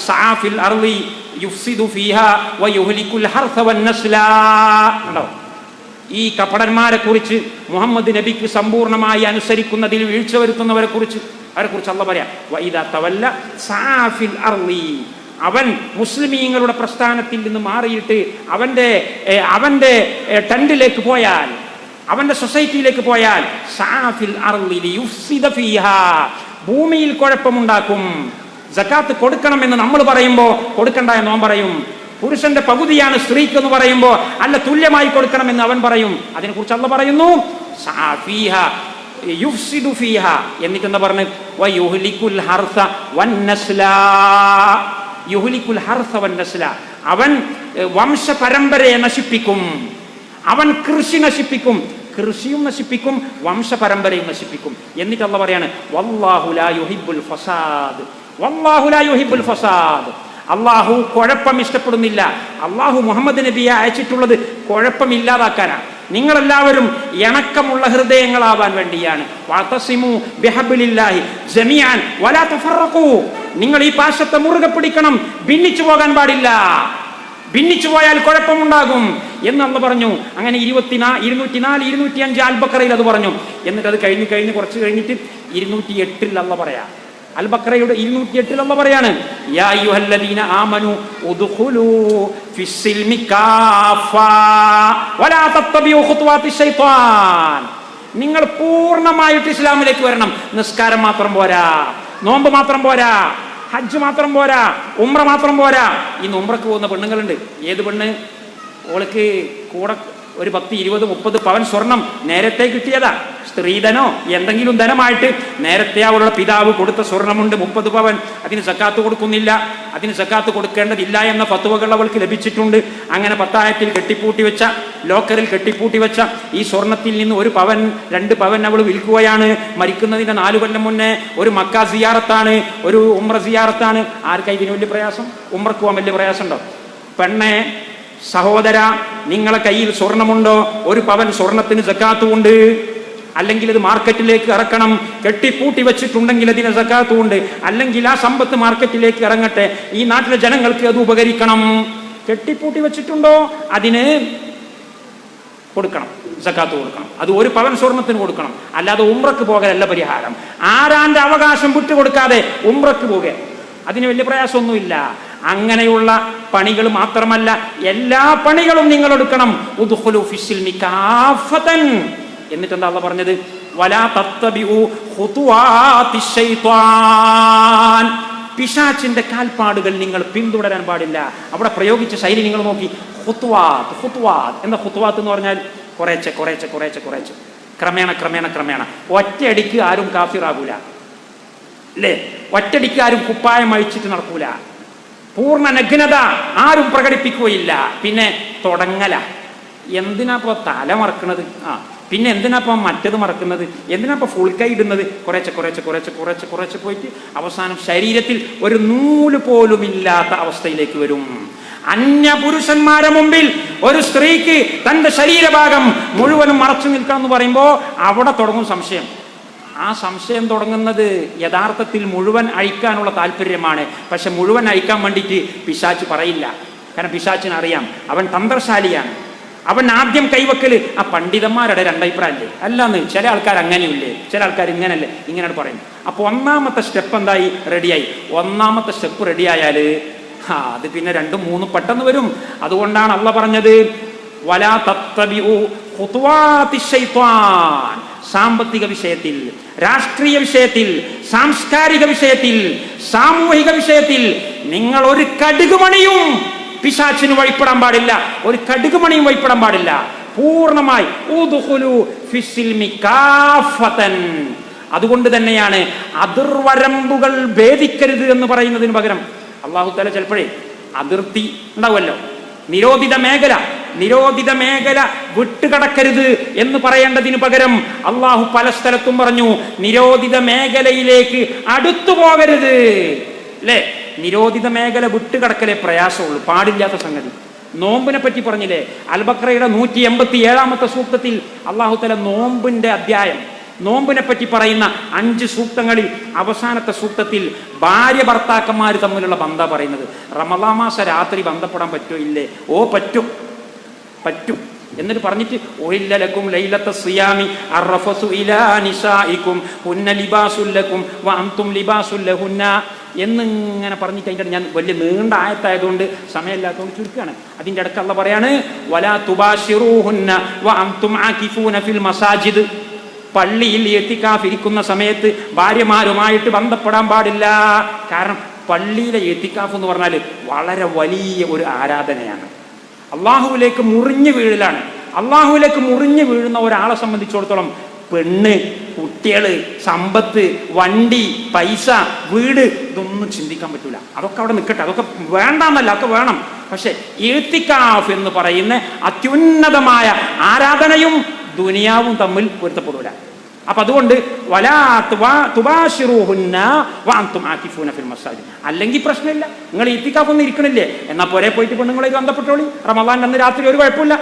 സഅ ഫിൽ അർളി യുഫ്സിദു ഫീഹാ വയുഹ്ലികുൽ ഹർസ വന്നസ്ല. കണ്ടോ? ഈ കപടന്മാരെ കുറിച്ച്, മുഹമ്മദ് നബിക്ക് സമ്പൂർണമായി അനുസരിക്കുന്നതിൽ വീഴ്ച വരുത്തുന്നവരെ കുറിച്ച് അല്ലാഹ് പറയാ, വൈദാ തവല്ല സഅ ഫിൽ അർളി. അവൻ മുസ്ലിമീങ്ങളുടെ പ്രസ്ഥാനത്തിൽ നിന്ന് മാറിയിട്ട് അവന്റെ ടെന്റിലേക്ക് പോയാൽ, അവന്റെ സൊസൈറ്റിയിലേക്ക് പോയാൽ, ഭൂമിയിൽ കുഴപ്പമുണ്ടാക്കും. സകാത്ത് കൊടുക്കണമെന്ന് നമ്മൾ പറയുമ്പോ കൊടുക്കണ്ട എന്ന് അവൻ പറയും. പുരുഷന്റെ പകുതിയാണ് സ്ത്രീക്ക് എന്ന് പറയുമ്പോ അല്ല, തുല്യമായി കൊടുക്കണമെന്ന് അവൻ പറയും. അതിനെക്കുറിച്ച് അല്ലാഹ് പറയുന്നു, എന്നിട്ട് എന്താ പറഞ്ഞു? അവൻ വംശപരമ്പരയെ നശിപ്പിക്കും, അവൻ കൃഷി നശിപ്പിക്കും, കൃഷിയും നശിപ്പിക്കും, വംശപരമ്പരയും നശിപ്പിക്കും. എന്നിട്ട് അല്ലാഹ് പറയാണ്, വല്ലാഹു ലാ യുഹിബ്ബുൽ ഫസാദ്, വല്ലാഹു ലാ യുഹിബ്ബുൽ ഫസാദ്. അള്ളാഹു കുഴപ്പം ഇഷ്ടപ്പെടുന്നില്ല. അള്ളാഹു മുഹമ്മദ് നബിയെ അയച്ചിട്ടുള്ളത് കുഴപ്പമില്ലാതാക്കാനാണ്. നിങ്ങളെല്ലാവരും ഇണക്കമുള്ള ഹൃദയങ്ങളാവാൻ വേണ്ടിയാണ്. വഅതസിമു ബിഹബ്ലില്ലാഹി ജമീഅൻ വലാ തഫറഖൂ. നിങ്ങൾ ഈ പാശത്തെ മുറുകെ പിടിക്കണം, ഭിന്നിച്ചു പോകാൻ പാടില്ല. ഭിന്നിച്ചു പോയാൽ കുഴപ്പമുണ്ടാകും എന്ന് അല്ലാഹ് പറഞ്ഞു. അങ്ങനെ 204, 205 അൽ ബഖറയിൽ അത് പറഞ്ഞു. എന്നിട്ട് അത് കഴിഞ്ഞ് കുറച്ച് കഴിഞ്ഞിട്ട് 208 അല്ലാഹ് പറയാ, അൽ ബഖറയുടെ 208 അല്ലാഹ് പറയാണ്, യാ അയ്യുഹല്ലദീന ആമനു ഉദ്ഖുലൂ ഫിസ്സിൽമി കാഫാ വലാ തത്തബിഉ ഖുതുവാതി ശൈത്താൻ. നിങ്ങൾ പൂർണ്ണമായിട്ട് ഇസ്ലാമിലേക്ക് വരണം. നിസ്കാരം മാത്രം പോരാ, നോമ്പ് മാത്രം പോരാ, ഹജ്ജ് മാത്രം പോരാ, ഉംറ മാത്രം പോരാ. ഇന്ന് ഉംറക്ക് പോകുന്ന പെണ്ണുങ്ങളുണ്ട്. ഏത് പെണ്ണ്? ഓൾക്ക് കൂടെ ഒരു 10, 20, 30 പവൻ സ്വർണം നേരത്തെ കിട്ടിയതാ. സ്ത്രീധനോ എന്തെങ്കിലും ധനമായിട്ട് നേരത്തെ അവളുടെ പിതാവ് കൊടുത്ത സ്വർണമുണ്ട് 30 പവൻ. അതിന് സക്കാത്ത് കൊടുക്കുന്നില്ല, അതിന് സക്കാത്ത് കൊടുക്കേണ്ടതില്ല എന്ന ഫത്വകൾ അവൾക്ക് ലഭിച്ചിട്ടുണ്ട്. അങ്ങനെ പത്തായത്തിൽ കെട്ടിപ്പൂട്ടി വെച്ച, ലോക്കറിൽ കെട്ടിപ്പൂട്ടി വെച്ച ഈ സ്വർണത്തിൽ നിന്ന് 1 പവൻ 2 പവൻ അവൾ വിൽക്കുകയാണ്. മരിക്കുന്നതിന്റെ 4 കൊല്ലം മുന്നേ ഒരു മക്ക സിയാറത്താണ്, ഒരു ഉംറ സിയാറത്താണ്. ആർക്കാ ഇതിന് വലിയ പ്രയാസം? ഉംറക്ക് പോകാൻ വലിയ പ്രയാസമുണ്ടോ? പെണ്ണെ, സഹോദര, നിങ്ങളെ കയ്യിൽ സ്വർണമുണ്ടോ? 1 പവൻ സ്വർണത്തിന് സക്കാത്തുണ്ട്. അല്ലെങ്കിൽ ഇത് മാർക്കറ്റിലേക്ക് ഇറക്കണം. കെട്ടിപ്പൂട്ടി വെച്ചിട്ടുണ്ടെങ്കിൽ അതിന് സക്കാത്തുണ്ട്. അല്ലെങ്കിൽ ആ സമ്പത്ത് മാർക്കറ്റിലേക്ക് ഇറങ്ങട്ടെ, ഈ നാട്ടിലെ ജനങ്ങൾക്ക് അത് ഉപകരിക്കണം. കെട്ടിപ്പൂട്ടി വെച്ചിട്ടുണ്ടോ? അതിന് കൊടുക്കണം, സക്കാത്ത് കൊടുക്കണം. അത് 1 പവൻ സ്വർണത്തിന് കൊടുക്കണം. അല്ലാതെ ഉംറക്ക് പോകലല്ല പരിഹാരം. ആരാന്റെ അവകാശം വിട്ടുകൊടുക്കാതെ ഉംറക്ക് പോകെ, അതിന് വലിയ പ്രയാസമൊന്നുമില്ല. അങ്ങനെയുള്ള പണികൾ മാത്രമല്ല, എല്ലാ പണികളും നിങ്ങൾ എടുക്കണം. ഉദ്ഖുലു ഫിസ്സിൽമി കാഫതൻ. എന്നിട്ട് എന്താ അല്ലാഹു പറഞ്ഞത്? വലാ തത്തബിഉ ഖുതുവാതിശ് ശൈത്വാൻ. പിശാചിന്റെ കാൽപ്പാടുകൾ നിങ്ങൾ പിന്തുടരാൻ പാടില്ല. അവിടെ പ്രയോഗിച്ച ശൈലി നിങ്ങൾ നോക്കി. ഖുതുവാത്ത്, ഖുതുവാത്ത്. എന്താ ഖുതുവാത്ത് എന്ന് പറഞ്ഞാൽ? കുറേശ്ശെ കുറേശ്ശെ കുറേശ്ശെ കുറേശ്ശെ, ക്രമേണ ക്രമേണ ക്രമേണ. ഒറ്റയടിക്ക് ആരും കാഫിറാകൂല അല്ലേ? ഒറ്റയടിക്ക് ആരും കുപ്പായം അഴിച്ചിട്ട് നടക്കൂല. പൂർണ്ണ നഗ്നത ആരും പ്രകടിപ്പിക്കുകയില്ല. പിന്നെ തുടങ്ങല. എന്തിനാപ്പോ തല മറക്കുന്നത്? പിന്നെ എന്തിനാപ്പോ മറ്റത് മറക്കുന്നത്? എന്തിനാപ്പോ ഫുൾ കൈ ഇടുന്നത്? കുറേശ്ശെ കുറേശ്ശെ കുറേശ്ശെ കുറേശ്ശെ കുറേശ്ശെ പോയിട്ട് അവസാനം ശരീരത്തിൽ ഒരു നൂല് പോലും ഇല്ലാത്ത അവസ്ഥയിലേക്ക് വരും. അന്യ പുരുഷന്മാരെ മുമ്പിൽ ഒരു സ്ത്രീക്ക് തന്റെ ശരീരഭാഗം മുഴുവനും മറച്ചു നിൽക്കണം എന്ന് പറയുമ്പോൾ അവിടെ തുടങ്ങും സംശയം. ആ സംശയം തുടങ്ങുന്നത് യഥാർത്ഥത്തിൽ മുഴുവൻ അഴിക്കാനുള്ള താല്പര്യമാണ്. പക്ഷെ മുഴുവൻ അഴിക്കാൻ വേണ്ടിയിട്ട് പിശാച് പറയില്ല. കാരണം പിശാച്ചിന് അറിയാം, അവൻ തന്ത്രശാലിയാണ്. അവൻ ആദ്യം കൈവക്കല് ആ പണ്ഡിതന്മാരുടെ 2 അഭിപ്രായല്ലേ? അല്ലാന്ന് ചില ആൾക്കാർ അങ്ങനെയില്ലേ, ചില ആൾക്കാർ ഇങ്ങനല്ലേ, ഇങ്ങനെ പറയും. അപ്പൊ 1ാമത്തെ സ്റ്റെപ്പ് എന്തായി? റെഡിയായി. 1ാമത്തെ സ്റ്റെപ്പ് റെഡിയായാൽ അത് പിന്നെ 2, 3 പെട്ടെന്ന് വരും. അതുകൊണ്ടാണ് അള്ളാഹ് പറഞ്ഞത് വലാ തത്തബിഉ ഖുതുവാതിശ് ശൈത്വാൻ. സാമ്പത്തിക വിഷയത്തിൽ, രാഷ്ട്രീയ വിഷയത്തിൽ, സാംസ്കാരിക വിഷയത്തിൽ, സാമൂഹിക വിഷയത്തിൽ നിങ്ങൾ ഒരു കടുകുമണിയും പിശാചിന് വഴിപ്പെടാൻ പാടില്ല. ഒരു കടുകുമണിയും വഴിപ്പെടാൻ പാടില്ല. പൂർണ്ണമായി ഉദ്ഖുലു ഫിസ്സിൽമി കാഫതൻ. അതുകൊണ്ട് തന്നെയാണ് അതിർവരമ്പുകൾ ഭേദിക്കരുത് എന്ന് പറയുന്നതിന് പകരം അല്ലാഹു തആല ചിലപ്പോഴേ അതിർത്തി ഉണ്ടാവുമല്ലോ, നിരോധിത മേഖല വിട്ടുകടക്കരുത് എന്ന് പറയേണ്ടതിന് പകരം അള്ളാഹു പല സ്ഥലത്തും പറഞ്ഞു നിരോധിത മേഖലയിലേക്ക് അടുത്തു പോകരുത്. അല്ലേ? നിരോധിത മേഖല വിട്ടുകടക്കലേ പ്രയാസമുള്ളൂ, പാടില്ലാത്ത സംഗതി. നോമ്പിനെ പറ്റി പറഞ്ഞില്ലേ? അൽ ബഖറയുടെ 187-ാമത്തെ സൂക്തത്തിൽ അള്ളാഹു തആല നോമ്പിന്റെ അധ്യായം, നോമ്പിനെ പറ്റി പറയുന്ന 5 സൂക്തങ്ങളിൽ അവസാനത്തെ സൂക്തത്തിൽ ഭാര്യ ഭർത്താക്കന്മാർ തമ്മിലുള്ള ബന്ധം പറയുന്നത്. റമളാൻ മാസ രാത്രി ബന്ധപ്പെടാൻ പറ്റോ? ഇല്ലേ? ഓ പറ്റും. എന്നിട്ട് പറഞ്ഞിട്ട് ഉഹില്ലലക്കും ലൈലത്ത സിയാമി അർറഫസു ഇലാ നിസാഇക്കും ഹുന്ന ലിബാസുൽ ലക്കും വഅൻതും ലിബാസുൽ ലഹുന്ന എന്നിങ്ങനെ പറഞ്ഞിട്ട് അതിൻ്റെ ഞാൻ വലിയ നീണ്ട ആയത്തായതുകൊണ്ട് സമയമില്ലാത്തതുകൊണ്ട് ചുരുക്കുകയാണ്. അതിൻ്റെ ഇടയ്ക്ക് അല്ലാഹ് പറയാണ് വലാ തുബാശിറൂഹുന്ന വഅൻതും ആകിഫൂന ഫിൽ മസാജിദ്. പള്ളിയിൽ ഇഅ്തികാഫ് ഇരിക്കുന്ന സമയത്ത് ഭാര്യമാരുമായിട്ട് ബന്ധപ്പെടാൻ പാടില്ല. കാരണം പള്ളിയിലെ ഇഅ്തികാഫ് എന്ന് പറഞ്ഞാൽ വളരെ വലിയ ഒരു ആരാധനയാണ്. അള്ളാഹുവിലേക്ക് മുറിഞ്ഞു വീഴലാണ്. അള്ളാഹുവിലേക്ക് മുറിഞ്ഞു വീഴുന്ന ഒരാളെ സംബന്ധിച്ചിടത്തോളം പെണ്ണ്, കുട്ടികള്, സമ്പത്ത്, വണ്ടി, പൈസ, വീട് ഇതൊന്നും ചിന്തിക്കാൻ പറ്റൂല. അതൊക്കെ അവിടെ നിൽക്കട്ടെ, അതൊക്കെ വേണ്ടെന്നല്ല, അതൊക്കെ വേണം. പക്ഷെ ഇഅ്തികാഫ് എന്ന് പറയുന്ന അത്യുന്നതമായ ആരാധനയും ദുനിയാവും തമ്മിൽ പൊരുത്തപ്പെടൂല. അപ്പൊ അതുകൊണ്ട് വലാ തുബാശിറൂഹുന്ന വഅൻതും ആകിഫൂന ഫിൽ മസാജിദ്. അല്ലെങ്കിൽ പ്രശ്നമില്ല, നിങ്ങൾ ഇഅ്തികാഫ് ഒന്നും ഇരിക്കണില്ലേ, എന്നാ പോരെ പോയിട്ട് പെണ്ണുങ്ങളായി ബന്ധപ്പെട്ടോളി. റമളാൻ അന്ന് രാത്രി ഒരു കുഴപ്പമില്ല.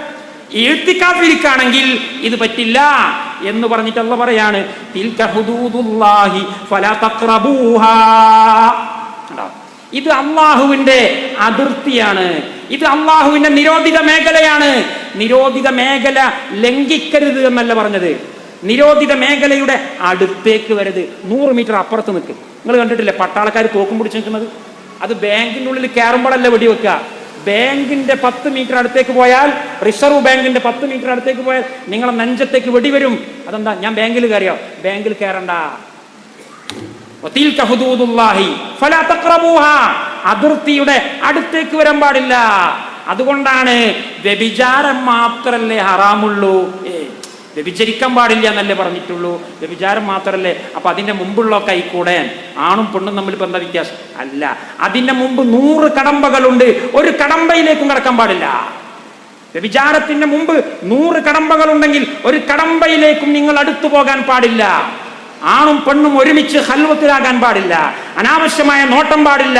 ഇഅ്തികാഫ് ഇരിക്കുകയാണെങ്കിൽ ഇത് പറ്റില്ല എന്ന് പറഞ്ഞിട്ട് അല്ലാഹ് പറയാണ് തിൽക ഹുദൂദുല്ലാഹി ഫലാ തഖ്റബൂഹാ. ഇത് അള്ളാഹുവിന്റെ അതിർത്തിയാണ്, ഇത് അള്ളാഹുവിന്റെ നിരോധിത മേഖലയാണ്. നിരോധിത മേഖല ലംഘിക്കരുത് എന്നല്ല പറഞ്ഞത്, നിരോധിത മേഖലയുടെ അടുത്തേക്ക് വരരുത്. 100 മീറ്റർ അപ്പുറത്ത് നിൽക്കും. നിങ്ങൾ കണ്ടിട്ടില്ലേ പട്ടാളക്കാർ തോക്കും പിടിച്ച് നിൽക്കുന്നത്? അത് ബാങ്കിൻ്റെ ഉള്ളിൽ കയറുമ്പോഴല്ല വെടിവെക്കുക. ബാങ്കിന്റെ 10 മീറ്റർ അടുത്തേക്ക് പോയാൽ, റിസർവ് ബാങ്കിന്റെ 10 മീറ്റർ അടുത്തേക്ക് പോയാൽ നിങ്ങളെ നെഞ്ചത്തേക്ക് വെടിവരും. അതെന്താ? ഞാൻ ബാങ്കിൽ കയറിയോ? ബാങ്കിൽ കയറണ്ട. അതിർത്തിയുടെ അടുത്തേക്ക് വരാൻ പാടില്ല. അതുകൊണ്ടാണ് വ്യഭിചാരം മാത്രല്ലേ ഹറാമുള്ളൂ, വ്യഭിചരിക്കാൻ പാടില്ല എന്നല്ലേ പറഞ്ഞിട്ടുള്ളൂ, വ്യഭിചാരം മാത്രല്ലേ, അപ്പൊ അതിന്റെ മുമ്പുള്ള കൈക്കൂടെ ആണും പെണ്ണും തമ്മിൽ ഇപ്പൊ എന്താ വ്യത്യാസം? അല്ല, അതിന്റെ മുമ്പ് 100 കടമ്പകളുണ്ട്, ഒരു കടമ്പയിലേക്കും കടക്കാൻ പാടില്ല. വ്യഭിചാരത്തിന്റെ മുമ്പ് 100 കടമ്പകളുണ്ടെങ്കിൽ ഒരു കടമ്പയിലേക്കും നിങ്ങൾ അടുത്തു പോകാൻ പാടില്ല. ആണും പെണ്ണും ഒരുമിച്ച് ഖൽവത്തിലാകാൻ പാടില്ല, അനാവശ്യമായ നോട്ടം പാടില്ല,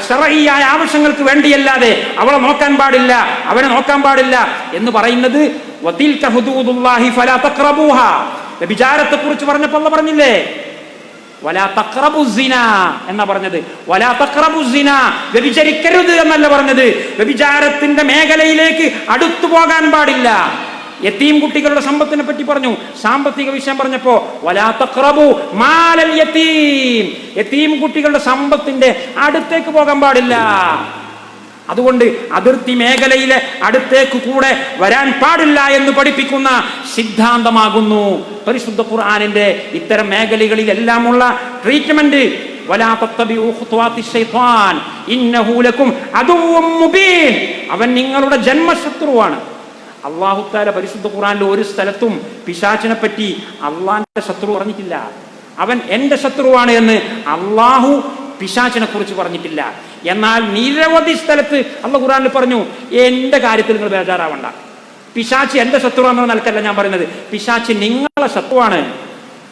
ശർഈയായ ആവശ്യങ്ങൾക്ക് വേണ്ടിയല്ലാതെ അവളെ നോക്കാൻ പാടില്ല, അവനെ നോക്കാൻ പാടില്ല എന്ന് പറയുന്നത് വതിൽക ഹുദൂദുല്ലാഹി ഫലാ തഖ്റബൂഹാ. വ്യഭിചാരത്തെ കുറിച്ച് പറഞ്ഞപ്പോൾ അല്ലാഹു പറഞ്ഞില്ലേ വലാ തഖ്റബു സിനാ എന്നാ പറഞ്ഞത്, വലാ തഖ്റബു സിനാ, വ്യഭിചരിക്കരുത് എന്നല്ല പറഞ്ഞത്, വ്യഭിചാരത്തിന്റെ മേഖലയിലേക്ക് അടുത്തു പോകാൻ പാടില്ല. യതീം കുട്ടികളുടെ സമ്പത്തിനെ പറ്റി പറഞ്ഞു, സാമ്പത്തിക വിഷയം പറഞ്ഞപ്പോ വലാ തഖ്റബു മാലൽ യതീം, യതീം കുട്ടികളുടെ സമ്പത്തിന്റെ അടുത്തേക്ക് പോകാൻ പാടില്ല. അതുകൊണ്ട് അതിർത്തി മേഖലയിലെ അടുത്തേക്ക് കൂടെ വരാൻ പാടില്ല എന്ന് പഠിപ്പിക്കുന്ന സിദ്ധാന്തമാകുന്നു പരിശുദ്ധ ഖുർആനിന്റെ ഇത്തരം മേഖലകളിലെല്ലാമുള്ള ട്രീറ്റ്മെന്റ്. വലാ തത്തബിഉ ഖുത്വാത്തി ശൈത്താൻ ഇന്നഹു ലക്കും അദുവ്വും മുബീൻ, അവൻ നിങ്ങളുടെ ജന്മശത്രുവാണ്. അല്ലാഹു തആല പരിശുദ്ധ ഖുർആനിൽ ഒരു സ്ഥലത്തും പിശാചിനെ പറ്റി അള്ളാന്റെ ശത്രു പറഞ്ഞിട്ടില്ല. അവൻ എന്റെ ശത്രുവാണ് എന്ന് അള്ളാഹു പിശാചിനെ കുറിച്ച് പറഞ്ഞിട്ടില്ല. എന്നാൽ നിരവധി സ്ഥലത്ത് അല്ലാഹു ഖുർആനിൽ പറഞ്ഞു എന്റെ കാര്യത്തിൽ നിങ്ങൾ ബേജാറാവണ്ട, പിശാചി എന്റെ ശത്രുവാണെന്ന നിലക്കല്ല ഞാൻ പറയുന്നത്, പിശാചി നിങ്ങളെ ശത്രുവാണ്,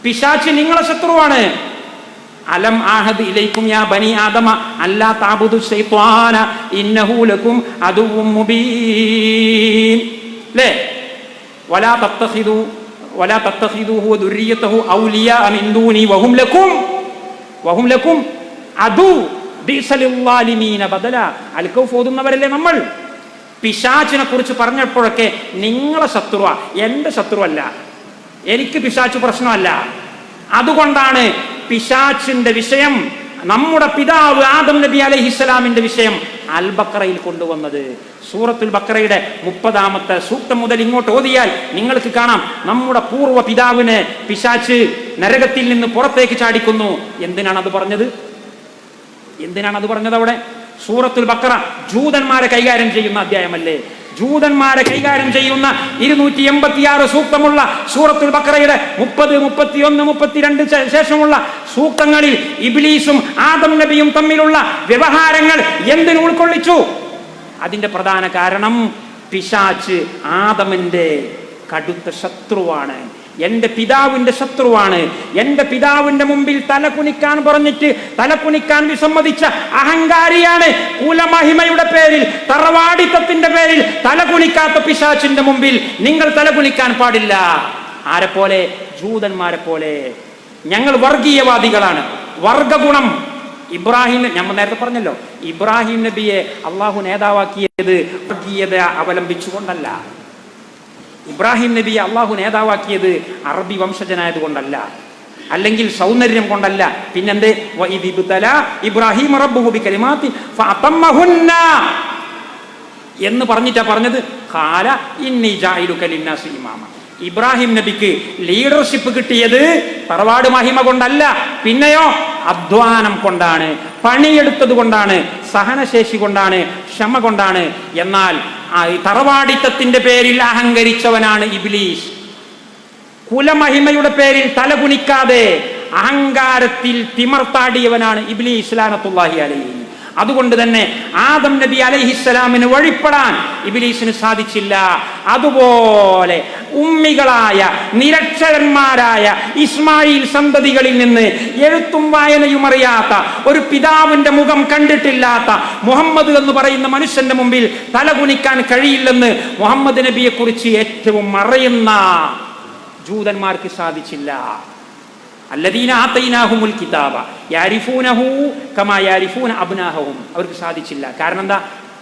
പിശാചി നിങ്ങളെ ശത്രുവാണ്. അലം ആഹദ് ഇലൈക്കും യാ ബനി ആദമ അല്ലാ തഅബുദു ശൈത്വാന ഇന്നഹു ലക്കും അദുവ്വും മുബീൻ. ല്ലേ? വലാ തത്തഖിദൂഹു വദുർരിയതഹു ഔലിയാ മിൻ ദൂനി വഹും ലക്കും അദു ബിസലില്ലാലിമീന ബദല. അൽകൗഫ് ഓതുന്നവരല്ലേ നമ്മൾ. പിശാചിനെ കുറിച്ച് പറഞ്ഞപ്പോഴൊക്കെ നിങ്ങളെ ശത്രുവാ, എന്റെ ശത്രുവല്ല, എനിക്ക് പിശാച് പ്രശ്നമല്ല. അതുകൊണ്ടാണ് പിശാചിന്റെ വിഷയം നമ്മുടെ പിതാവ് ആദം നബി അലൈഹിസ്സലാമിന്റെ വിഷയം അൽ ബഖറയിൽ കൊണ്ടുവന്നത്. സൂറത്തുൽ ബഖറയുടെ 30-ാമത്തെ സൂക്തം മുതൽ ഇങ്ങോട്ട് ഓതിയാൽ നിങ്ങൾക്ക് കാണാം നമ്മുടെ പൂർവ്വ പിതാവിനെ പിശാച് നരകത്തിൽ നിന്ന് പുറത്തേക്ക് ചാടിക്കുന്നു. എന്തിനാണ് അത് പറഞ്ഞത്? അവിടെ സൂറത്തുൽ ബഖറ ജൂതന്മാരെ കൈകാര്യം ചെയ്യുന്ന അധ്യായമല്ലേ? ജൂതന്മാരെ കൈകാര്യം ചെയ്യുന്ന 286 സൂക്തമുള്ള സൂറത്തുൽ ബഖറയുടെ 30, 31, 32 ശേഷമുള്ള സൂക്തങ്ങളിൽ ഇബ്ലീസും ആദം നബിയും തമ്മിലുള്ള വ്യവഹാരങ്ങൾ എന്തിനു ഉൾക്കൊള്ളിച്ചു? അതിന്റെ പ്രധാന കാരണം പിശാച് ആദമിന്റെ കടുത്ത ശത്രുവാണ്, എന്റെ പിതാവിന്റെ ശത്രുവാണ്. എന്റെ പിതാവിന്റെ മുമ്പിൽ തലകുനിക്കാൻ പറഞ്ഞിട്ട് തലകുനിക്കാൻ വിസമ്മതിച്ച അഹങ്കാരിയാണ്. കുലമഹിമയുടെ പേരിൽ, തറവാടിത്തത്തിന്റെ പേരിൽ തലകുനിക്കാത്ത പിശാചിന്റെ മുമ്പിൽ നിങ്ങൾ തലകുനിക്കാൻ പാടില്ല. ആരെപ്പോലെ? ജൂതന്മാരെ പോലെ. ഞങ്ങൾ വർഗീയവാദികളാണ്. വർഗഗുണം ഇബ്രാഹിം, നമ്മൾ നേരത്തെ പറഞ്ഞല്ലോ, ഇബ്രാഹിം നബിയെ അള്ളാഹു നേതാവാക്കിയത് വർഗീയത അവലംബിച്ചുകൊണ്ടല്ല. ഇബ്രാഹിം നബിയെ അള്ളാഹു നേതാവാക്കിയത് അറബി വംശജനായത് കൊണ്ടല്ല, അല്ലെങ്കിൽ സൗന്ദര്യം കൊണ്ടല്ല. പിന്നെന്തേ? ഇബ്രാഹിം റബ്ബുഹു ബികലിമാത്തിൻ ഫഅതമ്മഹുന്ന എന്ന് പറഞ്ഞിട്ടാ പറഞ്ഞത്. ഖാല ഇന്നി ജാഇലുക ലിന്നാസി ഇമാമ. ഇബ്രാഹിം നബിക്ക് ലീഡർഷിപ്പ് കിട്ടിയത് തറവാട് മഹിമ കൊണ്ടല്ല, പിന്നെയോ അധ്വാനം കൊണ്ടാണ്, പണിയെടുത്തത് കൊണ്ടാണ്, സഹനശേഷി കൊണ്ടാണ്, ക്ഷമ കൊണ്ടാണ്. എന്നാൽ തറവാടിത്തത്തിന്റെ പേരിൽ അഹങ്കരിച്ചവനാണ് ഇബ്ലീസ്. കുലമഹിമയുടെ പേരിൽ തലകുനിക്കാതെ അഹങ്കാരത്തിൽ തിമർത്താടിയവനാണ് ഇബ്ലീസ് ലഅനത്തുല്ലാഹി അലൈഹി. അതുകൊണ്ട് തന്നെ ആദം നബി അലൈഹിസ്സലാമിന് വഴിപ്പെടാൻ ഇബ്ലീസിന് സാധിച്ചില്ല. അതുപോലെ ഉമ്മികളായ നിരക്ഷരന്മാരായ ഇസ്മായിൽ സന്തതികളിൽ നിന്ന് എഴുത്തും വായനയും അറിയാത്ത, ഒരു പിതാവിന്റെ മുഖം കണ്ടിട്ടില്ലാത്ത മുഹമ്മദ് എന്ന് പറയുന്ന മനുഷ്യന്റെ മുമ്പിൽ തലകുനിക്കാൻ കഴിയില്ലെന്ന് മുഹമ്മദ് നബിയെ കുറിച്ച് ഏറ്റവും അറിയുന്ന ജൂതന്മാർക്ക് സാധിച്ചില്ല. അല്ലദീന ആതൈനാഹുമുൽ കിതാബ യഅരിഫൂനഹു കമാ യഅരിഫൂന അബ്നാഹും. അവർക്ക് സാധിച്ചില്ല. കാരണം എന്താ?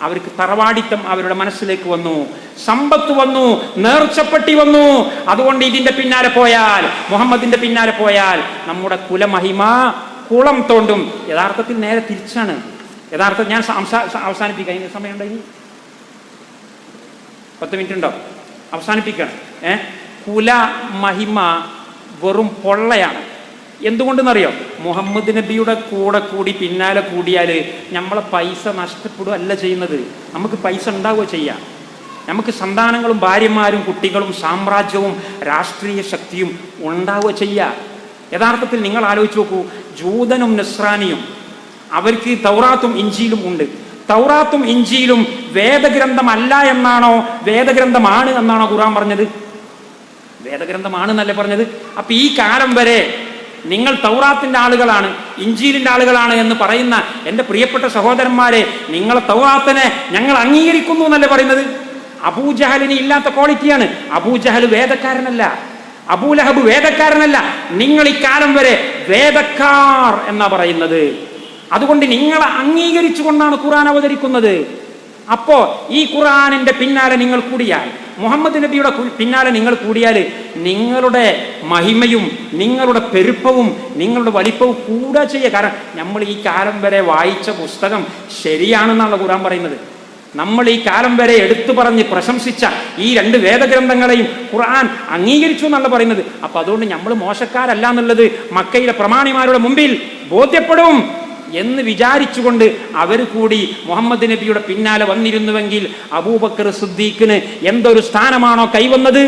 അവർക്ക് തറവാടിത്തം അവരുടെ മനസ്സിലേക്ക് വന്നു, സമ്പത്ത് വന്നു, നേർച്ചപ്പെട്ടി വന്നു. അതുകൊണ്ട് ഇതിന്റെ പിന്നാലെ പോയാൽ, മുഹമ്മദിന്റെ പിന്നാലെ പോയാൽ നമ്മുടെ കുലമഹിമ കുളം തോണ്ടും. യഥാർത്ഥത്തിൽ നേരെ തിരിച്ചാണ്. യഥാർത്ഥത്തിൽ ഞാൻ അവസാനിപ്പിക്കാം. അതിന് സമയമുണ്ടെങ്കിൽ 10 മിനിറ്റ് ഉണ്ടോ? അവസാനിപ്പിക്കണം. കുല മഹിമ വെറും പൊള്ളയാണ്. എന്തുകൊണ്ടെന്നറിയോ? മുഹമ്മദ് നബിയുടെ കൂടെ കൂടി പിന്നാലെ കൂടിയാൽ നമ്മളെ പൈസ നഷ്ടപ്പെടുകയല്ല ചെയ്യുന്നത്, നമുക്ക് പൈസ ഉണ്ടാവുക ചെയ്യാം. നമുക്ക് സന്താനങ്ങളും ഭാര്യമാരും കുട്ടികളും സാമ്രാജ്യവും രാഷ്ട്രീയ ശക്തിയും ഉണ്ടാവുക ചെയ്യുക. യഥാർത്ഥത്തിൽ നിങ്ങൾ ആലോചിച്ച് നോക്കൂ, ജൂതനും നസ്രാനിയും അവർക്ക് തൗറാത്തും ഇഞ്ചീലും ഉണ്ട്. തൗറാത്തും ഇഞ്ചീലും വേദഗ്രന്ഥമല്ല എന്നാണോ വേദഗ്രന്ഥമാണ് എന്നാണോ ഖുർആൻ പറഞ്ഞത്? വേദഗ്രന്ഥമാണ് എന്നല്ലേ പറഞ്ഞത്. അപ്പൊ ഈ കാലം വരെ നിങ്ങൾ തൗറാത്തിന്റെ ആളുകളാണ്, ഇഞ്ചീലിന്റെ ആളുകളാണ് എന്ന് പറയുന്ന എൻ്റെ പ്രിയപ്പെട്ട സഹോദരന്മാരെ, നിങ്ങളെ തൗറാത്തിനെ ഞങ്ങൾ അംഗീകരിക്കുന്നു എന്നല്ലേ പറയുന്നത്? അബൂജഹലിന് ഇല്ലാത്ത ക്വാളിറ്റിയാണ്. അബൂജഹൽ വേദക്കാരനല്ല, അബൂലഹബ് വേദക്കാരനല്ല. നിങ്ങൾ ഈ കാലം വരെ വേദക്കാർ എന്നാ പറയുന്നത്. അതുകൊണ്ട് നിങ്ങളെ അംഗീകരിച്ചുകൊണ്ടാണ് ഖുർആൻ അവതരിക്കുന്നത്. അപ്പോ ഈ ഖുർആനിന്റെ പിന്നാലെ നിങ്ങൾ കൂടിയാൽ, മുഹമ്മദ് നബിയുടെ പിന്നാലെ നിങ്ങൾ കൂടിയാൽ നിങ്ങളുടെ മഹിമയും നിങ്ങളുടെ പെരുപ്പവും നിങ്ങളുടെ വലിപ്പവും കൂടെ ചെയ്യുക. കാരണം നമ്മൾ ഈ കാലം വരെ വായിച്ച പുസ്തകം ശരിയാണെന്നാണ് ഖുർആൻ പറയുന്നത്. നമ്മൾ ഈ കാലം വരെ എടുത്തു പറഞ്ഞ് പ്രശംസിച്ച ഈ 2 വേദഗ്രന്ഥങ്ങളെയും ഖുർആൻ അംഗീകരിച്ചു എന്നാണ് പറയുന്നത്. അപ്പൊ അതുകൊണ്ട് നമ്മൾ മോശക്കാരല്ല എന്നുള്ളത് മക്കയിലെ പ്രമാണിമാരുടെ മുമ്പിൽ ബോധ്യപ്പെടും എന്ന് വിചാരിച്ചുകൊണ്ട് അവർ കൂടി മുഹമ്മദ് നബിയുടെ പിന്നാലെ വന്നിരുന്നുവെങ്കിൽ അബൂബക്കർ സിദ്ദീഖിന് എന്തൊരു സ്ഥാനമാണോ കൈവന്നത്,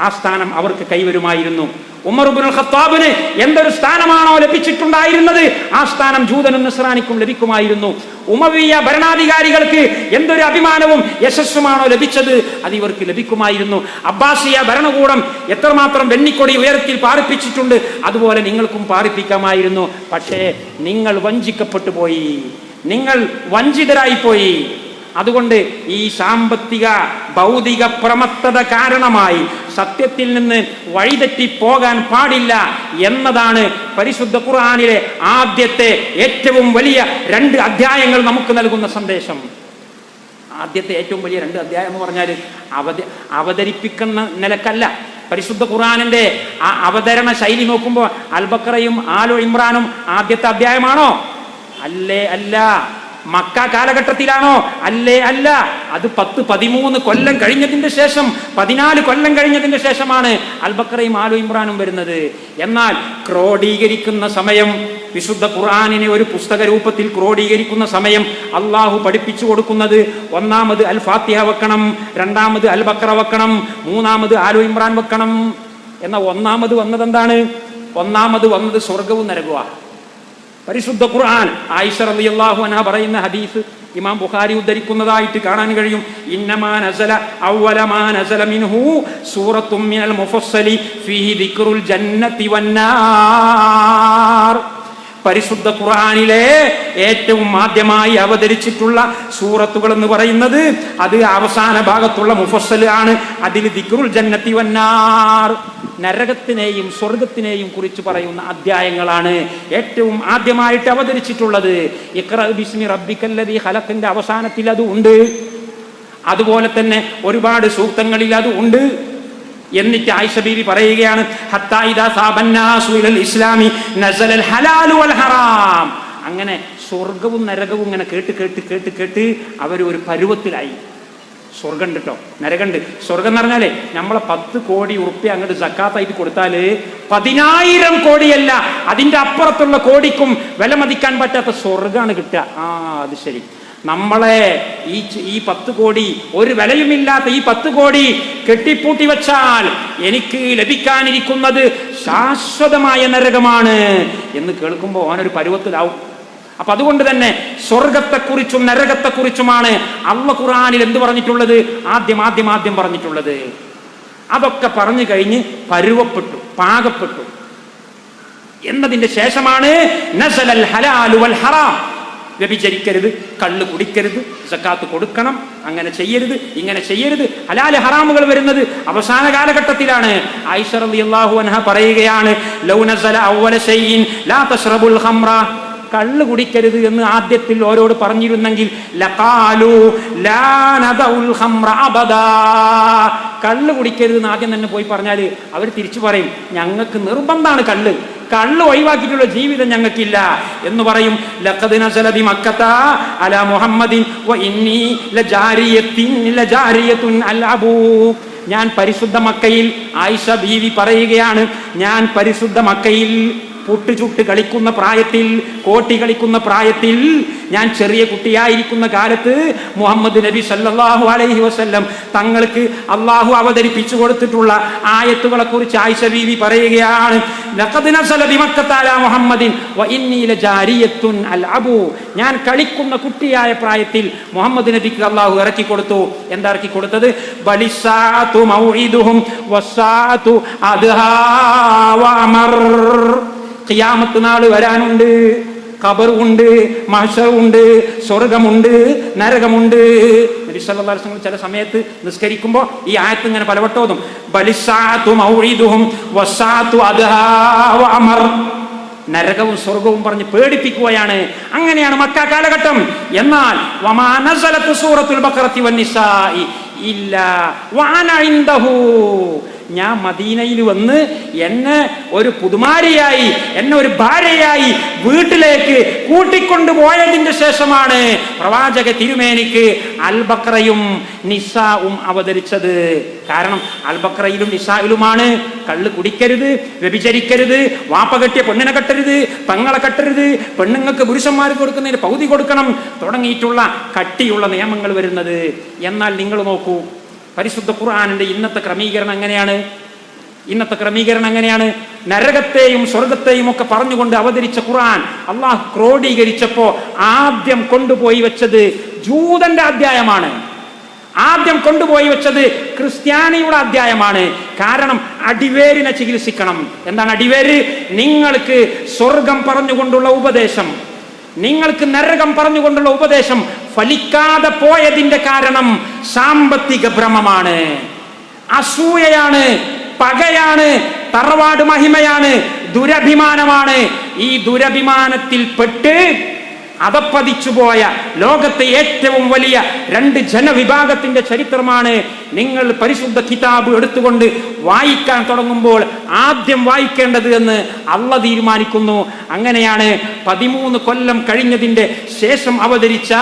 ആ സ്ഥാനം അവർക്ക് കൈവരുമായിരുന്നു. ഉമർ ഇബ്നുൽ ഖത്താബിന് എന്തൊരു സ്ഥാനമാണോ ലഭിച്ചിട്ടുണ്ടായിരുന്നത്, ആ സ്ഥാനം ജൂതനും നസ്രാനിക്കും ലഭിക്കുമായിരുന്നു. ഉമവിയ ഭരണാധികാരികൾക്ക് എന്തൊരു അഭിമാനവും യശസ്സുമാണോ ലഭിച്ചത്, അത് ഇവർക്ക് ലഭിക്കുമായിരുന്നു. അബ്ബാസിയ ഭരണകൂടം എത്രമാത്രം വെണ്ണിക്കൊടി ഉയരത്തിൽ പാറിപ്പിച്ചിട്ടുണ്ട്, അതുപോലെ നിങ്ങൾക്കും പാറിപ്പിക്കാമായിരുന്നു. പക്ഷേ നിങ്ങൾ വഞ്ചിക്കപ്പെട്ടു പോയി, നിങ്ങൾ വഞ്ചിതരായി പോയി. അതുകൊണ്ട് ഈ സാമ്പത്തിക ഭൗതിക പ്രമത്തത കാരണമായി സത്യത്തിൽ നിന്ന് വഴിതെറ്റി പോകാൻ പാടില്ല എന്നതാണ് പരിശുദ്ധ ഖുർആനിലെ ആദ്യത്തെ ഏറ്റവും വലിയ 2 അധ്യായങ്ങൾ നമുക്ക് നൽകുന്ന സന്ദേശം. ആദ്യത്തെ ഏറ്റവും വലിയ 2 അധ്യായം എന്ന് പറഞ്ഞാൽ അവതരിപ്പിക്കുന്ന നിലക്കല്ല. പരിശുദ്ധ ഖുർആനിന്റെ ആ അവതരണ ശൈലി നോക്കുമ്പോൾ അൽ ബഖറയും ആലു ഇമ്രാനും ആദ്യത്തെ അധ്യായമാണോ? അല്ലേ അല്ല. മക്ക കാലഘട്ടത്തിലാണോ? അല്ലേ അല്ല. അത് 10-13 കൊല്ലം കഴിഞ്ഞതിന്റെ ശേഷം, 14 കൊല്ലം കഴിഞ്ഞതിന്റെ ശേഷമാണ് അൽ ബഖറയും ആലു ഇമ്രാനും വരുന്നത്. എന്നാൽ ക്രോഡീകരിക്കുന്ന സമയം, വിശുദ്ധ ഖുർആനിനെ ഒരു പുസ്തക രൂപത്തിൽ ക്രോഡീകരിക്കുന്ന സമയം അള്ളാഹു പഠിപ്പിച്ചു കൊടുക്കുന്നത്, ഒന്നാമത് അൽ ഫാത്തിഹ വെക്കണം, രണ്ടാമത് അൽ ബഖറ വെക്കണം, മൂന്നാമത് ആലു ഇമ്രാൻ വെക്കണം. എന്നാൽ ഒന്നാമത് വന്നത് എന്താണ്? ഒന്നാമത് വന്നത് സ്വർഗവും നരകവുമാണ്. പരിശുദ്ധ ഖുർആൻ ആയിഷ റളിയല്ലാഹു അൻഹ പറയുന്ന ഹദീസ് ഇമാം ബുഖാരി ഉദ്ധരിക്കുന്നതായിട്ട് കാണാൻ കഴിയും. ഇന്നമാ നസല അവ്വല മാ നസല മിൻഹു സൂറത്തും മിനൽ മുഫസ്സലി ഫീഹി ദിക്റുൽ ജന്നതി വന്നാർ. പരിശുദ്ധ ഖുർആനിലെ ഏറ്റവും ആദ്യമായി അവതരിച്ചിട്ടുള്ള സൂറത്തുകൾ എന്ന് പറയുന്നത് അത് അവസാന ഭാഗത്തുള്ള മുഫസ്സൽ ആണ്. അതിൽ ദിക്റുൽ ജന്നതി വന്നാർ, നരകത്തിനെയും സ്വർഗത്തിനെയും കുറിച്ച് പറയുന്ന അധ്യായങ്ങളാണ് ഏറ്റവും ആദ്യമായിട്ട് അവതരിച്ചിട്ടുള്ളത്. ഇഖ്റ ബിസ്മി റബ്ബിക്കല്ലദീ ഖലഖിന്റെ അവസാനത്തിൽ അത് ഉണ്ട്. അതുപോലെ തന്നെ ഒരുപാട് സൂക്തങ്ങളിൽ അത് ഉണ്ട്. എന്നിട്ട് ആയിഷ ബീവി പറയുകയാണ്, ഹത്താ ഇദാ സാബന്നാസു ഇലൽ ഇസ്ലാമി നസലൽ ഹലാലു വൽ ഹറാം. അങ്ങനെ സ്വർഗവും നരകവും ഇങ്ങനെ കേട്ട് കേട്ട് കേട്ട് കേട്ട് അവർ ഒരു പരുവത്തിലായി. സ്വർഗം ഉണ്ട് കേട്ടോ, നരകമുണ്ട്. സ്വർഗം എന്ന് പറഞ്ഞാലേ നമ്മളെ 10 കോടി ഉറുപ്പ്യ അങ്ങോട്ട് സക്കാത്തായിട്ട് കൊടുത്താല് 10,000 കോടിയല്ല, അതിന്റെ അപ്പുറത്തുള്ള കോടിക്കും വില മതിക്കാൻ പറ്റാത്ത സ്വർഗമാണ് കിട്ടുക. അത് ശരി. നമ്മളെ ഈ 10 കോടി, ഒരു വിലയുമില്ലാത്ത ഈ 10 കോടി കെട്ടിപ്പൂട്ടി വെച്ചാൽ എനിക്ക് ലഭിക്കാനിരിക്കുന്നത് ശാശ്വതമായ നരകമാണ് എന്ന് കേൾക്കുമ്പോൾ ഓനൊരു പരുവത്തിലാവും. അപ്പൊ അതുകൊണ്ട് തന്നെ സ്വർഗത്തെക്കുറിച്ചും നരകത്തെക്കുറിച്ചുമാണ് അല്ലാഹു ഖുർആനിൽ എന്ത് പറഞ്ഞിട്ടുള്ളത്? ആദ്യം പറഞ്ഞിട്ടുള്ളത്. അതൊക്കെ പറഞ്ഞു കഴിഞ്ഞ് പരുവപ്പെട്ടു, പാകപ്പെട്ടു എന്നതിന്റെ ശേഷമാണ് നസലൽ ഹലാലു വൽ ഹറാം. വ്യഭിചരിക്കരുത്, കള്ള് കുടിക്കരുത്, സക്കാത്ത് കൊടുക്കണം, അങ്ങനെ ചെയ്യരുത്, ഇങ്ങനെ ചെയ്യരുത്, ഹലാല് ഹറാമുകൾ വരുന്നത് അവസാന കാലഘട്ടത്തിലാണ്. ആയിഷ റളിയല്ലാഹു അൻഹ പറയുകയാണ്, ലൗ നസല അവ്വല ശൈഇൻ ലാ തശ്റബുൽ ഖംറ, കള്ള് കുടിക്കരുത് എന്ന് ആദ്യത്തിൽ ഓരോട് പറഞ്ഞിരുന്നെങ്കിൽ ലഖാലു ലാ നദഉൽ ഖംറ അബദാ, കള്ള് കുടിക്കരുത് എന്ന് ആദ്യം തന്നെ പോയി പറഞ്ഞാൽ അവർ തിരിച്ചു പറയും, ഞങ്ങൾക്ക് നിർബന്ധമാണ് കള്ള് ഒഴിവാക്കിയിട്ടുള്ള ജീവിതം ഞങ്ങൾക്കില്ല എന്ന് പറയും. ലഖദ് നസല ബി മക്കത അലാ മുഹമ്മദിൻ വ ഇന്നി ലജാരിയത്തുൻ അൽഅബൂ. ഞാൻ പരിശുദ്ധ മക്കയിൽ, ആയിഷ ബീവി പറയുകയാണ്, ഞാൻ പരിശുദ്ധ മക്കയിൽ പുട്ടുചുട്ട് കളിക്കുന്ന പ്രായത്തിൽ, കോട്ടി കളിക്കുന്ന പ്രായത്തിൽ, ഞാൻ ചെറിയ കുട്ടിയായിരിക്കുന്ന കാലത്ത് മുഹമ്മദ് നബി സല്ലല്ലാഹു അലൈഹി വസല്ലം തങ്ങൾക്ക് അള്ളാഹു അവതരിപ്പിച്ചു കൊടുത്തിട്ടുള്ള ആയത്തുകളെ കുറിച്ച് ആയിഷ ബീവി പറയുകയാണ്, ലഖദ് നസല ബിമക്കത അലാ മുഹമ്മദിൻ വ ഇന്നി ലജാരിയത്തുൻ അൽഅബു. ഞാൻ കളിക്കുന്ന കുട്ടിയായ പ്രായത്തിൽ മുഹമ്മദ് നബിക്ക് അള്ളാഹു ഇറക്കി കൊടുത്തു. എന്താ ഇറക്കി കൊടുത്തത്? ബലിസാതു മൗഇദുഹും വസ്സാതു അദ്ഹാ വഅമർ. ഖിയാമത്ത് നാൾ വരാനുണ്ട്, ഖബറുണ്ട്, മഹ്ശറുണ്ട്, സ്വർഗമുണ്ട്, നരകമുണ്ട്. നബി സല്ലല്ലാഹു അലൈഹി വസല്ലം ചില സമയത്ത് നിസ്കരിക്കുമ്പോൾ ഈ ആയത്ത് ഇങ്ങനെ പലവട്ടം ഓതും, ബലിസാതു മൗഇദുഹും വസ്സാതു അദ്ഹാ വഅമർ. നരകവും സ്വർഗവും പറഞ്ഞ് പേടിപ്പിക്കുകയാണ്. അങ്ങനെയാണ് മക്ക കാലഘട്ടം. എന്നാൽ വമാ നസലത്ത് സൂറത്തുൽ ബഖറത്തി വന്നിസാഇ ഇല്ലാ വഅന ഇൻദഹു. ഞാൻ മദീനയിൽ വന്ന് എന്നെ ഒരു പുതുമാരിയായി, എന്നെ ഒരു ഭാര്യയായി വീട്ടിലേക്ക് കൂട്ടിക്കൊണ്ടുപോയതിന്റെ ശേഷമാണ് പ്രവാചക തിരുമേനിക്ക് അൽ ബഖറയും നിസാഉം അവതരിച്ചത്. കാരണം അൽ ബഖറയിലും നിസായിലുമാണ് കള്ള് കുടിക്കരുത്, വ്യഭിചരിക്കരുത്, വാപ്പ കെട്ടിയ പെണ്ണിനെ കെട്ടരുത്, പെങ്ങളെ കെട്ടരുത്, പെണ്ണുങ്ങൾക്ക് പുരുഷന്മാർക്ക് കൊടുക്കുന്നതിന് പകുതി കൊടുക്കണം തുടങ്ങിയിട്ടുള്ള കട്ടിയുള്ള നിയമങ്ങൾ വരുന്നത്. എന്നാൽ നിങ്ങൾ നോക്കൂ, പരിശുദ്ധ ഖുർആനിന്റെ ഇന്നത്തെ ക്രമീകരണം എങ്ങനെയാണ്? നരകത്തെയും സ്വർഗത്തെയും ഒക്കെ പറഞ്ഞുകൊണ്ട് അവതരിച്ച ഖുർആൻ അള്ളാഹു ക്രോഡീകരിച്ചപ്പോ ആദ്യം കൊണ്ടുപോയി വെച്ചത് ജൂതന്റെ അധ്യായമാണ്. ആദ്യം കൊണ്ടുപോയി വെച്ചത് ക്രിസ്ത്യാനിയുടെ അധ്യായമാണ്. കാരണം അടിവേരിനെ ചികിത്സിക്കണം. എന്താണ് അടിവേര്? നിങ്ങൾക്ക് സ്വർഗം പറഞ്ഞുകൊണ്ടുള്ള ഉപദേശം, നിങ്ങൾക്ക് നരകം പറഞ്ഞുകൊണ്ടുള്ള ഉപദേശം ഫലിക്കാതെ പോയതിന്റെ കാരണം സാമ്പത്തിക ഭ്രമമാണ്, അസൂയയാണ്, പകയാണ്, തറവാട് മഹിമയാണ്, ദുരഭിമാനമാണ്. ഈ ദുരഭിമാനത്തിൽപ്പെട്ട് അതപ്പതിച്ചുപോയ ലോകത്തെ ഏറ്റവും വലിയ 2 ജനവിഭാഗത്തിന്റെ ചരിത്രമാണ് നിങ്ങൾ പരിശുദ്ധ കിതാബ് എടുത്തുകൊണ്ട് വായിക്കാൻ തുടങ്ങുമ്പോൾ ആദ്യം വായിക്കേണ്ടത് എന്ന് അള്ളാഹ് തീരുമാനിക്കുന്നു. അങ്ങനെയാണ് 13 കൊല്ലം കഴിഞ്ഞതിന്റെ ശേഷം അവതരിച്ച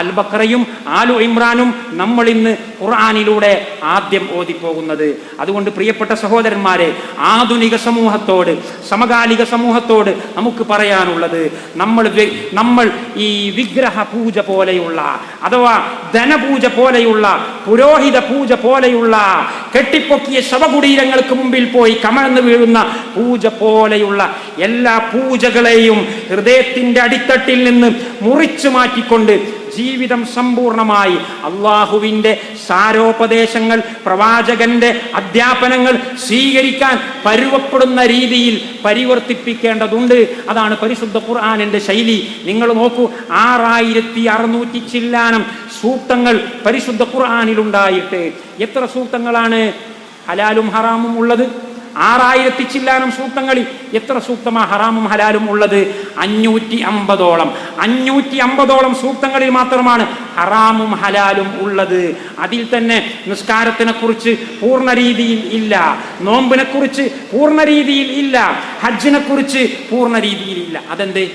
അൽ ബഖറയും ആലു ഇമ്രാനും നമ്മൾ ഇന്ന് ഖുർആനിലൂടെ ആദ്യം ഓതിപ്പോകുന്നത്. അതുകൊണ്ട് പ്രിയപ്പെട്ട സഹോദരന്മാരെ, ആധുനിക സമൂഹത്തോട്, സമകാലിക സമൂഹത്തോട് നമുക്ക് പറയാനുള്ളത്, നമ്മൾ ഈ വിഗ്രഹ പൂജ പോലെയുള്ള, അഥവാ ധനപൂജ പോലെയുള്ള, പുരോഹിത പൂജ പോലെയുള്ള, കെട്ടിപ്പൊക്കിയ ശവകുടീരങ്ങൾക്ക് മുമ്പിൽ പോയി കമഴ്ന്നു വീഴുന്ന പൂജ പോലെയുള്ള എല്ലാ പൂജകളെയും ഹൃദയത്തിന്റെ അടിത്തട്ടിൽ നിന്ന് മുറിച്ചു മാറ്റിക്കൊണ്ട് ജീവിതം സമ്പൂർണമായി അള്ളാഹുവിന്റെ സാരോപദേശങ്ങൾ, പ്രവാചകന്റെ അധ്യാപനങ്ങൾ സ്വീകരിക്കാൻ പരുവപ്പെടുന്ന രീതിയിൽ പരിവർത്തിപ്പിക്കേണ്ടതുണ്ട്. അതാണ് പരിശുദ്ധ ഖുർആനിന്റെ ശൈലി. നിങ്ങൾ നോക്കൂ, 6600 ചില്ലാനം സൂക്തങ്ങൾ പരിശുദ്ധ ഖുർആനിലുണ്ടായിട്ട് എത്ര സൂക്തങ്ങളാണ് ഹലാലും ഹറാമും ഉള്ളത്? 6000 ചില്ലാനം സൂക്തങ്ങളിൽ എത്ര സൂക്തമാ ഹറാമും ഹലാലും ഉള്ളത്? 550ഓളം. 550ഓളം സൂക്തങ്ങളിൽ മാത്രമാണ് ഹറാമും ഹലാലും ഉള്ളത്. അതിൽ തന്നെ നിസ്കാരത്തിനെ കുറിച്ച് പൂർണ്ണ രീതിയിൽ ഇല്ല, നോമ്പിനെ കുറിച്ച് പൂർണ്ണ രീതിയിൽ ഇല്ല, ഹജ്ജിനെ കുറിച്ച് പൂർണ്ണ രീതിയിൽ ഇല്ല. അതെന്തേ?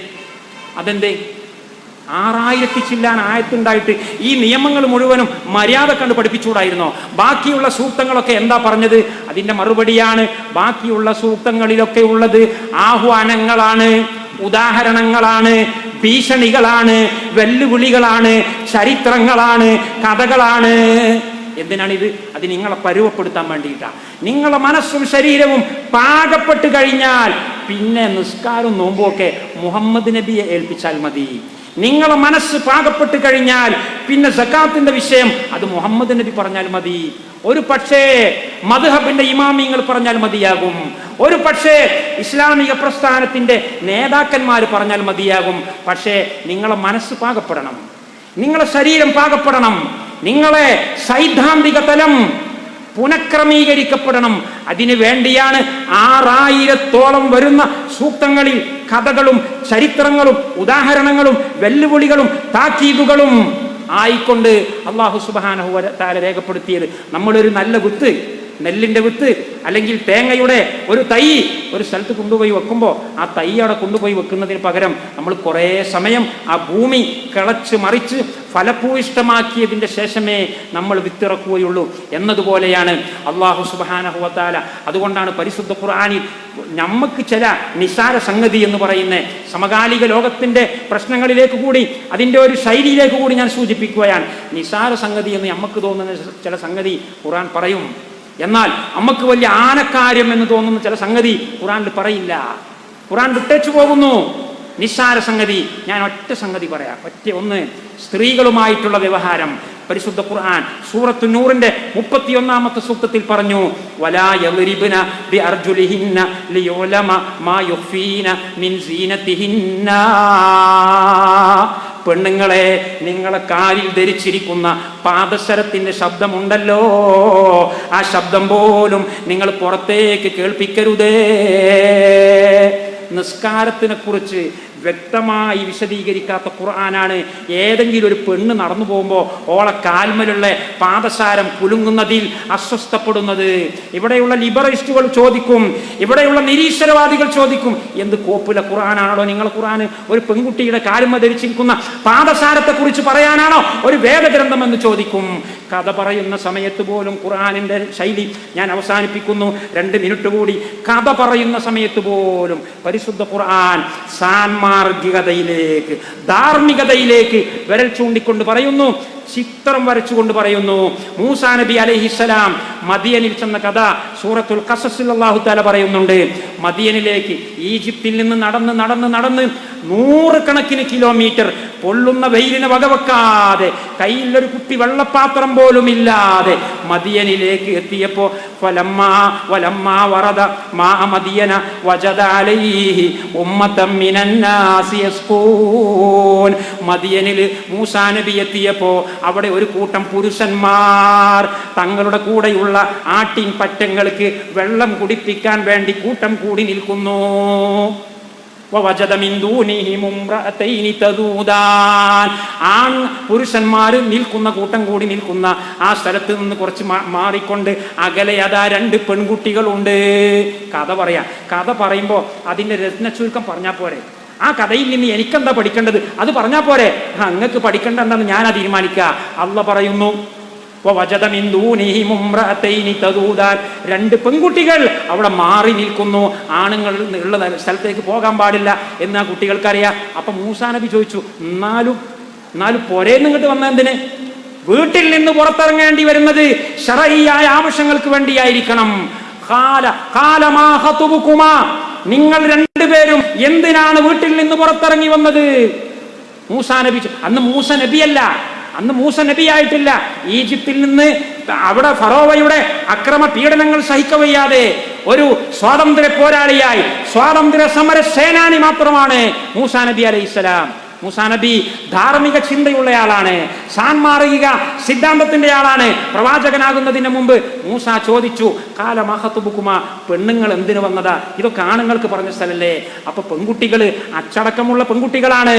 6000 ചില്ലാൻ ആയത്തുണ്ടായിട്ട് ഈ നിയമങ്ങൾ മുഴുവനും മര്യാദ കണ്ട് പഠിപ്പിച്ചുകൂടായിരുന്നോ? ബാക്കിയുള്ള സൂക്തങ്ങളൊക്കെ എന്താ പറഞ്ഞത്? അതിന്റെ മറുപടിയാണ്, ബാക്കിയുള്ള സൂക്തങ്ങളിലൊക്കെ ഉള്ളത് ആഹ്വാനങ്ങളാണ്, ഉദാഹരണങ്ങളാണ്, ഭീഷണികളാണ്, വെല്ലുവിളികളാണ്, ചരിത്രങ്ങളാണ്, കഥകളാണ്. എന്തിനാണിത്? അത് നിങ്ങളെ പരുവപ്പെടുത്താൻ വേണ്ടിയിട്ടാണ്. നിങ്ങളെ മനസ്സും ശരീരവും പാകപ്പെട്ട് കഴിഞ്ഞാൽ പിന്നെ നിസ്കാരവും നോമ്പും ഒക്കെ മുഹമ്മദ് നബിയെ ഏൽപ്പിച്ചാൽ മതി. നിങ്ങളെ മനസ്സ് പാകപ്പെട്ട് കഴിഞ്ഞാൽ പിന്നെ സക്കാത്തിന്റെ വിഷയം അത് മുഹമ്മദ് നബി പറഞ്ഞാൽ മതി. ഒരു പക്ഷേ മദ്ഹബിന്റെ ഇമാമിങ്ങൾ പറഞ്ഞാൽ മതിയാകും, ഒരു പക്ഷേ ഇസ്ലാമിക പ്രസ്ഥാനത്തിന്റെ നേതാക്കന്മാർ പറഞ്ഞാൽ മതിയാകും. പക്ഷേ നിങ്ങളെ മനസ്സ് പാകപ്പെടണം, നിങ്ങളെ ശരീരം പാകപ്പെടണം, നിങ്ങളെ സൈദ്ധാന്തിക തലം പുനഃക്രമീകരിക്കപ്പെടണം. അതിനു വേണ്ടിയാണ് 6000ഓളം വരുന്ന സൂക്തങ്ങളിൽ കഥകളും ചരിത്രങ്ങളും ഉദാഹരണങ്ങളും വെല്ലുവിളികളും താക്കീതുകളും ആയിക്കൊണ്ട് അല്ലാഹു സുബ്ഹാനഹു വ തആല രേഖപ്പെടുത്തിയത്. നമ്മളൊരു നല്ല വിത്ത്, നെല്ലിന്റെ വിത്ത് അല്ലെങ്കിൽ തേങ്ങയുടെ ഒരു തൈ ഒരു സ്ഥലത്ത് കൊണ്ടുപോയി വെക്കുമ്പോൾ ആ തൈ അവിടെ കൊണ്ടുപോയി വെക്കുന്നതിന് പകരം നമ്മൾ കുറേ സമയം ആ ഭൂമി കിളച്ച് മറിച്ച് ഫലഭൂയിഷ്ടമാക്കിയതിന്റെ ശേഷമേ നമ്മൾ വിത്തിറക്കുകയുള്ളൂ എന്നതുപോലെയാണ് അല്ലാഹു സുബ്ഹാനഹു വ തആല. അതുകൊണ്ടാണ് പരിശുദ്ധ ഖുർആനിൽ നമുക്ക് ചില നിസാര സംഗതി എന്ന് പറയുന്ന സമകാലിക ലോകത്തിന്റെ പ്രശ്നങ്ങളിലേക്ക് കൂടി അതിൻ്റെ ഒരു ശൈലിയിലേക്ക് കൂടി ഞാൻ സൂചിപ്പിക്കുകയാണ്. നിസാര സംഗതി എന്ന് നമുക്ക് തോന്നുന്ന ചില സംഗതി ഖുർആൻ പറയും. എന്നാൽ നമുക്ക് വലിയ ആനക്കാര്യം എന്ന് തോന്നുന്ന ചില സംഗതി ഖുർആനിൽ പറയില്ല. ഖുർആൻ വിട്ടേച്ചു പോകുന്നു. നിസ്സാര സംഗതി ഞാൻ ഒറ്റ സംഗതി പറയാം. ഒന്ന്, സ്ത്രീകളുമായിട്ടുള്ള വ്യവഹാരം. പരിശുദ്ധ ഖുർആൻ സൂറത്തു നൂറിന്റെ 31-ാമത്തെ സൂക്തത്തിൽ പറഞ്ഞു, വലാ യദ്രിബ്ന ബിഅർജുലിഹിന്ന ലിയുലമ മാ യുഖ്ഫീന മിൻ സീനതിഹിന്ന. പെണ്ണുങ്ങളെ, നിങ്ങളെ കാലിൽ ധരിച്ചിരിക്കുന്ന പാദസരത്തിന്റെ ശബ്ദമുണ്ടല്ലോ, ആ ശബ്ദം പോലും നിങ്ങൾ പുറത്തേക്ക് കേൾപ്പിക്കരുതേ. നിസ്കാരത്തിനെ കുറിച്ച് വ്യക്തമായി വിശദീകരിക്കാത്ത ഖുർആനാണ് ഏതെങ്കിലും ഒരു പെണ്ണ് നടന്നു പോകുമ്പോൾ ഓളെ കാൽമലുള്ള പാദസാരം കുലുങ്ങുന്നതിൽ അസ്വസ്ഥപ്പെടുന്നത്. ഇവിടെയുള്ള ലിബറലിസ്റ്റുകൾ ചോദിക്കും, ഇവിടെയുള്ള നിരീശ്വരവാദികൾ ചോദിക്കും, എന്ത് കോപ്പിലെ ഖുർആനാണോ നിങ്ങൾ ഖുർആൻ ഒരു പെൺകുട്ടിയുടെ കാൽമ ധരിച്ചിരിക്കുന്ന പാദസാരത്തെ കുറിച്ച് പറയാനാണോ ഒരു വേദഗ്രന്ഥം എന്ന് ചോദിക്കും. കഥ പറയുന്ന സമയത്ത് പോലും ഖുർആനിന്റെ ശൈലി ഞാൻ അവസാനിപ്പിക്കുന്നു, 2 മിനിറ്റ് കൂടി. കഥ പറയുന്ന സമയത്ത് പോലും പരിശുദ്ധ ഖുർആൻ സാൻമാർഗികതയിലേക്ക്, ധാർമ്മികതയിലേക്ക് വിരൽ ചൂണ്ടിക്കൊണ്ട് പറയുന്നു, ചിത്രം വരച്ചുകൊണ്ട് പറയുന്നു. മൂസാ നബി അലൈഹിസ്സലാം മദിയനിൽ ചെന്ന കഥ സൂറത്തുൽ ഖസസിൽ അല്ലാഹു തആല പറയുന്നുണ്ട്. മദിയനിലേക്ക് ഈജിപ്തിൽ നിന്ന് നടന്ന് നടന്ന് നടന്ന് 100 കണക്കിന് കിലോമീറ്റർ പൊള്ളുന്ന വെയിലിനെ വകവെക്കാതെ കയ്യിലൊരു കുപ്പി വെള്ളപ്പാത്രം പോലും ഇല്ലാതെ മദിയനിലേക്ക് എത്തിയപ്പോ വലമ്മാ വറദ മാ മദിയന വജദ അലൈഹി ഉമ്മതൻ മിനന്നാസി യസ്കൂൻ. മദിയനിൽ മൂസാ നബി എത്തിയപ്പോ അവിടെ ഒരു കൂട്ടം പുരുഷന്മാർ തങ്ങളുടെ കൂടെയുള്ള ആട്ടിൻ പറ്റങ്ങൾക്ക് വെള്ളം കുടിപ്പിക്കാൻ വേണ്ടി കൂട്ടം കൂടി നിൽക്കുന്നു. ആൺ പുരുഷന്മാർ നിൽക്കുന്ന കൂട്ടം കൂടി നിൽക്കുന്ന ആ സ്ഥലത്ത് നിന്ന് കുറച്ച് മാറിക്കൊണ്ട് അകലെ അതാ 2 പെൺകുട്ടികളുണ്ട്. കഥ പറയാം. കഥ പറയുമ്പോ അതിന്റെ രത്ന ചുരുക്കം പറഞ്ഞാൽ പോരെ? ആ കഥയിൽ നിന്ന് എനിക്കെന്താ പഠിക്കേണ്ടത് അത് പറഞ്ഞാൽ പോരെ? അങ്ങക്ക് പഠിക്കേണ്ട എന്താണെന്ന് ഞാനാ തീരുമാനിക്കുക. അല്ലാഹ് പറയുന്നു, 2 പെൺകുട്ടികൾ അവിടെ മാറി നിൽക്കുന്നു. ആണുങ്ങൾ ഉള്ള സ്ഥലത്തേക്ക് പോകാൻ പാടില്ല എന്ന് ആ കുട്ടികൾക്കറിയാം. അപ്പൊ മൂസാ നബി ചോദിച്ചു, എന്നാലും പോരേന്ന് ഇങ്ങോട്ട് വന്ന എന്തിന്? വീട്ടിൽ നിന്ന് പുറത്തിറങ്ങേണ്ടി വരുന്നത് ശർഈയായ ആവശ്യങ്ങൾക്ക് വേണ്ടിയായിരിക്കണം. നിങ്ങൾ 2 പേരും എന്തിനാണ് വീട്ടിൽ നിന്ന് പുറത്തിറങ്ങി വന്നത്? മൂസാ നബി, അന്ന് മൂസ നബിയല്ല, അന്ന് മൂസ നബിയായിട്ടില്ല. ഈജിപ്തിൽ നിന്ന് അവിടെ ഫറോവയുടെ അക്രമ പീഡനങ്ങൾ സഹിക്കവയ്യാതെ ഒരു സ്വാതന്ത്ര്യ പോരാളിയായി, സ്വാതന്ത്ര്യ സമര സേനാനി മാത്രമാണ് മൂസാ നബി അലൈഹിസ്സലാം. മൂസാ നബി ധാർമ്മിക ചിന്തയുള്ളയാളാണ്, സാൻമാർഗിക സിദ്ധാന്തത്തിന്റെ ആളാണ്. പ്രവാചകനാകുന്നതിന് മുമ്പ് മൂസ ചോദിച്ചു, കാലമഹത്തുബുക്കുമാ, പെണ്ണുങ്ങൾ എന്തിനു വന്നതാ? ഇതൊക്കെ ആണുങ്ങൾക്ക് പറഞ്ഞ സ്ഥലല്ലേ? അപ്പൊ പെൺകുട്ടികൾ അച്ചടക്കമുള്ള പെൺകുട്ടികളാണ്.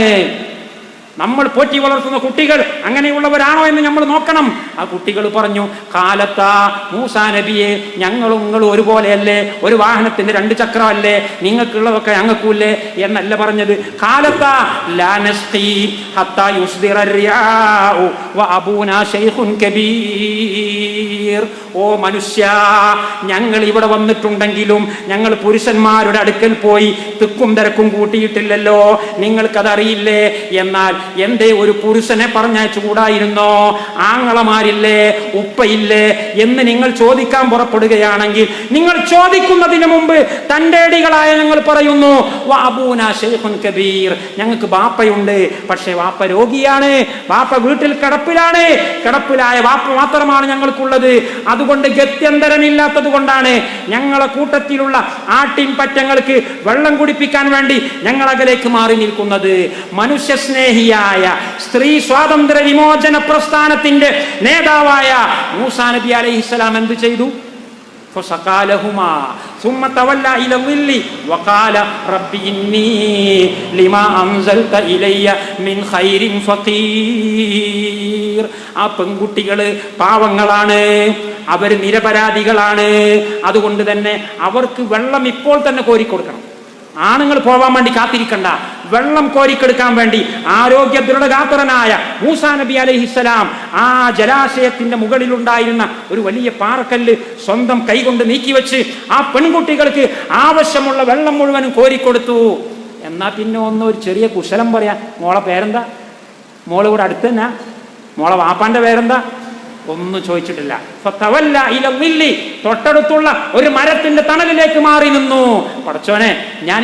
നമ്മൾ പോറ്റി വളർത്തുന്ന കുട്ടികൾ അങ്ങനെയുള്ളവരാണോ എന്ന് നമ്മൾ നോക്കണം. ആ കുട്ടികൾ പറഞ്ഞു, കാലത്താ മൂസാ നബിയെ, ഞങ്ങളും നിങ്ങളും ഒരുപോലെയല്ലേ, ഒരു വാഹനത്തിന്റെ 2 ചക്രമല്ലേ, നിങ്ങൾക്കുള്ളതൊക്കെ ഞങ്ങൾക്കുമില്ലേ എന്നല്ല പറഞ്ഞത്. കാലത്താ ലാ നസ്ഖി ഹത്താ യുസ്ദിറ الرعاء وابونا شيخ كبير. ഓ മനുഷ്യ, ഞങ്ങൾ ഇവിടെ വന്നിട്ടുണ്ടെങ്കിലും ഞങ്ങൾ പുരുഷന്മാരുടെ അടുക്കൽ പോയി തിക്കും തിരക്കും കൂട്ടിയിട്ടില്ലല്ലോ, നിങ്ങൾക്കതറിയില്ലേ? എന്നാൽ എന്തേ ഒരു പുരുഷനെ പറഞ്ഞയച്ചു കൂടായിരുന്നോ? ആങ്ങളമാരില്ലേ, ഉപ്പയില്ലേ എന്ന് നിങ്ങൾ ചോദിക്കാൻ പുറപ്പെടുകയാണെങ്കിൽ നിങ്ങൾ ചോദിക്കുന്നതിന് മുമ്പ് തൻ്റെടികളായ ഞങ്ങൾ പറയുന്നു, വഅബൂനാ ശൈഖുൻ കബീർ, ഞങ്ങൾക്ക് ബാപ്പയുണ്ട്, പക്ഷേ വാപ്പ രോഗിയാണ്, വാപ്പ വീട്ടിൽ കിടപ്പിലാണ്, കിടപ്പിലായ വാപ്പ മാത്രമാണ് ഞങ്ങൾക്കുള്ളത്. അതുകൊണ്ട് ഗത്യന്തരമില്ലാത്തത് കൊണ്ടാണ് ഞങ്ങളെ കൂട്ടത്തിലുള്ള ആട്ടിൻ പറ്റങ്ങൾക്ക് വെള്ളം കുടിപ്പിക്കാൻ വേണ്ടി ഞങ്ങൾ അകലേക്ക് മാറി നിൽക്കുന്നത്. മനുഷ്യ സ്നേഹിയായ സ്ത്രീ സ്വാതന്ത്ര്യ വിമോചന പ്രസ്ഥാനത്തിന്റെ നേതാവായ മൂസാ നബി അലൈഹിസ്സലാം എന്ത് ചെയ്തു? فسقالهما ثم تولى الى الظل وقال رب اني لما انزلت الي من خير فقير. ആ പെൺകുട്ടികള് പാവങ്ങളാണ്, അവർ നിരപരാധികളാണ്. അതുകൊണ്ട് തന്നെ അവർക്ക് വെള്ളം ഇപ്പോൾ തന്നെ കോരിക്കൊടുക്കണം. ആണുങ്ങൾ പോവാൻ വേണ്ടി കാത്തിരിക്കണ്ട, വെള്ളം കോരിക്കെടുക്കാൻ വേണ്ടി ആരോഗ്യ ദൃഢഗാത്രനായ മൂസാ നബി അലൈഹിസ്സലാം ആ ജലാശയത്തിന്റെ മുകളിലുണ്ടായിരുന്ന ഒരു വലിയ പാറക്കല്ല് സ്വന്തം കൈകൊണ്ട് നീക്കിവെച്ച് ആ പെൺകുട്ടികൾക്ക് ആവശ്യമുള്ള വെള്ളം മുഴുവനും കോരിക്കൊടുത്തു. എന്നാ പിന്നെ ഒരു ചെറിയ കുശലം പറയാ, മോളെ പേരെന്താ, മോള് ഇവിടെ അടുത്ത് തന്നെ, മോളെ വാപ്പാന്റെ പേരെന്താ, ഒന്നും ചോദിച്ചിട്ടില്ല. തൊട്ടടുത്തുള്ള ഒരു മരത്തിന്റെ തണലിലേക്ക് മാറി നിന്നു. പടച്ചോനെ, ഞാൻ